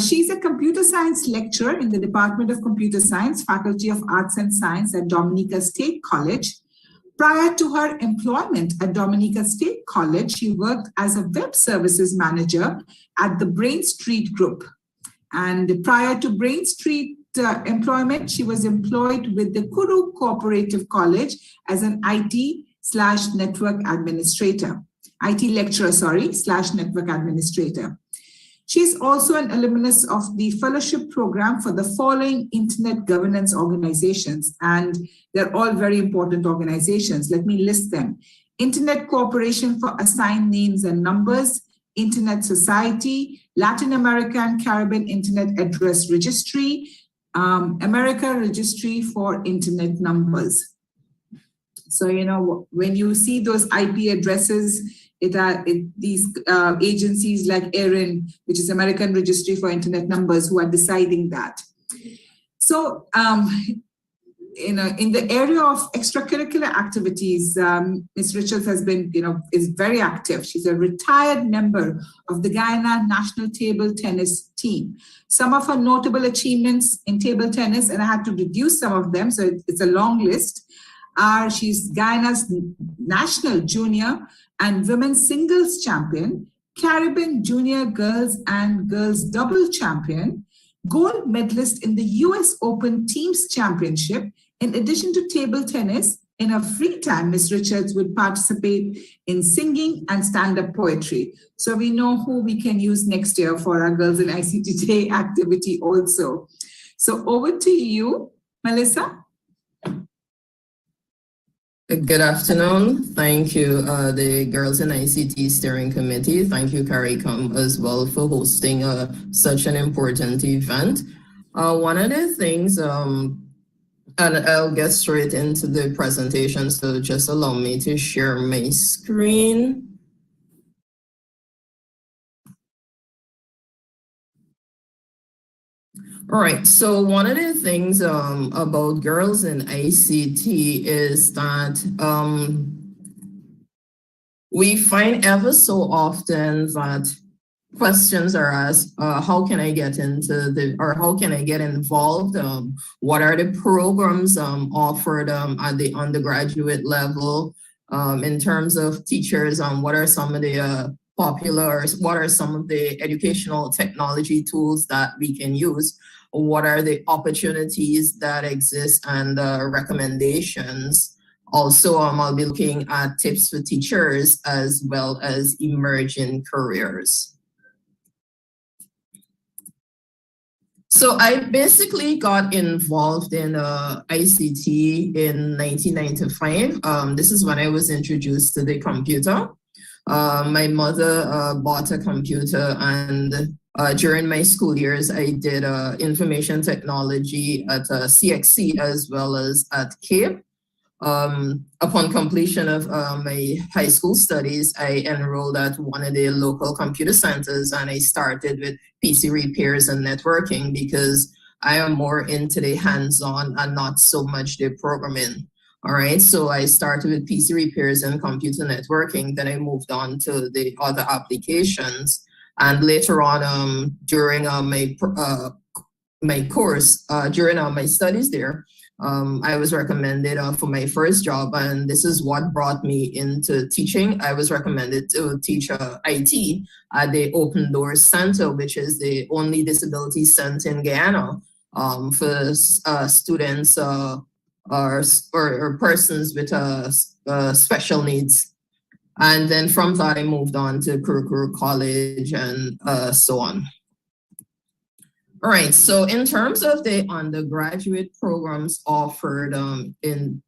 [SPEAKER 5] She's a computer science lecturer in the Department of Computer Science, Faculty of Arts and Science at Dominica State College. Prior to her employment at Dominica State College, she worked as a web services manager at the Brain Street Group. And prior to Brain Street employment, she was employed with the Kuru Cooperative College as an IT/network administrator. IT lecturer, /network administrator. She's also an alumnus of the fellowship program for the following internet governance organizations, and they're all very important organizations. Let me list them. Internet Corporation for Assigned Names and Numbers, Internet Society, Latin America and Caribbean Internet Address Registry, America Registry for Internet Numbers. So, when you see those IP addresses, these agencies like ARIN, which is American Registry for Internet Numbers, who are deciding that. So, in the area of extracurricular activities, Ms. Richards has been, is very active. She's a retired member of the Guyana national table tennis team. Some of her notable achievements in table tennis, and I had to reduce some of them, so it's a long list, she's Guyana's national junior and Women's Singles Champion, Caribbean Junior Girls and Girls Double Champion, gold medalist in the US Open Teams Championship. In addition to table tennis, in her free time, Ms. Richards would participate in singing and stand-up poetry. So we know who we can use next year for our Girls in ICT Day activity also. So over to you, Melissa.
[SPEAKER 16] Good afternoon. Thank you, the Girls in ICT Steering Committee. Thank you, Caricom, as well, for hosting such an important event. One of the things, and I'll get straight into the presentation, so just allow me to share my screen. All right, so one of the things about girls in ICT is that we find ever so often that questions are asked, how can I get into or how can I get involved? What are the programs offered at the undergraduate level in terms of teachers? What are some of the what are some of the educational technology tools that we can use? What are the opportunities that exist and recommendations? Also, I'll be looking at tips for teachers as well as emerging careers. So I basically got involved in ICT in 1995. This is when I was introduced to the computer. My mother bought a computer, and during my school years, I did information technology at CXC as well as at CAPE. Upon completion of my high school studies, I enrolled at one of the local computer centers, and I started with PC repairs and networking because I am more into the hands-on and not so much the programming. All right, so I started with PC repairs and computer networking, then I moved on to the other applications. And later on, during my course, during my studies there, I was recommended for my first job, and this is what brought me into teaching. I was recommended to teach IT at the Open Doors Center, which is the only disability center in Guyana for students or persons with special needs. And then from that, I moved on to Caricom College and so on. All right, so in terms of the undergraduate programs offered in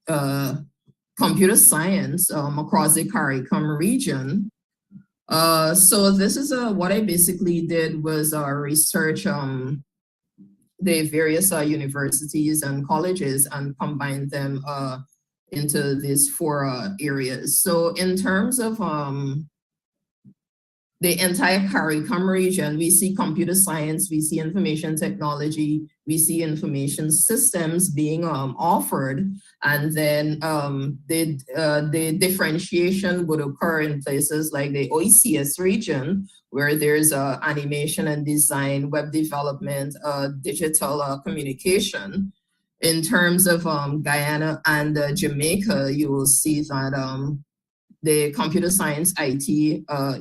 [SPEAKER 16] computer science across the Caricom region, so this is what I basically did was research the various universities and colleges and combine them into these four areas. So in terms of the entire Caricom region, we see computer science, we see information technology, we see information systems being offered, and then the differentiation would occur in places like the OECS region, where there's animation and design, web development, digital communication. In terms of Guyana and Jamaica, you will see that the computer science, IT,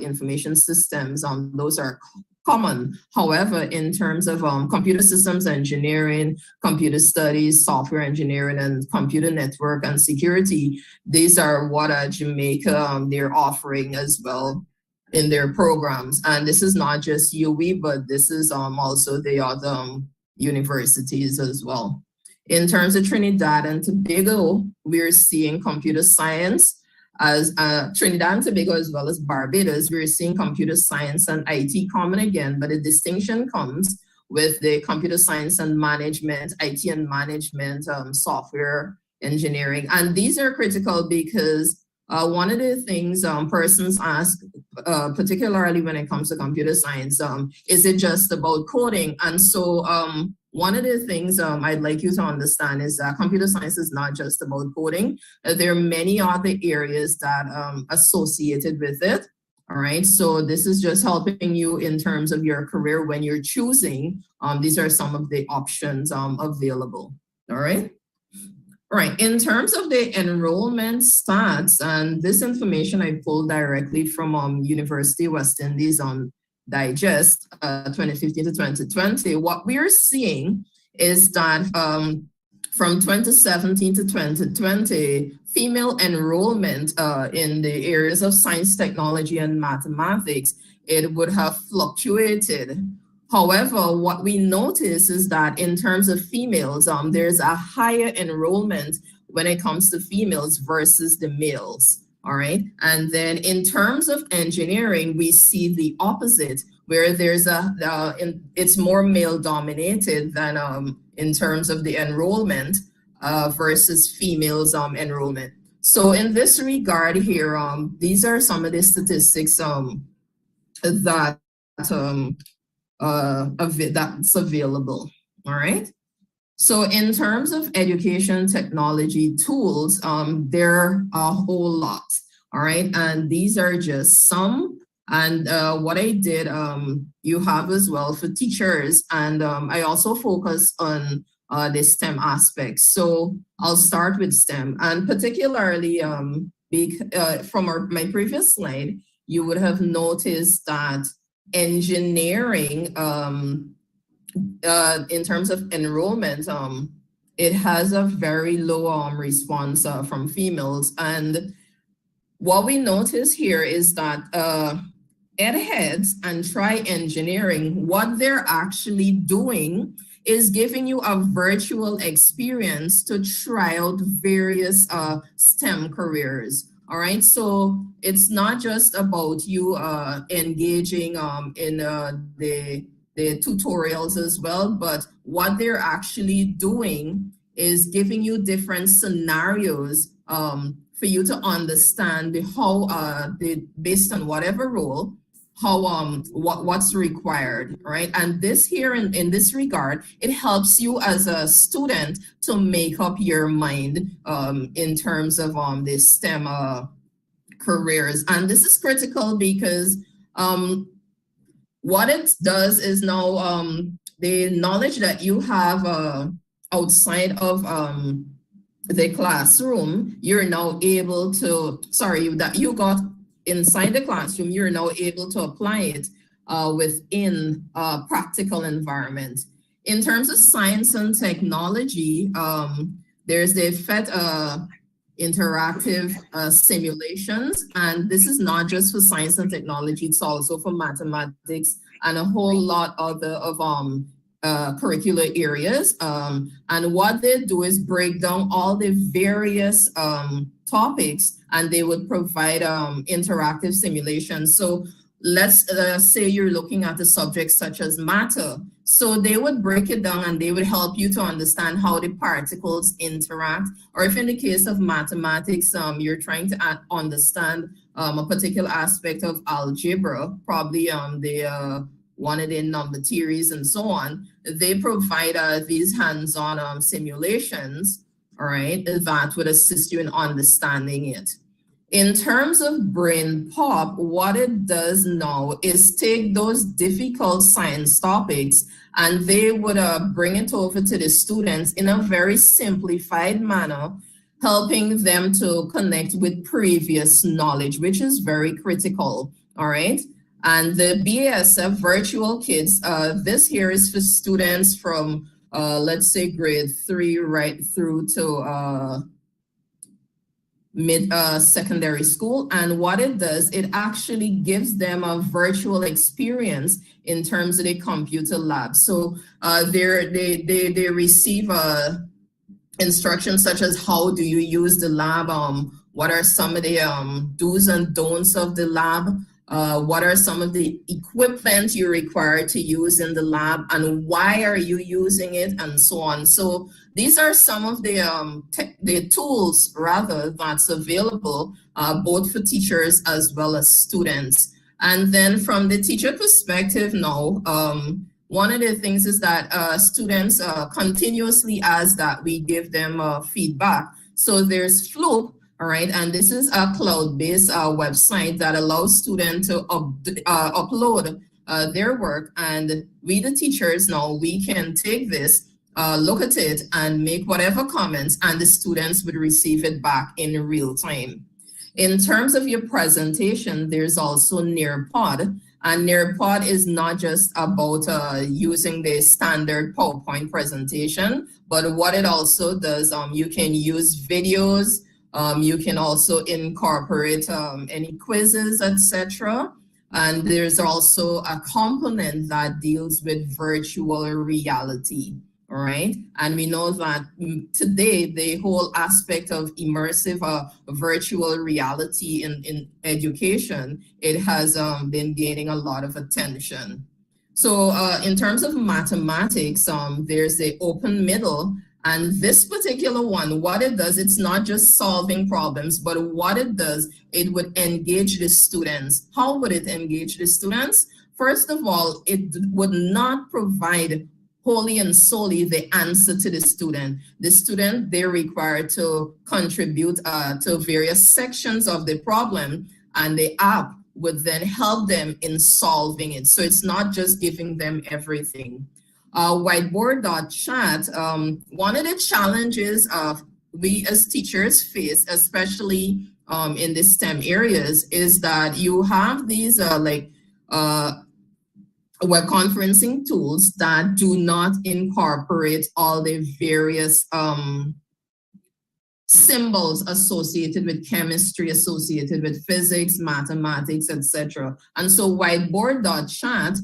[SPEAKER 16] information systems, those are common. However, in terms of computer systems engineering, computer studies, software engineering, and computer network and security, these are what Jamaica, they're offering as well in their programs. And this is not just UE, but this is also the other universities as well. In terms of Trinidad and Tobago, we're seeing computer science. As Trinidad and Tobago as well as Barbados, we're seeing computer science and IT common again, but the distinction comes with the computer science and management, IT and management, software engineering. And these are critical because one of the things persons ask, particularly when it comes to computer science, is it just about coding? And so one of the things I'd like you to understand is that computer science is not just about coding. There are many other areas that are associated with it. All right, so this is just helping you in terms of your career when you're choosing. These are some of the options available. All right. All right, in terms of the enrollment stats, and this information I pulled directly from University of West Indies on Digest 2015 to 2020, what we are seeing is that from 2017 to 2020, female enrollment in the areas of science, technology, and mathematics, it would have fluctuated. However, what we notice is that in terms of females, there's a higher enrollment when it comes to females versus the males, all right? And then in terms of engineering, we see the opposite, where there's it's more male dominated than in terms of the enrollment versus females enrollment. So in this regard here, these are some of the statistics that that's available, all right? So in terms of education technology tools, there are a whole lot, all right? And these are just some, and what I did, you have as well for teachers, and I also focus on the STEM aspects. So I'll start with STEM, and particularly from my previous slide, you would have noticed that engineering, in terms of enrollment, it has a very low response from females. And what we notice here is that ed heads and try engineering, what they're actually doing is giving you a virtual experience to try out various STEM careers. All right, so it's not just about you engaging in the tutorials as well, but what they're actually doing is giving you different scenarios for you to understand how based on whatever role, how what's required, right? And this here in this regard, it helps you as a student to make up your mind in terms of the STEM careers. And this is critical because what it does is now the knowledge that you have outside of the classroom, you're now able to, that you got inside the classroom, you're now able to apply it within a practical environment. In terms of science and technology, there's the FET interactive simulations, and this is not just for science and technology, it's also for mathematics and a whole lot of curricular areas. And what they do is break down all the various topics, and they would provide interactive simulations. So let's say you're looking at a subject such as matter. So they would break it down and they would help you to understand how the particles interact. Or if in the case of mathematics, you're trying to understand a particular aspect of algebra, probably one of the number theories and so on, they provide these hands-on simulations, all right, that would assist you in understanding it. In terms of Brain Pop, what it does now is take those difficult science topics and they would bring it over to the students in a very simplified manner, helping them to connect with previous knowledge, which is very critical, all right? And the BASF Virtual Kids, this here is for students from, let's say, grade 3 right through to secondary school. And what it does, it actually gives them a virtual experience in terms of the computer lab. So they receive instructions such as how do you use the lab, what are some of the do's and don'ts of the lab, what are some of the equipment you're required to use in the lab, and why are you using it, and so on. So these are some of the tools rather that's available both for teachers as well as students. And then from the teacher perspective now, one of the things is that students continuously ask that we give them feedback. So there's Floop, all right, and this is a cloud-based website that allows students to upload their work, and we, the teachers now, we can take this look at it and make whatever comments, and the students would receive it back in real time. In terms of your presentation, there's also Nearpod, and Nearpod is not just about using the standard PowerPoint presentation, but what it also does, you can use videos, you can also incorporate any quizzes, etc. And there's also a component that deals with virtual reality. All right. And we know that today the whole aspect of immersive virtual reality in education, it has been gaining a lot of attention. So in terms of mathematics, there's the open middle. And this particular one, what it does, it's not just solving problems, but what it does, it would engage the students. How would it engage the students? First of all, it would not provide wholly and solely the answer to the student. The student, they're required to contribute to various sections of the problem, and the app would then help them in solving it. So it's not just giving them everything. Whiteboard.chat, one of the challenges we as teachers face, especially in the STEM areas, is that you have these web conferencing tools that do not incorporate all the various symbols associated with chemistry, associated with physics, mathematics, etc. And so whiteboard.chat,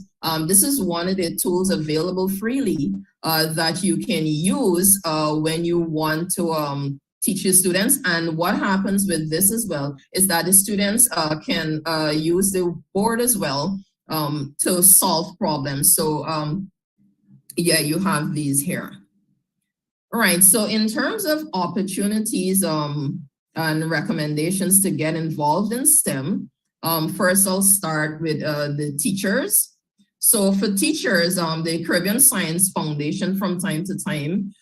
[SPEAKER 16] this is one of the tools available freely that you can use when you want to teach your students. And what happens with this as well is that the students can use the board as well to solve problems. So yeah, you have these here. All right, so in terms of opportunities and recommendations to get involved in STEM, first I'll start with the teachers. So for teachers, the Caribbean Science Foundation from time to time,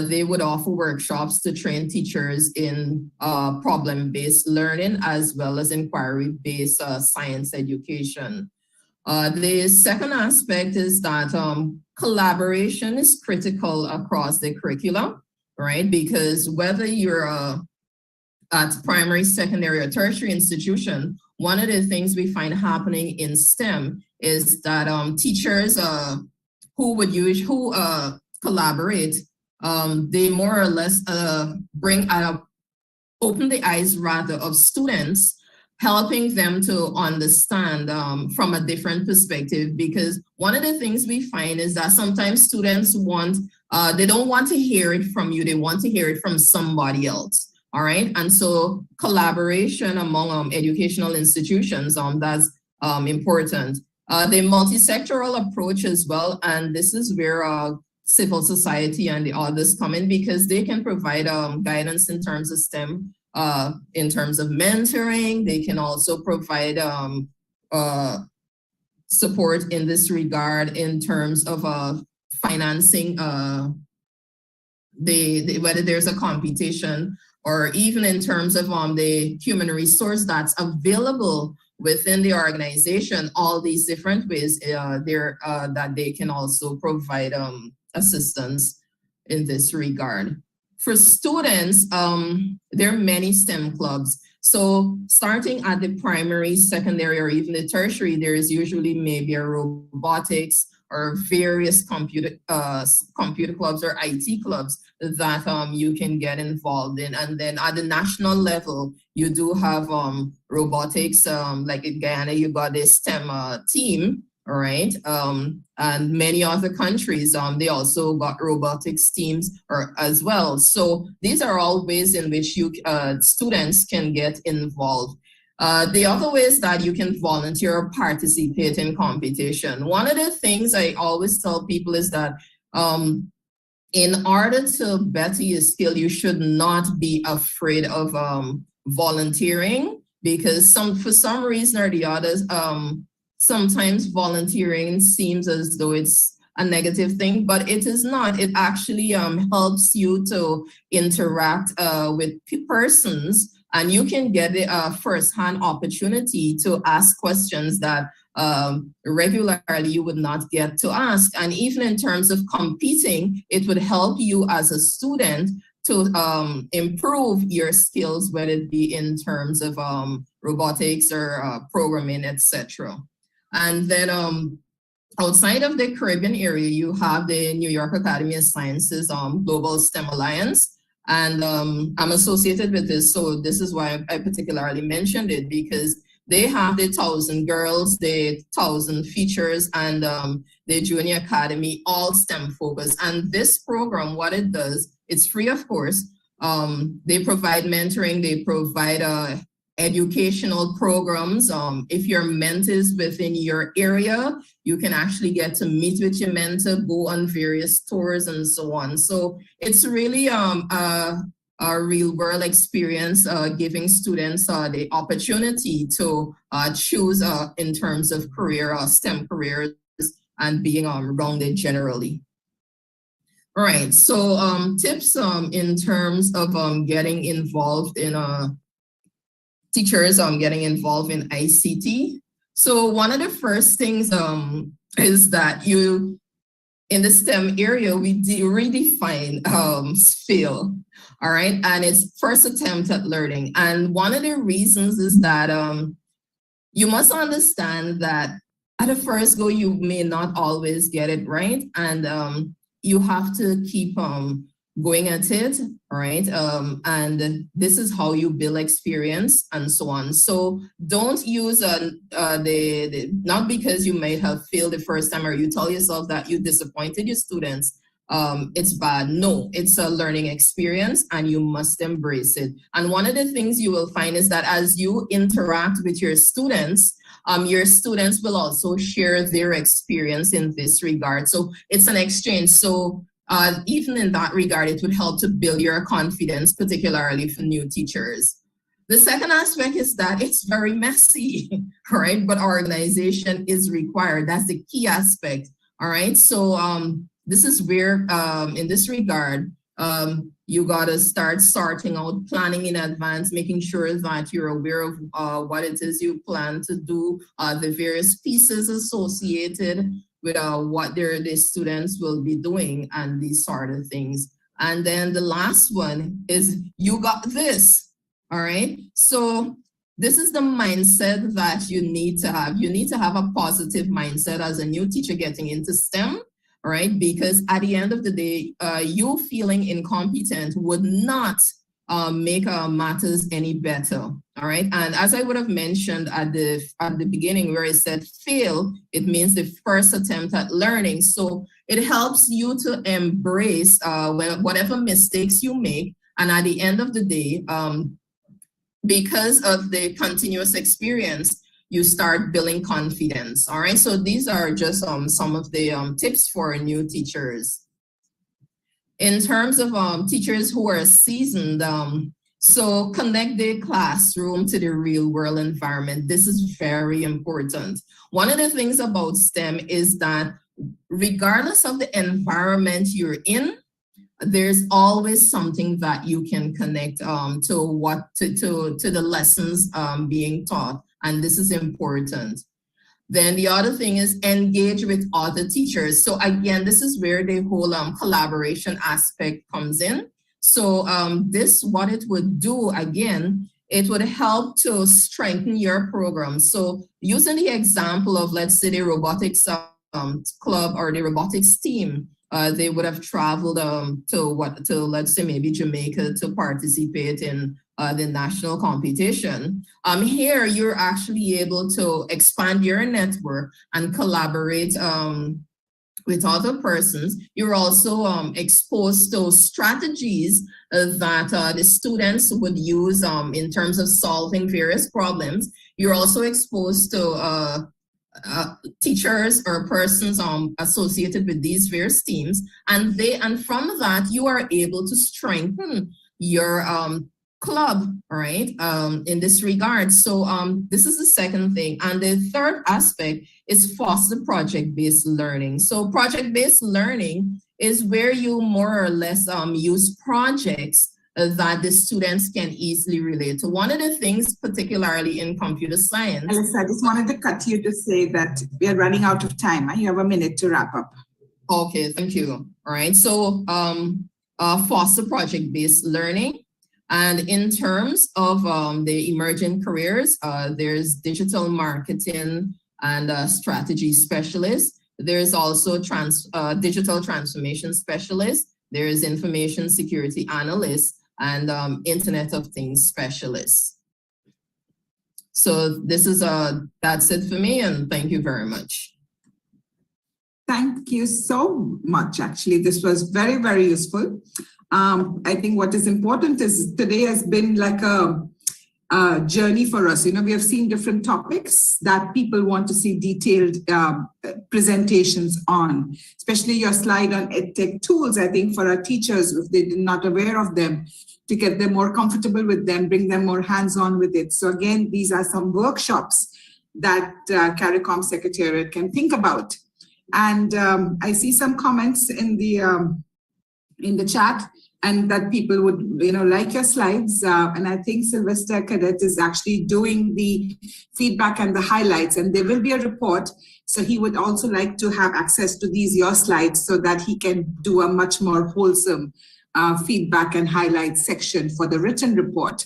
[SPEAKER 16] they would offer workshops to train teachers in problem-based learning as well as inquiry-based science education. The second aspect is that collaboration is critical across the curricula, right? Because whether you're at primary, secondary, or tertiary institution, one of the things we find happening in STEM is that teachers who collaborate, they more or less open the eyes rather of students, helping them to understand from a different perspective. Because one of the things we find is that sometimes students they don't want to hear it from you, they want to hear it from somebody else, all right? And so collaboration among educational institutions, that's important. The multi-sectoral approach as well, and this is where civil society and the others come in, because they can provide guidance in terms of STEM, in terms of mentoring. They can also provide support in this regard in terms of financing, whether there's a competition, or even in terms of the human resource that's available within the organization. All these different ways that they can also provide assistance in this regard. For students, there are many STEM clubs. So starting at the primary, secondary, or even the tertiary, there is usually maybe a robotics or various computer clubs or IT clubs that you can get involved in. And then at the national level, you do have robotics, like in Guyana, you got the STEM team. All right, and many other countries, they also got robotics teams as well. So these are all ways in which students can get involved. The other ways that you can volunteer or participate in competition. One of the things I always tell people is that in order to better your skill, you should not be afraid of volunteering, because for some reason or the others, sometimes volunteering seems as though it's a negative thing, but it is not. It actually helps you to interact with persons, and you can get a first-hand opportunity to ask questions that regularly, you would not get to ask. And even in terms of competing, it would help you as a student to improve your skills, whether it be in terms of robotics or programming, etc. And then outside of the Caribbean area, you have the New York Academy of Sciences Global STEM Alliance. And I'm associated with this, so this is why I particularly mentioned it, because they have the 1,000 girls, the 1,000 features, and the Junior Academy, all STEM focused. And this program, what it does, it's free, of course. They provide mentoring, they provide educational programs. If your mentor is within your area, you can actually get to meet with your mentor, go on various tours and so on. So it's really a real world experience, giving students the opportunity to choose in terms of career, STEM careers, and being rounded generally. All right, so tips in terms of getting involved in teachers getting involved in ICT. So one of the first things is that in the STEM area, we redefine fail, all right? And it's first attempt at learning. And one of the reasons is that you must understand that at the first go, you may not always get it right. And you have to keep going at it, right? And this is how you build experience and so on. So don't use not because you might have failed the first time or you tell yourself that you disappointed your students, it's bad. No, it's a learning experience and you must embrace it. And one of the things you will find is that as you interact with your students will also share their experience in this regard. So it's an exchange. So even in that regard, it would help to build your confidence, particularly for new teachers. The second aspect is that it's very messy, right? But organization is required. That's the key aspect, all right? So this is where, in this regard, you gotta start sorting out, planning in advance, making sure that you're aware of what it is you plan to do, the various pieces associated with what the students will be doing and these sort of things. And then the last one is you got this, all right? So this is the mindset that you need to have. You need to have a positive mindset as a new teacher getting into STEM, all right? Because at the end of the day, you feeling incompetent would not make matters any better, all right? And as I would have mentioned at the beginning where I said fail, it means the first attempt at learning. So it helps you to embrace whatever mistakes you make. And at the end of the day, because of the continuous experience, you start building confidence, all right? So these are just some of the tips for new teachers. In terms of teachers who are seasoned, so connect the classroom to the real world environment. This is very important. One of the things about STEM is that regardless of the environment you're in, there's always something that you can connect to the lessons being taught, and this is important. Then the other thing is engage with other teachers. So again, this is where the whole collaboration aspect comes in. So what it would do, again, it would help to strengthen your program. So using the example of, let's say, the robotics club or the robotics team, they would have traveled to let's say maybe Jamaica to participate in the national competition. Here, you're actually able to expand your network and collaborate with other persons. You're also exposed to strategies that the students would use in terms of solving various problems. You're also exposed to teachers or persons associated with these various teams, and from that you are able to strengthen your club, right? In this regard. So this is the second thing. And the third aspect is foster project-based learning. So project-based learning is where you more or less use projects that the students can easily relate to. One of the things, particularly in computer science.
[SPEAKER 5] Alyssa, I just wanted to cut you to say that we are running out of time. You have a minute to wrap up.
[SPEAKER 16] Okay, thank you. All right, so foster project-based learning. And in terms of the emerging careers, there's digital marketing and strategy specialist. There's also digital transformation specialist. There is information security analyst and Internet of Things specialist. So this is that's it for me, and thank you very much.
[SPEAKER 5] Thank you so much. Actually, this was very, very useful. I think what is important is today has been like a journey for us. You know, we have seen different topics that people want to see detailed presentations on, especially your slide on EdTech tools. I think for our teachers, if they're not aware of them, to get them more comfortable with them, bring them more hands-on with it. So again, these are some workshops that Caricom Secretariat can think about. And I see some comments in the chat, and that people would, you know, like your slides. And I think Sylvester Cadet is actually doing the feedback and the highlights, and there will be a report. So he would also like to have access to your slides so that he can do a much more wholesome feedback and highlight section for the written report.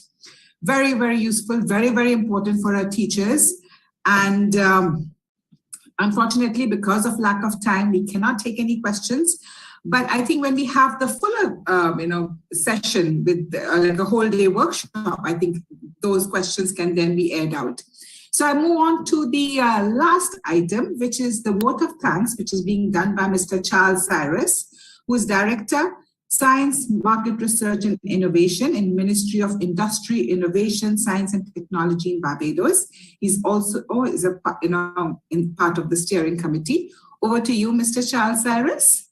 [SPEAKER 5] Very, very useful, very, very important for our teachers. And unfortunately, because of lack of time, we cannot take any questions. But I think when we have the fuller, session with like a whole day workshop, I think those questions can then be aired out. So I move on to the last item, which is the vote of thanks, which is being done by Mr. Charles Cyrus, who is Director, Science, Market Research and Innovation in Ministry of Industry, Innovation, Science and Technology in Barbados. He's also in part of the steering committee. Over to you, Mr. Charles Cyrus.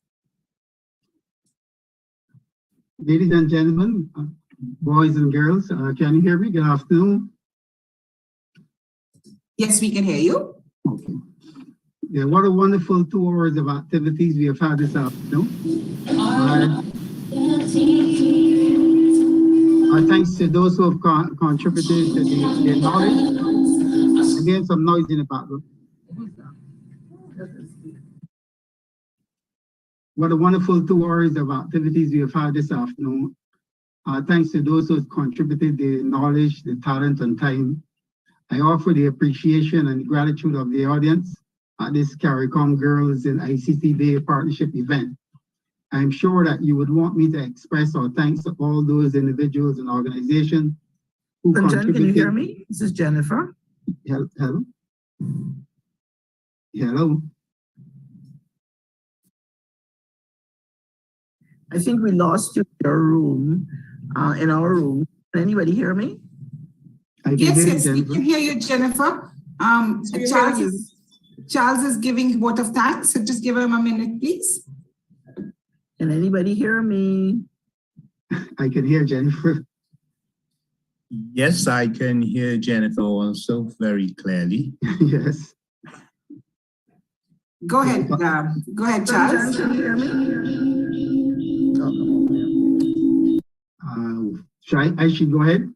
[SPEAKER 17] Ladies and gentlemen, boys and girls, can you hear me? Good afternoon.
[SPEAKER 5] Yes, we can hear you.
[SPEAKER 17] Okay. Yeah, what a wonderful 2 hours of activities we have had this afternoon. Thanks to those who have contributed to the knowledge. Again, some noise in the background. What a wonderful 2 hours of activities we have had this afternoon. Thanks to those who have contributed the knowledge, the talent, and time. I offer the appreciation and gratitude of the audience at this Caricom Girls in ICT Day Partnership event. I'm sure that you would want me to express our thanks to all those individuals and organizations who contributed.
[SPEAKER 3] Can you hear me? This is Jennifer.
[SPEAKER 17] Hello. Hello.
[SPEAKER 3] I think we lost you in your room, in our room. Can anybody hear me?
[SPEAKER 5] Yes, we can hear you, Jennifer. Charles is giving vote of thanks, so just give him a minute, please.
[SPEAKER 3] Can anybody hear me?
[SPEAKER 17] I can hear Jennifer.
[SPEAKER 18] Yes, I can hear Jennifer also very clearly.
[SPEAKER 17] Yes.
[SPEAKER 5] Go ahead, Charles.
[SPEAKER 3] Can you hear me?
[SPEAKER 17] I should go ahead?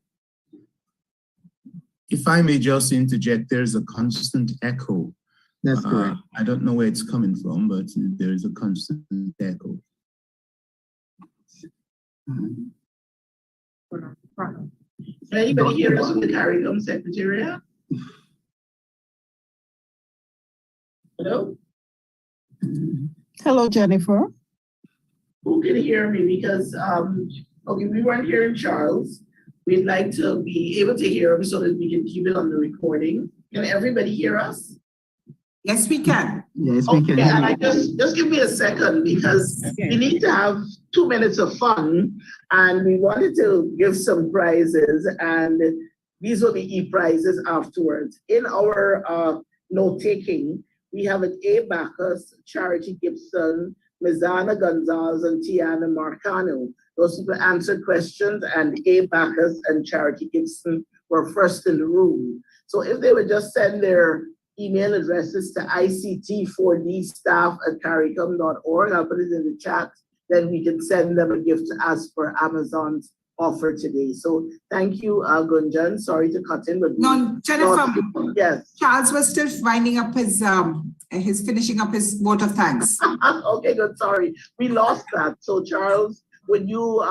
[SPEAKER 18] If I may just interject, there's a constant echo.
[SPEAKER 17] That's correct.
[SPEAKER 18] I don't know where it's coming from, but there is a constant echo.
[SPEAKER 3] Can anybody hear us from the Caricom Secretariat? Hello?
[SPEAKER 19] Hello, Jennifer.
[SPEAKER 3] Who can hear me? Because, okay, we weren't hearing Charles. We'd like to be able to hear him so that we can keep it on the recording. Can everybody hear us?
[SPEAKER 5] Yes, we can.
[SPEAKER 17] Yes, we can.
[SPEAKER 3] And I just give me a second because we need to have 2 minutes of fun, and we wanted to give some prizes, and these will be e-prizes afterwards. In our note taking, we have an A. Bacchus, Charity Gibson, Mizana Gonzalez, and Tiana Marcano. Those people answered questions, and A. Bacchus and Charity Gibson were first in the room. So if they would just send their email addresses to ICT4dstaff@caricom.org, I'll put it in the chat, then we can send them a gift as per Amazon's offer today. So thank you, Gunjan. Sorry to cut in, but
[SPEAKER 5] no, Jennifer.
[SPEAKER 3] Yes.
[SPEAKER 5] Charles was still winding up his finishing up his vote of thanks.
[SPEAKER 3] Okay, good. Sorry, we lost that. So Charles, would you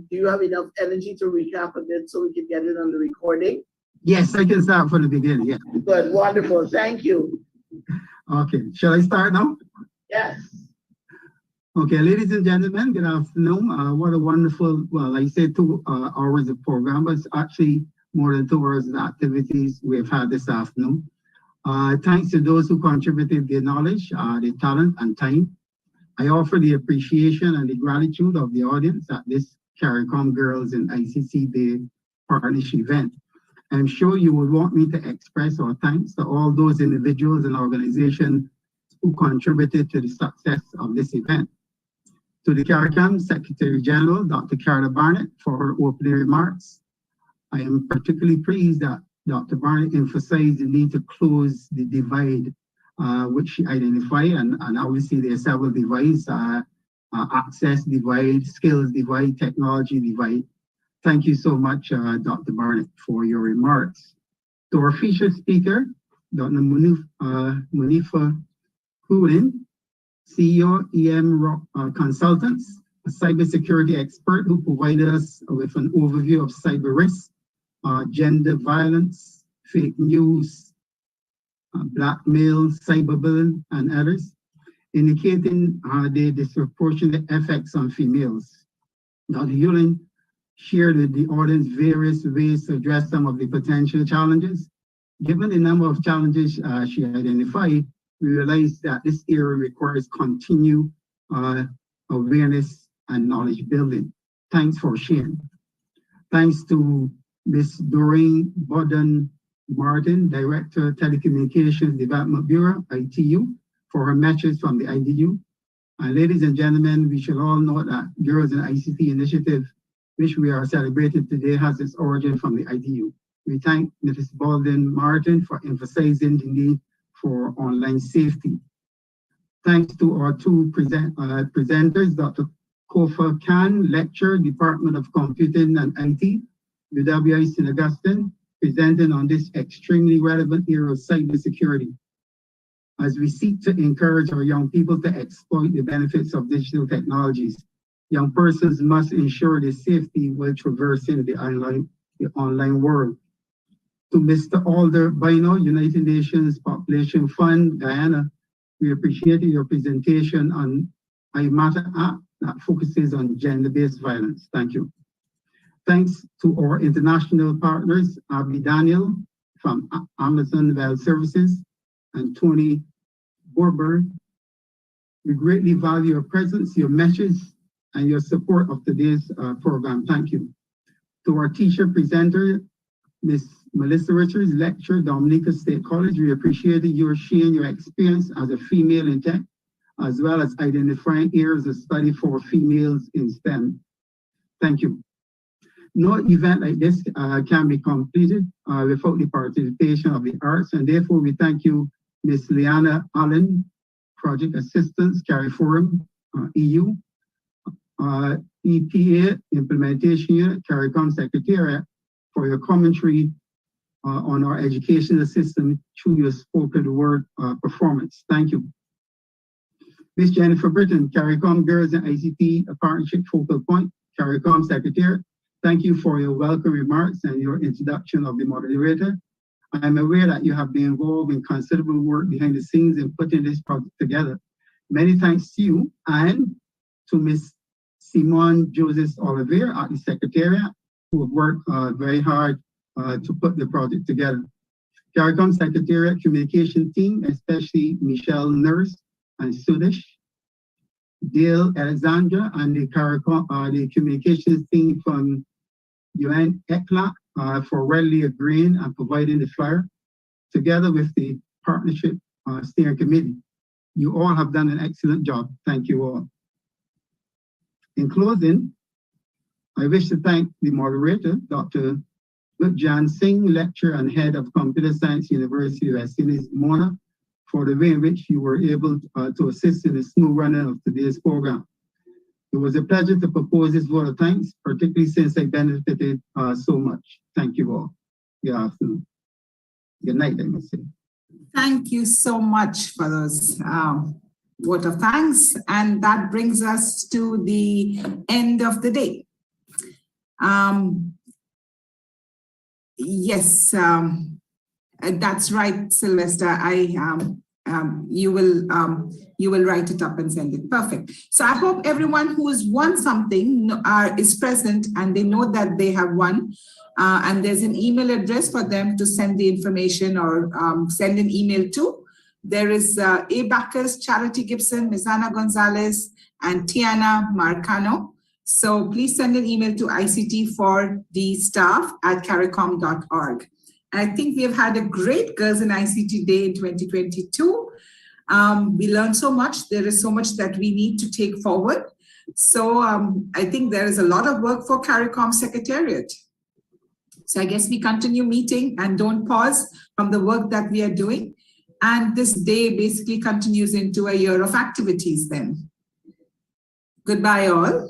[SPEAKER 3] do you have enough energy to recap a bit so we can get it on the recording?
[SPEAKER 17] Yes, I can start from the beginning. Yeah.
[SPEAKER 3] Good, wonderful. Thank you.
[SPEAKER 17] Okay, shall I start now?
[SPEAKER 3] Yes.
[SPEAKER 17] Okay, ladies and gentlemen, good afternoon. What a wonderful, well, I said 2 hours of program, but it's actually more than 2 hours of activities we've had this afternoon. Thanks to those who contributed their knowledge, their talent and time. I offer the appreciation and the gratitude of the audience at this Caricom Girls in ICT Day partnership event. I'm sure you will want me to express our thanks to all those individuals and organizations who contributed to the success of this event. To the Caricom Secretary General, Dr. Carla Barnett, for her opening remarks. I am particularly pleased that Dr. Barnett emphasized the need to close the divide, which she identified, and obviously there are several divides, access divide, skills divide, technology divide. Thank you so much, Dr. Barnett, for your remarks. To our featured speaker, Dr. Munifa Huin, CEO, EM Consultants, a cybersecurity expert who provided us with an overview of cyber risk, gender violence, fake news, blackmail, cyberbullying, and others, indicating the disproportionate effects on females. Dr. Yulin shared with the audience various ways to address some of the potential challenges. Given the number of challenges she identified, we realized that this area requires continued awareness and knowledge building. Thanks for sharing. Thanks to Ms. Doreen Bodden-Martin, Director, Telecommunications Development Bureau, ITU, for her message from the IDU. And ladies and gentlemen, we should all know that Girls in ICT initiative, which we are celebrating today, has its origin from the IDU. We thank Mrs. Bodden-Martin for emphasizing the need for online safety. Thanks to our 2 presenters, Dr. Kofa Khan, Lecturer, Department of Computing and IT, UWI St. Augustine, presenting on this extremely relevant area of cybersecurity. As we seek to encourage our young people to exploit the benefits of digital technologies, young persons must ensure their safety while traversing the online world. To Mr. Alder Bino, United Nations Population Fund, Guyana, we appreciate your presentation on iMatter app that focuses on gender-based violence. Thank you. Thanks to our international partners, Abby Daniel from Amazon Web Services and Tony Borber. We greatly value your presence, your message, and your support of today's program. Thank you. To our teacher presenter, Ms. Melissa Richards, Lecturer, Dominica State College, we appreciate your sharing your experience as a female in tech, as well as identifying areas of study for females in STEM. Thank you. No event like this can be completed without the participation of the arts, and therefore we thank you, Ms. Lyanna Allen, Project Assistance, CARIFORUM, EU, EPA, Implementation Unit, Caricom Secretariat, for your commentary on our educational system through your spoken word performance. Thank you. Ms. Jennifer Britton, Caricom Girls and ICT Partnership Focal Point, Caricom Secretary. Thank you for your welcome remarks and your introduction of the moderator. I am aware that you have been involved in considerable work behind the scenes in putting this project together. Many thanks to you and to Ms. Simone Joseph Olivier at the Secretariat, who have worked very hard to put the project together. Caricom Secretariat Communication Team, especially Michelle Nurse and Sudesh, Dale Alexandra, and the Caricom, the communications team from UN ECLA for readily agreeing and providing the flyer, together with the Partnership Steering Committee. You all have done an excellent job. Thank you all. In closing, I wish to thank the moderator, Dr. Jan Singh, Lecturer and Head of Computer Science, University of West Indies, Mona, for the way in which you were able to assist in the smooth running of today's program. It was a pleasure to propose this vote of thanks, particularly since I benefited so much. Thank you all. Good afternoon. Good night, I must say.
[SPEAKER 5] Thank you so much for those vote of thanks. And that brings us to the end of the day. Yes, that's right, Sylvester. You will write it up and send it. Perfect. So I hope everyone who has won something is present and they know that they have won. And there's an email address for them to send the information or send an email to. There is A. Bacchus, Charity Gibson, Mizana Gonzalez, and Tiana Marcano. So please send an email to ICT4Dstaff@caricom.org. And I think we have had a great Girls in ICT Day in 2022. We learned so much. There is so much that we need to take forward. So I think there is a lot of work for Caricom Secretariat. So I guess we continue meeting and don't pause from the work that we are doing. And this day basically continues into a year of activities then. Goodbye all.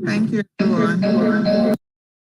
[SPEAKER 9] Thank you, everyone.